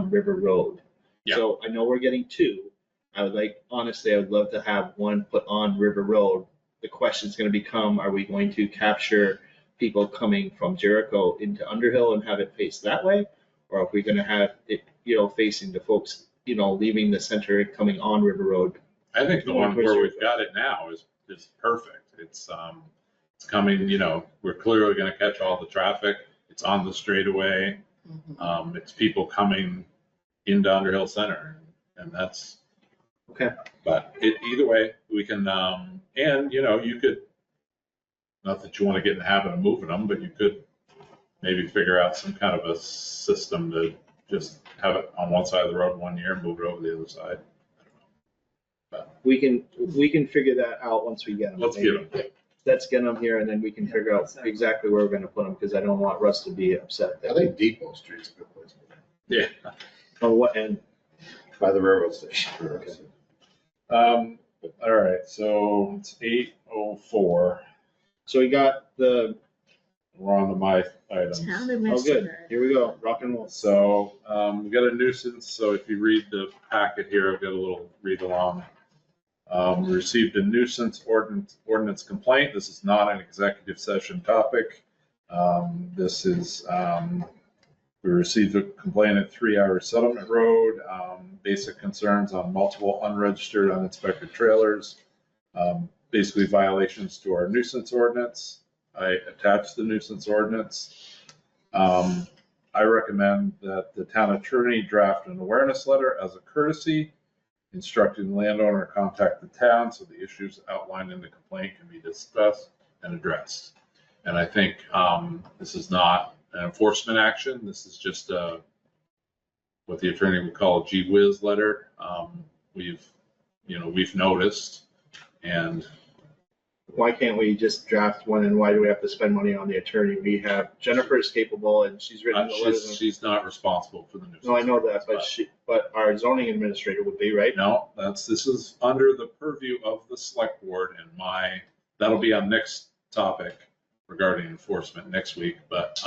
River Road. Yeah. So I know we're getting 2. Honestly, I would love to have one put on River Road. The question's gonna become, are we going to capture people coming from Jericho into Underhill and have it face that way? Or are we gonna have it, facing the folks, leaving the center and coming on River Road? I think the one where we've got it now is perfect. It's coming, we're clearly gonna catch all the traffic. It's on the straightaway. It's people coming into Underhill Center and that's. Okay. But either way, we can, and you could, not that you want to get in the habit of moving them, but you could maybe figure out some kind of a system to just have it on one side of the road 1 year and move it over the other side. We can figure that out once we get them. Let's get them. Let's get them here and then we can figure out exactly where we're gonna put them, because I don't want Russ to be upset. I think Depot Street's a good place for them, Yeah. On what end? by the railroad station. Okay. All right, so it's 8:04. So we got the, We're on to my items. Town oh, good, administrator. here we go, rock and roll. So, we got a nuisance, so if you read the packet here, I've got a little read along. We received a nuisance ordinance complaint. This is not an executive session topic. This is, we received a complaint at 3 Hour Settlement Road, basic concerns on multiple unregistered, uninspected trailers. Basically violations to our nuisance ordinance. I attached the nuisance ordinance. I recommend that the town attorney draft an awareness letter as a courtesy, instructing the landowner to contact the town so the issues outlined in the complaint can be discussed and addressed. And I think this is not an enforcement action. This is just what the attorney would call a gee whiz letter. We've noticed, and Why can't we just draft one, and why do we have to spend money on the attorney? We have, Jennifer is capable and she's written the letters. she's not responsible for the nuisance. No, I know that, but our zoning administrator would be, right? No, this is under the purview of the select board and that'll be on next topic regarding enforcement next week, but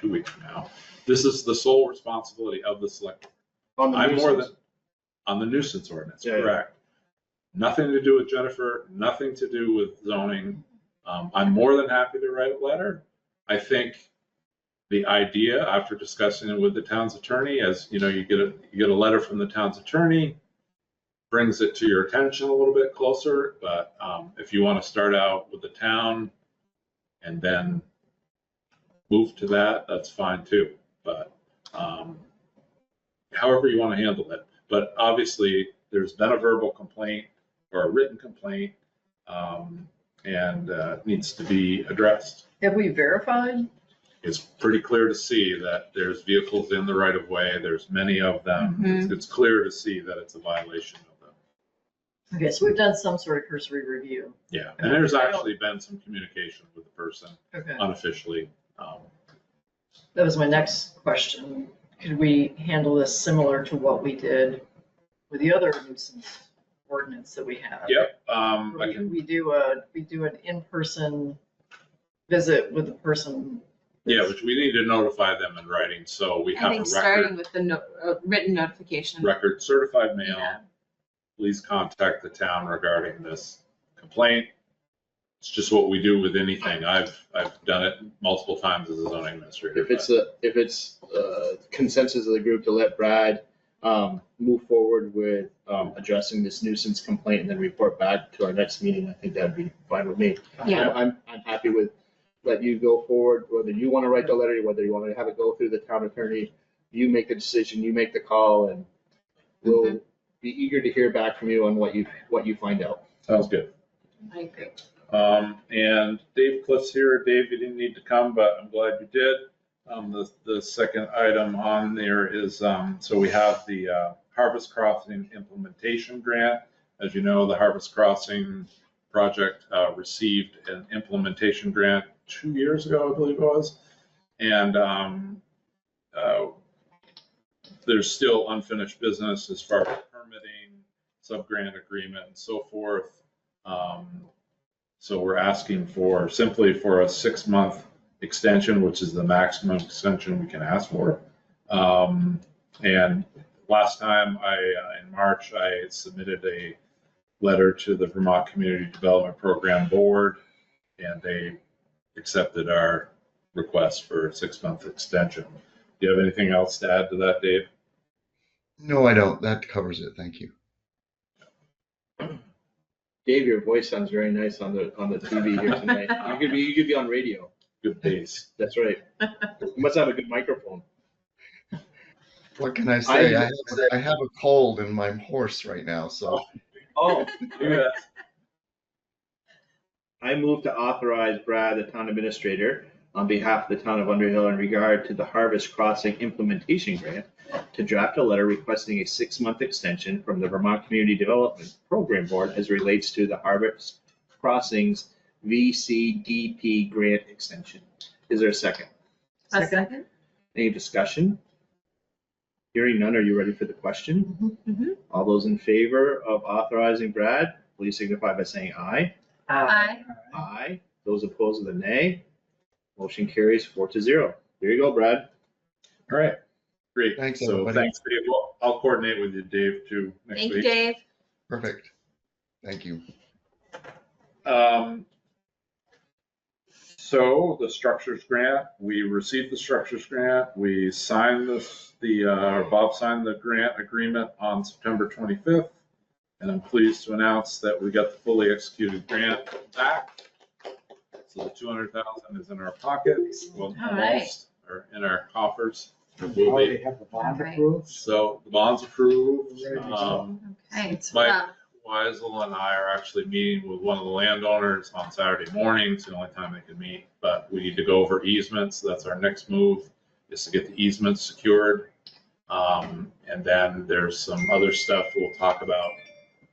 2 weeks from now. This is the sole responsibility of the select. On the I'm more nuisance. than, on the nuisance ordinance, Yeah, yeah. correct. Nothing to do with Jennifer, nothing to do with zoning. I'm more than happy to write a letter. I think the idea, after discussing it with the town's attorney, as you get a letter from the town's attorney, brings it to your attention a little bit closer, but if you want to start out with the town and then move to that, that's fine too. But however you want to handle it. But obviously, there's been a verbal complaint or a written complaint, and needs to be addressed. Have we verified? It's pretty clear to see that there's vehicles in the right of way. There's many of them. It's clear to see that it's a violation of them. Okay, so we've done some sort of cursory review. Yeah, and there's actually been some communication with the person Okay. unofficially. That was my next question. Could we handle this similar to what we did with the other nuisance ordinance that we have? Yep. I can, We do an in-person visit with the person. yeah, which we need to notify them in writing, so we I have a think starting record, with the written notification. record certified mail. Yeah. Please contact the town regarding this complaint. It's just what we do with anything. I've done it multiple times as a zoning administrator. If it's consensus of the group to let Brad move forward with addressing this nuisance complaint and then report back to our next meeting, I think that'd be fine with me. Yeah. I'm happy with let you go forward, whether you want to write the letter, whether you want to have it go through the town attorney, you make the decision, you make the call, and we'll be eager to hear back from you on what you find out. Sounds good. I agree. And Dave Cliff's here. Dave, you didn't need to come, but I'm glad you did. The second item on there is, so we have the Harvest Crossing Implementation Grant. As you know, the Harvest Crossing project received an implementation grant 2 years ago, I believe it was. And there's still unfinished business as far as permitting, sub-grant agreement, and so forth. So we're asking simply for a 6-month extension, which is the maximum extension we can ask for. And last time in March, I submitted a letter to the Vermont Community Development Program Board, and they accepted our request for a 6-month extension. Do you have anything else to add to that, Dave? No, I don't. That covers it. Thank you. Dave, your voice sounds very nice on the TV here tonight. You could be on radio. Good bass. That's right. You must have a good microphone. What can I say? I have a cold and I'm hoarse right now, so. Oh, Yeah. I move to authorize Brad, the town administrator, on behalf of the town of Underhill in regard to the Harvest Crossing Implementation Grant, to draft a letter requesting a 6-month extension from the Vermont Community Development Program Board as relates to the Harvest Crossings VCDP grant extension. Is there a second? A second? Any discussion? Hearing none, are you ready for the question? All those in favor of authorizing Brad, please signify by saying aye. Aye. Aye. Those opposed with a nay. Motion carries 4-0. There you go, Brad. All right. Great. Thanks, So everybody. thanks, Dave. Well, I'll coordinate with you, Dave, too, next Thank you, week. Dave. Perfect. Thank you. So the structures grant, we received the structures grant. We signed Bob signed the grant agreement on September 25th. And I'm pleased to announce that we got the fully executed grant back. So the 200,000 is in our pockets, well, All right. almost, or in our coffers. It You will already be. have the bond All right. approved? So the bond's approved. Okay. Mike Weisel and I are actually meeting with one of the landowners on Saturday morning. It's the only time they can meet, but we need to go over easements. That's our next move, is to get the easements secured. And then there's some other stuff we'll talk about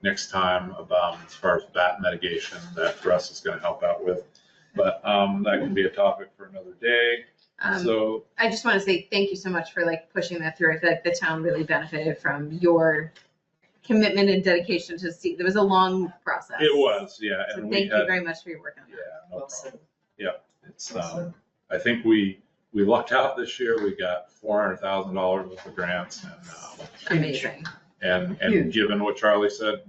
next time about as far as bat mitigation that Russ is going to help out with. But that can be a topic for another day. So I just want to say thank you so much for pushing that through. I feel like the town really benefited from your commitment and dedication to see. There was a long process. it was, yeah. So And we thank you had, very much for your work on yeah, that. no Well problem. said. Yeah, it's, Well said. I think we lucked out this year. We got $400,000 worth of grants, Amazing. and Huge. given what Charlie said,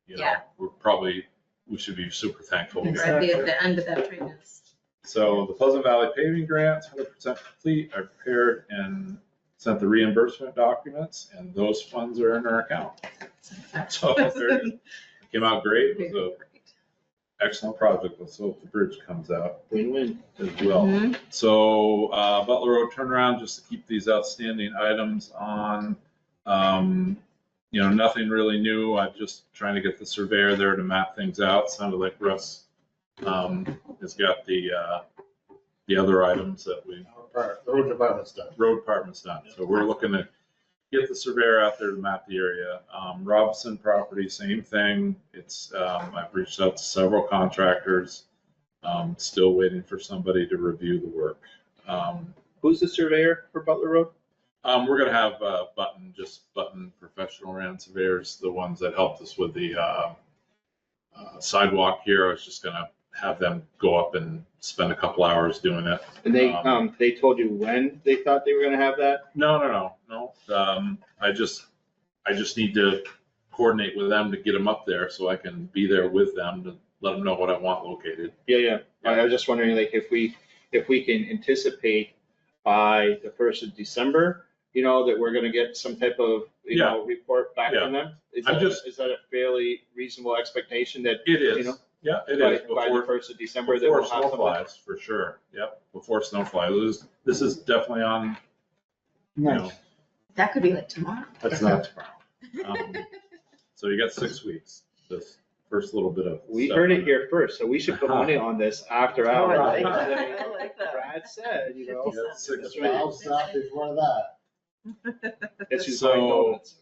you know, Yeah. we should be super thankful. we We're got at that. the end of that train is. So the Pleasant Valley paving grants, 100% complete, are prepared and sent the reimbursement documents, and those funds are in our account. So it came out great. It was an excellent project. Let's hope the bridge comes out Win-win. as well. Mhm. So Butler Road turnaround, just to keep these outstanding items on. Nothing really new. I'm just trying to get the surveyor there to map things out. Sounded like Russ has got the other items that we, The road department's done. road department's done. So we're looking to get the surveyor out there to map the area. Robinson property, same thing. It's, I've reached out to several contractors. Still waiting for somebody to review the work. Who's the surveyor for Butler Road? We're gonna have Button professional round surveyors, the ones that helped us with the sidewalk here. I was just gonna have them go up and spend a couple hours doing it. And they told you when they thought they were gonna have that? No. I just need to coordinate with them to get them up there so I can be there with them to let them know what I want located. Yeah. I was just wondering, like, if we can anticipate by the 1st of December, that we're gonna get some type of, report back from them? Is that a fairly reasonable expectation that? It is. Yeah, it is. By the 1st of December, that Before we'll have snow something? flies, for sure. Yep, before snow flies. This is definitely on, Nice. That could be like tomorrow. that's not tomorrow. So you got 6 weeks, this first little bit of. We stuff heard on it here first, so we should put money on this after Oh, hours. I like that. I like that. Brad said, Yeah, 6 That's weeks. right, I'll stop before that. That's who's So- buying donuts.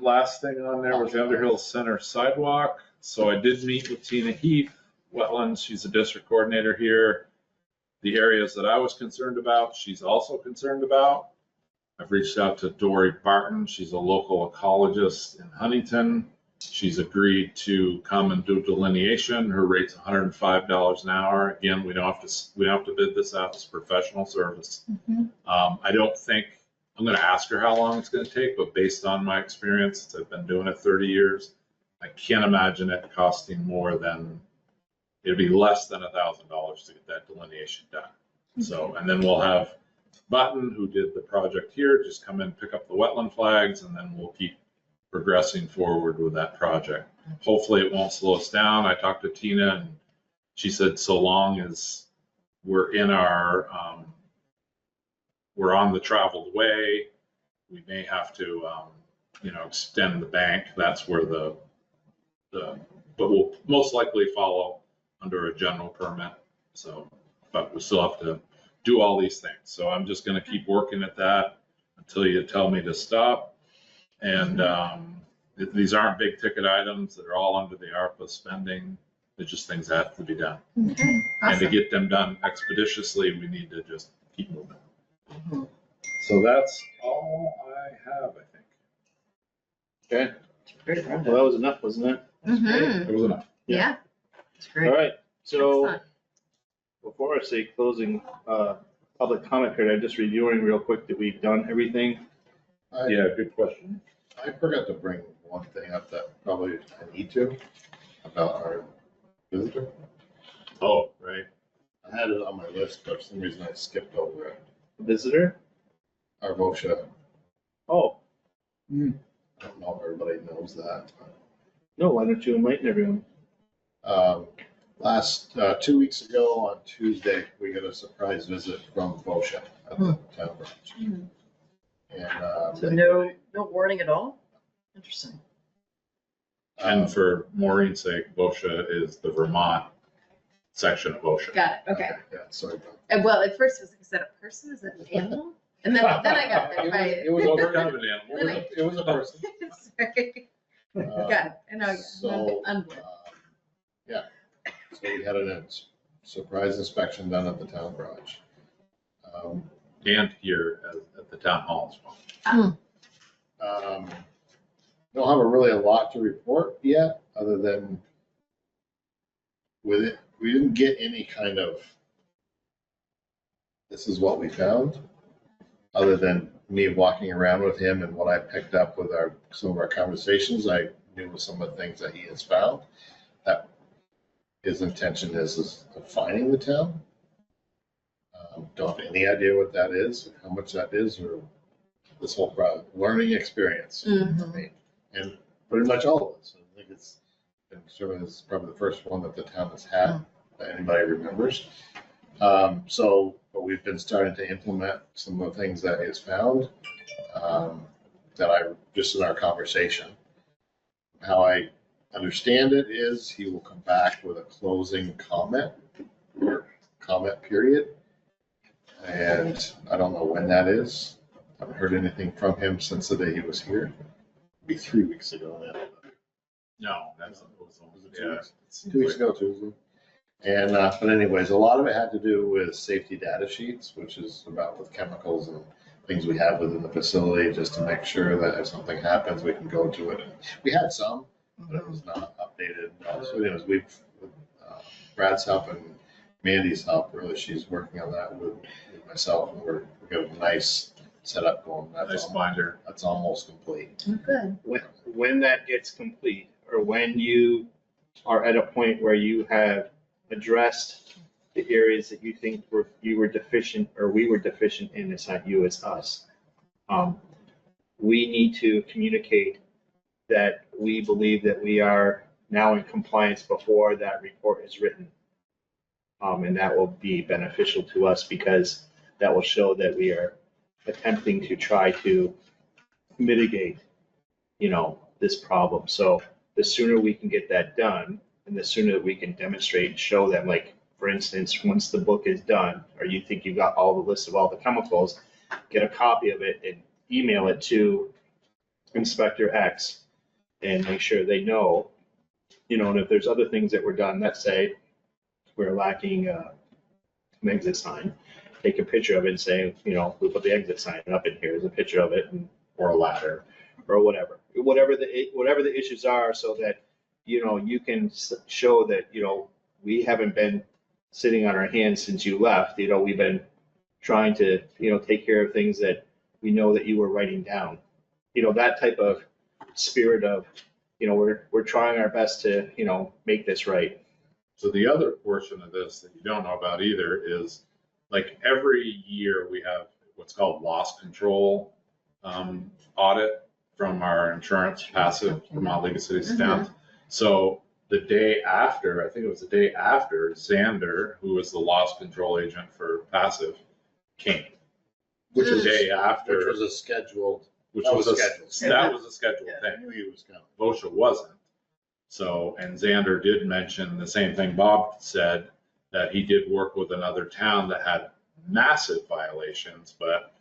Last thing on there was the Underhill Center sidewalk. So I did meet with Tina Heath, Wetlands. She's a district coordinator here. The areas that I was concerned about, she's also concerned about. I've reached out to Dory Barton. She's a local ecologist in Huntington. She's agreed to come and do delineation. Her rate's $105 an hour. Again, we don't have to bid this out as professional service. I don't think, I'm going to ask her how long it's going to take, but based on my experience, I've been doing it 30 years. I can't imagine it costing more than, it'd be less than $1,000 to get that delineation done. So, and then we'll have Button, who did the project here, just come in, pick up the wetland flags, and then we'll keep progressing forward with that project. Hopefully it won't slow us down. I talked to Tina and she said, so long as we're in our, we're on the traveled way, we may have to, extend the bank. That's where but we'll most likely follow under a general permit. So, but we still have to do all these things. So I'm just going to keep working at that until you tell me to stop. And these aren't big ticket items. They're all under the ARPA spending. They're just things that have to be done. Okay, And to awesome. get them done expeditiously, we need to just keep moving. Mhm. So that's all I have, I think. Okay, Great well, rundown. that was enough, wasn't it? Mhm. It was enough. Yeah, It's All great. right, so excellent. before I say closing, public comment period, I'm just reviewing real quick that we've done everything. Yeah, good question. I forgot to bring one thing up that probably I need to, about our visitor. Oh, right. I had it on my list, but for some reason I skipped over it. Visitor? Our OSHA, Oh, I don't know if everybody knows that. no, why don't you enlighten everyone? Last, 2 weeks ago on Tuesday, we got a surprise visit from OSHA at the town branch. Mhm. And, So no warning at all? Interesting. And for Maureen's sake, OSHA is the Vermont section of OSHA. Got it, okay. Yeah, sorry about And well, at first it was like, is that a person? Is that an animal? And then I got that. bit by it. It was Well, a we're kind of person. an animal. Really? It was a person. Sorry. Got it. And now So, I'm unblocked. yeah, so we had a surprise inspection done at the town garage. And here at the town hall as well. Don't have really a lot to report yet, other than with it, we didn't get any kind of, this is what we found, other than me walking around with him and what I picked up with some of our conversations. I knew some of the things that he has found, that his intention is finding the town. Don't have any idea what that is, or how much that is, or this whole learning experience. For me. And pretty much all of us. I think it's been sort of it's probably the first one that the town has had that anybody remembers. But we've been starting to implement some of the things that he has found that I just in our conversation. How I understand it is he will come back with a closing comment or comment period. And I don't know when that is. I haven't heard anything from him since the day he was here. It'd be 3 weeks ago now. No, that's, Was it 2 weeks? 2 weeks ago, Tuesday. And, but anyways, a lot of it had to do with safety data sheets, which is about with chemicals and things we have within the facility, just to make sure that if something happens, we can go to it. And we had some, but it was not updated. So anyways, we've, with Brad's help and Mandy's help, really, she's working on that with myself, and we've got a nice setup going. nice binder. That's almost complete. Good. When that gets complete, or when you are at a point where you have addressed the areas that you think you were deficient, or we were deficient in, it's not you, it's us. We need to communicate that we believe that we are now in compliance before that report is written. And that will be beneficial to us because that will show that we are attempting to try to mitigate, this problem. So the sooner we can get that done, and the sooner that we can demonstrate and show them, like, for instance, once the book is done, or you think you've got all the list of all the chemicals, get a copy of it and email it to Inspector X and make sure they know, and if there's other things that were done, let's say we're lacking an exit sign, take a picture of it and say, we put the exit sign up in here, there's a picture of it, or a ladder, or whatever the issues are, so that, you can show that, we haven't been sitting on our hands since you left. We've been trying to, take care of things that we know that you were writing down. That type of spirit of, we're trying our best to, make this right. So the other portion of this that you don't know about either is, like, every year we have what's called loss control audit from our insurance passive from Mount League City staff. So the day after, I think it was the day after, Xander, who was the loss control agent for passive, came. Which The was day after. Which was a scheduled. Which That was was a scheduled. that was a scheduled I thing. knew he was coming. OSHA wasn't. So, and Xander did mention the same thing Bob said, that he did work with another town that had massive violations, but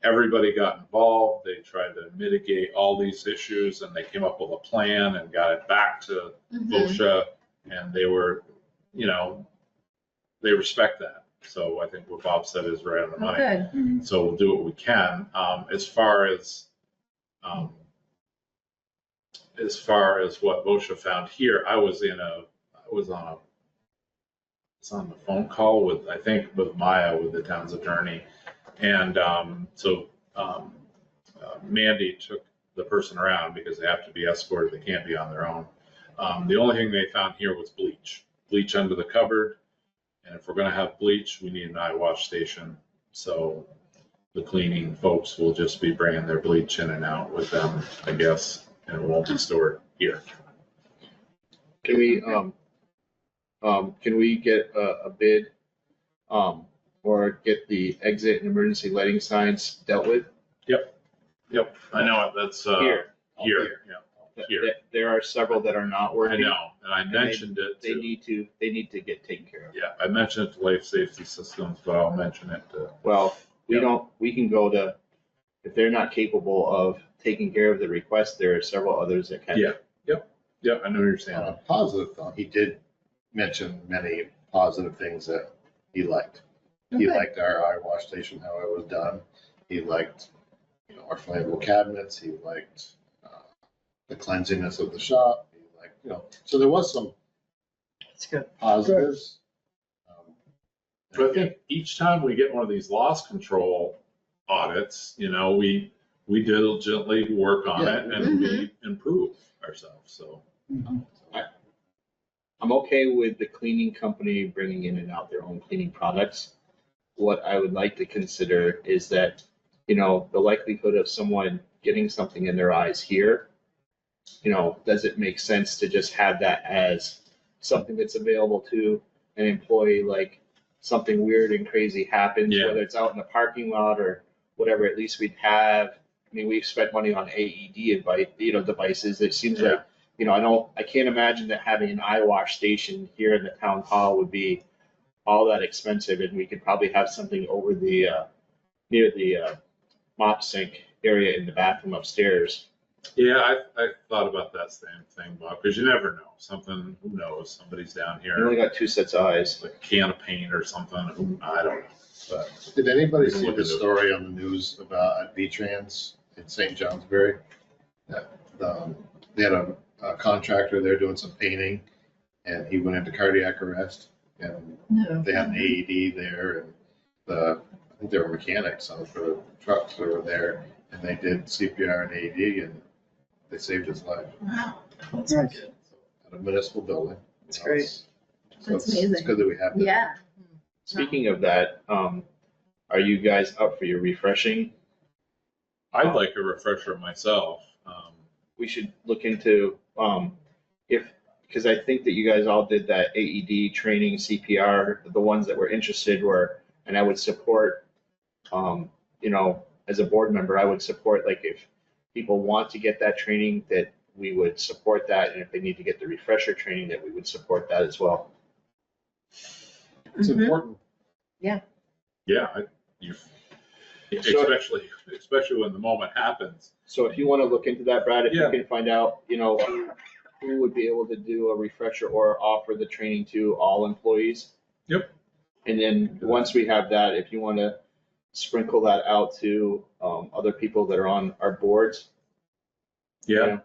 everybody got involved. They tried to mitigate all these issues, and they came up with a plan and got it back to OSHA, and they were, they respect that. So I think what Bob said is right on the money. Good. So we'll do what we can. As far as what OSHA found here, I was on the phone call with, I think, with Maya, with the town's attorney. And Mandy took the person around because they have to be escorted. They can't be on their own. The only thing they found here was bleach under the cupboard. And if we're going to have bleach, we need an eye wash station. So the cleaning folks will just be bringing their bleach in and out with them, I guess, and it won't be stored here. Can we get a bid, or get the exit and emergency lighting signs dealt with? Yep, I know it. That's Here. here. There are several that are not I working. know, and I mentioned it. They need to get taken care of. Yeah, I mentioned it to Life Safety Systems, but I'll mention it to. Well, we can go to, if they're not capable of taking care of the request, there are several others that can. Yeah, I know what you're saying. On a positive though, he did mention many positive things that he liked. He liked our eye wash station, how it was done. He liked, our flammable cabinets. He liked the cleanliness of the shop. He liked, so there was some That's good. positives. But I think each time we get one of these loss control audits, we diligently work on it and we improve ourselves, so. I'm okay with the cleaning company bringing in and out their own cleaning products. what I would like to consider is that, you know, the likelihood of someone getting something in their eyes here, you know, does it make sense to just have that as something that's available to an employee, like something weird and crazy happens, Yeah. whether it's out in the parking lot or whatever, at least we'd have, I mean, we've spent money on AED devices. It seems Yeah. like, you know, I can't imagine that having an eye wash station here in the town hall would be all that expensive, and we could probably have something over the, near the mop sink area in the bathroom upstairs. Yeah, I thought about that same thing, Bob, because you never know. Something, who knows? Somebody's down You only here, got two sets of eyes. like a can of paint or something. I don't know. But Did anybody We can see look the into it. story on the news about V-Trans in St. Johnsbury? That, they had a contractor there doing some painting, and he went into cardiac arrest, and No. they had an AED there, and I think they were mechanics on for the trucks that were there, and they did CPR and AED, and they saved his life Wow. That's Nice. good. at a municipal building. That's great. So That's it's amazing. good that we have that. Yeah. Speaking of that, are you guys up for your refreshing? I'd like a refresher myself. We should look into, because I think that you guys all did that AED training, CPR, the ones that were interested were, and I would support, you know, as a board member, I would support, like, if people want to get that training, that we would support that, and if they need to get the refresher training, that we would support that as well. It's Mhm. important. Yeah, especially when the moment happens. So if you want to look into that, Brad, if you Yeah. can find out, you know, who would be able to do a refresher or offer the training to all employees. Yep. And then once we have that, if you want to sprinkle that out to other people that are on our boards. Yeah,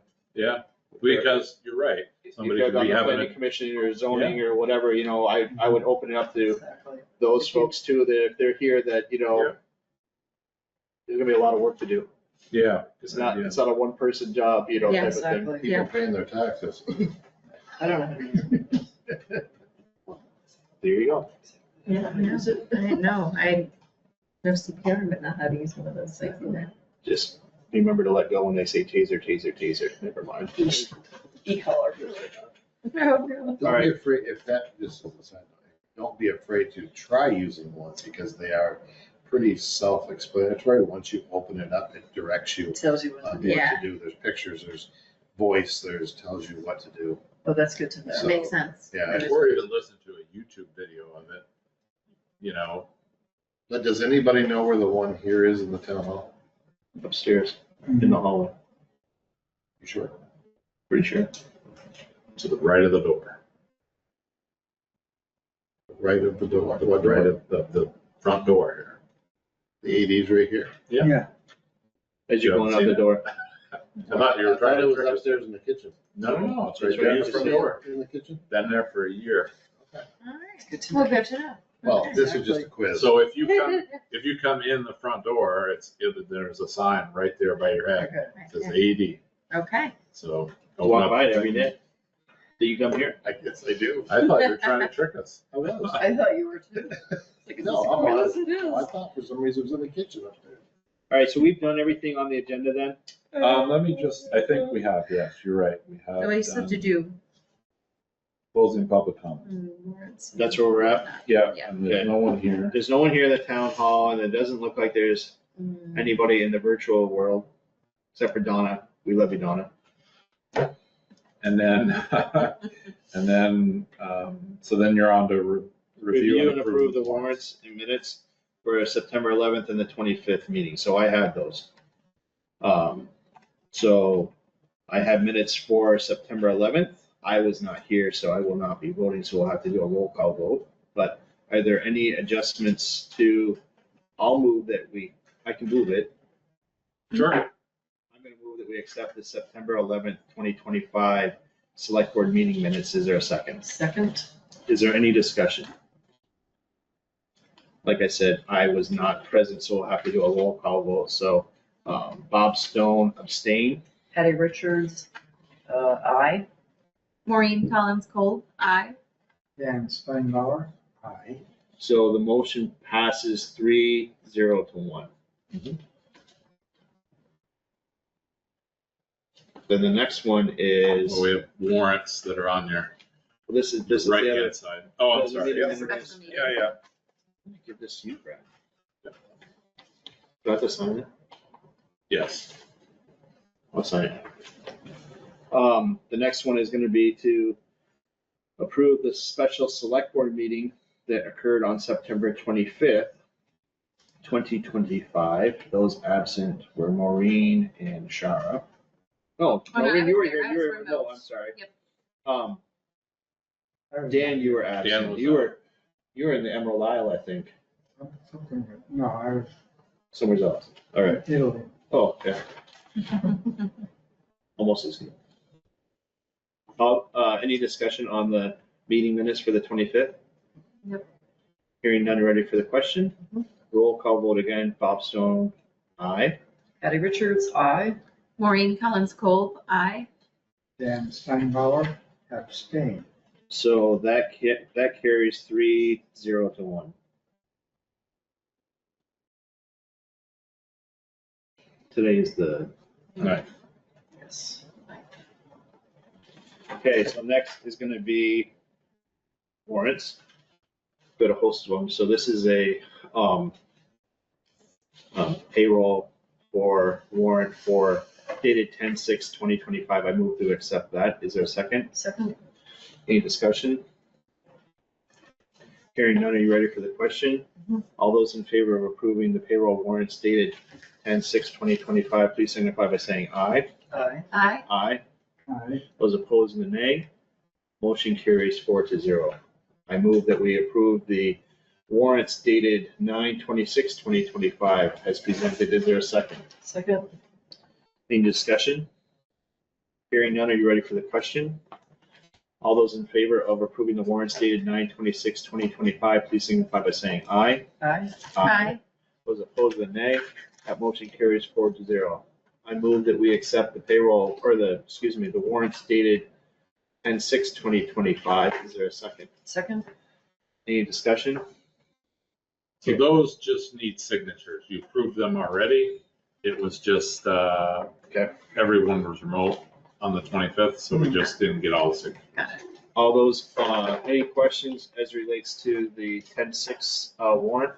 because you're right. If Somebody you're could on be the having planning it. commission or zoning or whatever, you know, I would open it up to Exactly. those folks too, that if they're here, that, you know, Yeah. there's gonna be a lot of work to do. Yeah. It's not a one person job, you know, Yeah, type of thing. Exactly. People paying their taxes. I don't know how to use it. There you go. Yeah, I use it. I didn't know. I know CPR, but not how to use one of those things either. Just remember to let go when they say taser, taser, taser. Never mind. E-collar. Oh, no. Don't be afraid, if that, just as a side note, don't be afraid to try using one, because they are pretty self-explanatory. Once you open it up, it directs you Tells you what on to what do. Yeah. to do. There's pictures, there's voice, tells you what to do. Oh, that's good to know. So- Makes sense. Yeah, Or even listen to a YouTube video of it, you know. but does anybody know where the one here is in the town hall? Upstairs in the hallway, You sure? pretty sure. To the right of the door, Right of the door, what, right right, of the front door here. the AD's right here. Yeah, As you're going out the door. I thought you were I trying thought it to was trick us. upstairs in the kitchen. No, it's right It's right there in in the the front kitchen. door. In the kitchen? Been there for a year. All right. Good to Well, know. good to know. Well, Okay. this is just a quiz. So if you come in the front door, there's a sign right there by your head. Okay. It says AED. Okay. So. I walk by it every day. Do you come here? I guess I do. I thought you were trying to trick us. I was. I thought you were too. Like, No, it's I'm as honest. it is. I thought for some reason it was in the kitchen upstairs. All right, so we've done everything on the agenda then? Let me I think we have, yes, you're right. We have. So we still have to do Closing public comment. warrants. That's where we're at? Yeah, Yeah. and there's no one here. There's no one here in the town hall, and it doesn't look like there's Mm. anybody in the virtual world, except for Donna. We love you, Donna. And then, so then you're on to Review and approve the warrants and minutes for September 11th and the 25th meeting, so I have those. So I have minutes for September 11th. I was not here, so I will not be voting, so we'll have to do a roll call vote. But are there any adjustments to, I'll move that I can move it. Sure. I'm gonna move that we accept the September 11th, 2025 select board meeting minutes. Is there a second? Second. Is there any discussion? Like I said, I was not present, so we'll have to do a roll call vote. So Bob Stone abstain. Patty Richards, aye. Maureen Collins Cole, aye. Dan Steinbauer, aye. So the motion passes 3-0 to 1. Then the next one is, Well, we have warrants that are on your this is the right other. hand side. Oh, I'm the sorry. meeting Yeah, minutes. Special meeting. yeah. Let me give this to you, Brad. Do I have to sign it? Yes. I'll sign it. The next one is gonna be to approve the special select board meeting that occurred on September 25th, 2025. Those absent were Maureen and Shara. Oh, Oh, no, I Maureen, was you were there. here. I You was were, remote. no, I'm sorry. Yep. Dan, you were Dan absent. was You were in the Emerald Isle, I think, No, I was somewhere else. All right. Italy. Oh, yeah, almost as good. Any discussion on the meeting minutes for the 25th? Yep. Hearing none, ready for the question? Roll call vote again. Bob Stone, aye. Patty Richards, aye. Maureen Collins Cole, aye. Dan Steinbauer abstained. So that carries 3-0 to 1. Today is the, Right. Yes. okay, so next is gonna be warrants. Got a host of them. So this is a payroll for warrant for dated 10/6/2025. I move to accept that. Is there a second? Second, Any discussion? Hearing none, are you ready for the question? Mhm. All those in favor of approving the payroll warrants dated 10/6/2025, please signify by saying aye. aye. Aye. Aye. Aye. Those opposed, the nay. Motion carries 4-0. I move that we approve the warrants dated 9/26/2025 as presented. Is there a second? Second, Any discussion? Hearing none, are you ready for the question? All those in favor of approving the warrants dated 9/26/2025, please signify by saying aye. aye. Aye. Those opposed, the nay. That motion carries 4-0. I move that we accept the payroll, or the warrants dated 10/6/2025. Is there a second? Second, Any discusussion? So those just need signatures. You approved them already. It was just, Okay. everyone was remote on the 25th, so we just didn't get all the signatures. All those, any questions as relates to the 10/6 warrant?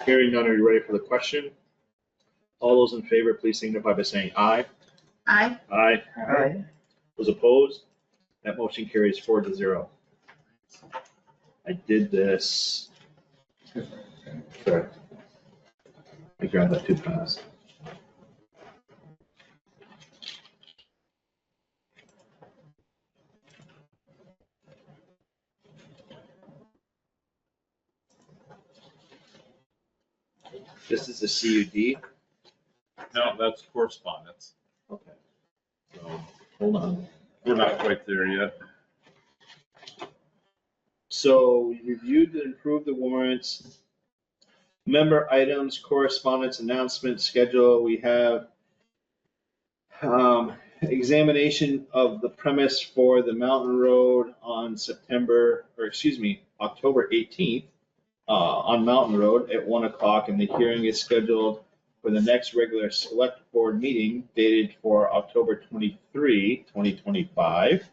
Hearing none, are you ready for the question? All those in favor, please signify by saying aye. Aye. Aye. aye. Those opposed? That motion carries 4-0. I did this. Sorry. I grabbed that too fast. This is the CUD. No, that's correspondence. Okay. So Hold on. we're not quite there yet. So we reviewed and approved the warrants. Member items, correspondence, announcement, schedule. We have examination of the premise for the Mountain Road on October 18th on Mountain Road at 1 o'clock, and the hearing is scheduled for the next regular select board meeting dated for October 23, 2025.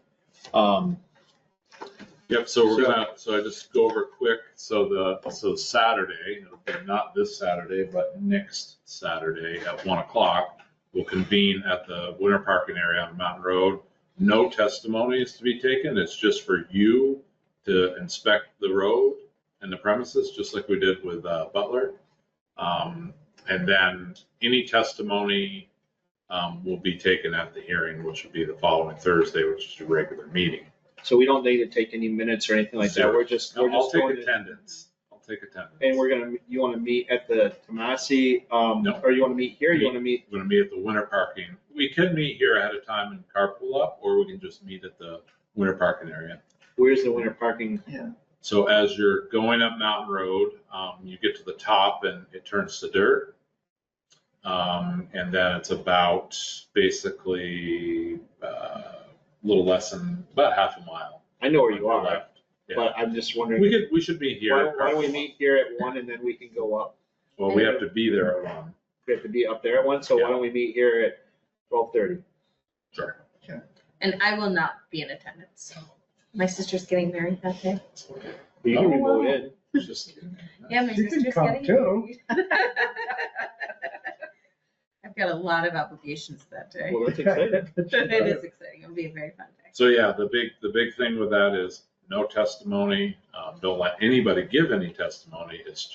Yep, so so I just go over quick. So Saturday, it'll be not this Saturday, but next Saturday at 1 o'clock, we'll convene at the winter parking area on Mountain Road. No testimony is to be taken. It's just for you to inspect the road and the premises, just like we did with Butler. And then any testimony will be taken at the hearing, which will be the following Thursday, which is your regular meeting. So we don't need to take any minutes or anything like that. We're just I'll take going to. attendance. I'll take attendance. And you want to meet at the Tomasi, or you want to meet here? You want to meet? We're going to meet at the winter parking. We can meet here ahead of time and carpool up, or we can just meet at the winter parking area. Where's the winter parking? So as you're going up Mountain Road, you get to the top and it turns to dirt. And then it's about basically a little less than about half a mile. I know where you on are. your left. Yeah. but I'm just wondering, We should be here. why don't we meet here at 1 and then we can go up? Well, we have to be there at 1. We have to be up there at 1, so why don't we meet here at 12:30? Sure. And I will not be in attendance. My sister's getting married that day. You can remote in. Just kidding. Yeah, my You can sister's come getting too. married. I've got a lot of obligations that day. Well, that's exciting. It is exciting. It'll be a very fun day. So yeah, the big thing with that is no testimony. Don't let anybody give any testimony. It's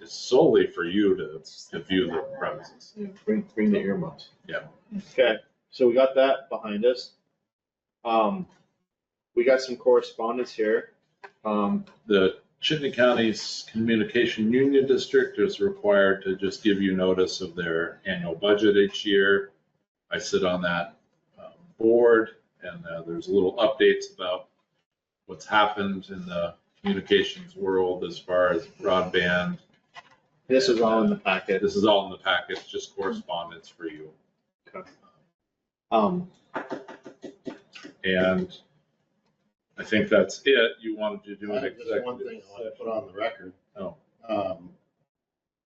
solely for you to view the premises. Bring the earmuffs. Yeah. Okay, so we got that behind us. We got some correspondence here. The Chittenden County's Communication Union District is required to just give you notice of their annual budget each year. I sit on that board, and there's little updates about what's happened in the communications world as far as broadband. This is all in the packet. This is all in the packet, just correspondence for you. And I think that's it. You wanted to do an Just one executive thing I want to session. put on the record. Oh.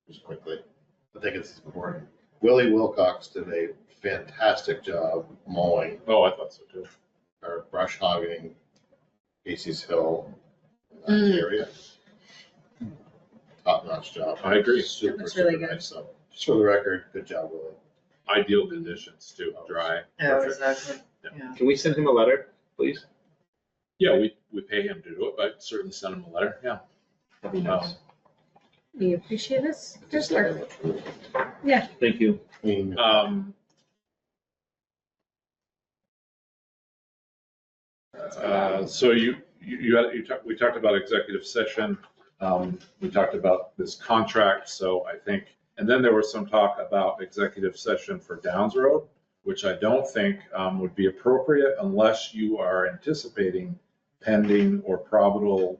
Just quickly, I think it's important. Willie Wilcox did a fantastic job mowing Oh, I thought so too. or brush hogging Casey's Hill that area. Top notch job. I agree. Super, That's really super good. nice. So just for the record, good job, Willie. Ideal conditions too, dry. Yeah, Perfect. exactly. Yeah. Can we send him a letter, please? Yeah, we pay him to do it, but certainly send him a letter, yeah. That'd be nice. We appreciate this. Just Just Thank you. I mean, So we talked about executive session. We talked about this contract, so I think, and then there was some talk about executive session for Downs Road, which I don't think would be appropriate unless you are anticipating pending or probable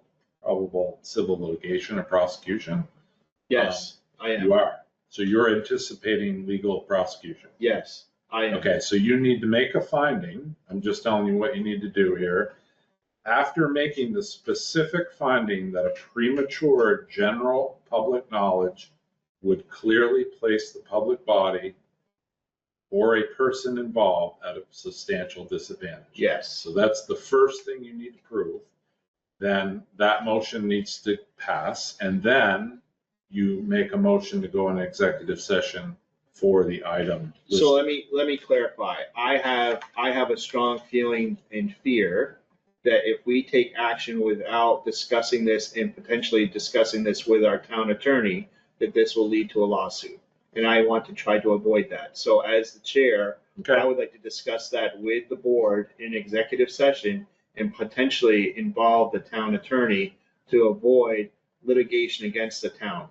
civil litigation or prosecution. Yes, I am. You are. So you're anticipating legal prosecution. Yes, I am. Okay, so you need to make a finding. I'm just telling you what you need to do here. After making the specific finding that a premature general public knowledge would clearly place the public body or a person involved at a substantial disadvantage. Yes. So that's the first thing you need to prove. Then that motion needs to pass, and then you make a motion to go in executive session for the item. So let me clarify. I have a strong feeling and fear that if we take action without discussing this and potentially discussing this with our town attorney, that this will lead to a lawsuit. And I want to try to avoid that. So as the chair, I Okay, would like to discuss that with the board in executive session and potentially involve the town attorney to avoid litigation against the town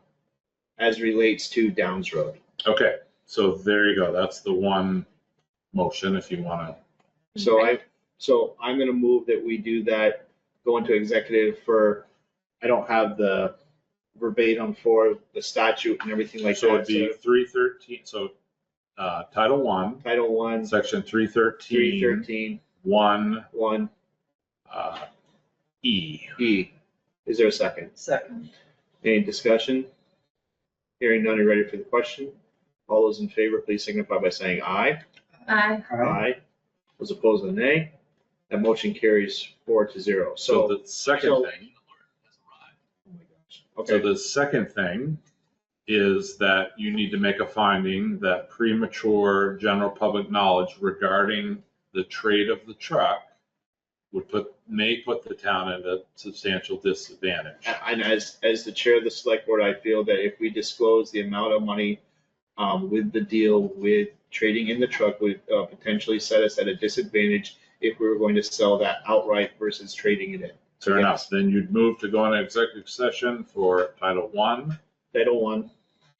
as relates to Downs Road. okay, so there you go. That's the one motion if you want to. So I'm gonna move that we do that, go into executive for, I don't have the verbatim for the statute and everything like So it'd that. be 313, so Title 1, Title 1, Section 313, 313, 1, 1, E. E. Is there a second? Second. Any discussion? Hearing none, are you ready for the question? All those in favor, please signify by saying aye. Aye. Aye. Those opposed, nay. That motion carries 4-0. So So, the second so- thing, so okay, the second thing is that you need to make a finding that premature general public knowledge regarding the trade of the truck may put the town at a substantial disadvantage. and as the chair of the select board, I feel that if we disclose the amount of money with the deal with trading in the truck would potentially set us at a disadvantage if we were going to sell that outright versus trading it in. Fair enough. Then you'd move to go into executive session for Title 1, Title 1,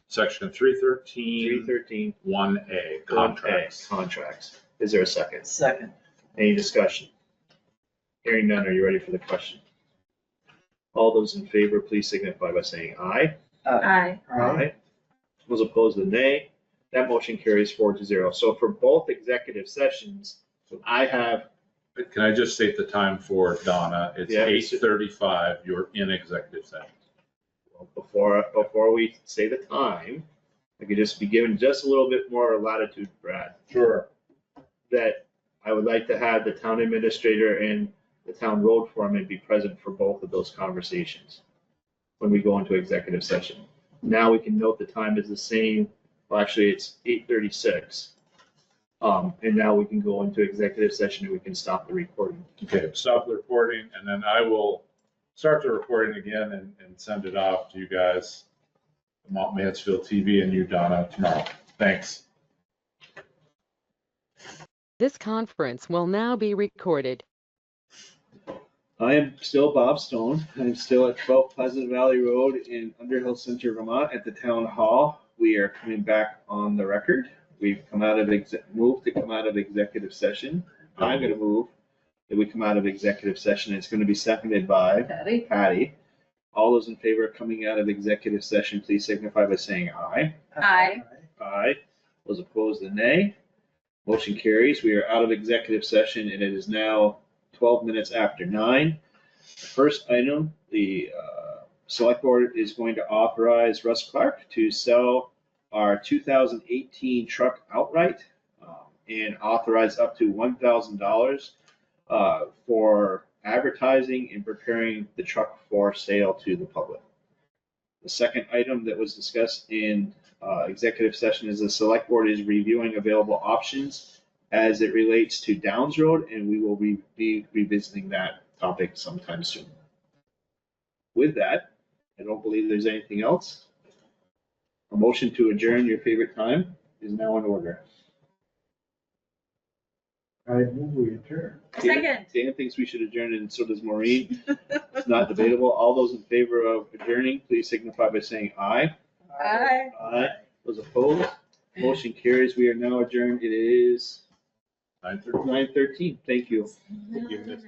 Section 313, 313, 1A, contracts. Contracts. Is there a second? Second. Any discussion? Hearing none, are you ready for the question? All those in favor, please signify by saying aye. Aye. Aye. Those opposed, nay. That motion carries 4-0. So for both executive sessions, I have Can I just state the time for Donna? It's Yeah. 8:35. You're in executive session. Before we say the time, I could just be given just a little bit more latitude, Brad. Sure. That I would like to have the town administrator and the town road foreman be present for both of those conversations when we go into executive session. Now we can note the time is the same, well, actually, it's 8:36. And now we can go into executive session and we can stop the recording. Okay, stop the recording, and then I will start the recording again and send it off to you guys, Mount Mansfield TV and you, Donna, tomorrow. Thanks. This conference will now be recorded. I am still Bob Stone. I'm still at 12 Pleasant Valley Road in Underhill Center, Vermont at the town hall. We are coming back on the record. We've come out of moved to come out of executive session. I'm going to move that we come out of executive session. It's going to be seconded by Patty. All those in favor of coming out of executive session, please signify by saying aye. Aye. Aye. Those opposed, the nay. Motion carries. We are out of executive session and it is now 12 minutes after 9. The first item, the select board is going to authorize Russ Clark to sell our 2018 truck outright and authorize up to $1,000 for advertising and preparing the truck for sale to the public. The second item that was discussed in executive session is the select board is reviewing available options as it relates to Downs Road, and we will be revisiting that topic sometime soon. With that, I don't believe there's anything else. A motion to adjourn your favorite time is now in order. I move we adjourn. Second. Dan thinks we should adjourn, and so does Maureen. It's not debatable. All those in favor of adjourning, please signify by saying aye. Aye. Aye. Those opposed? Motion carries. We are now adjourned. It is 9:30. 9:13. Thank you. Thank you.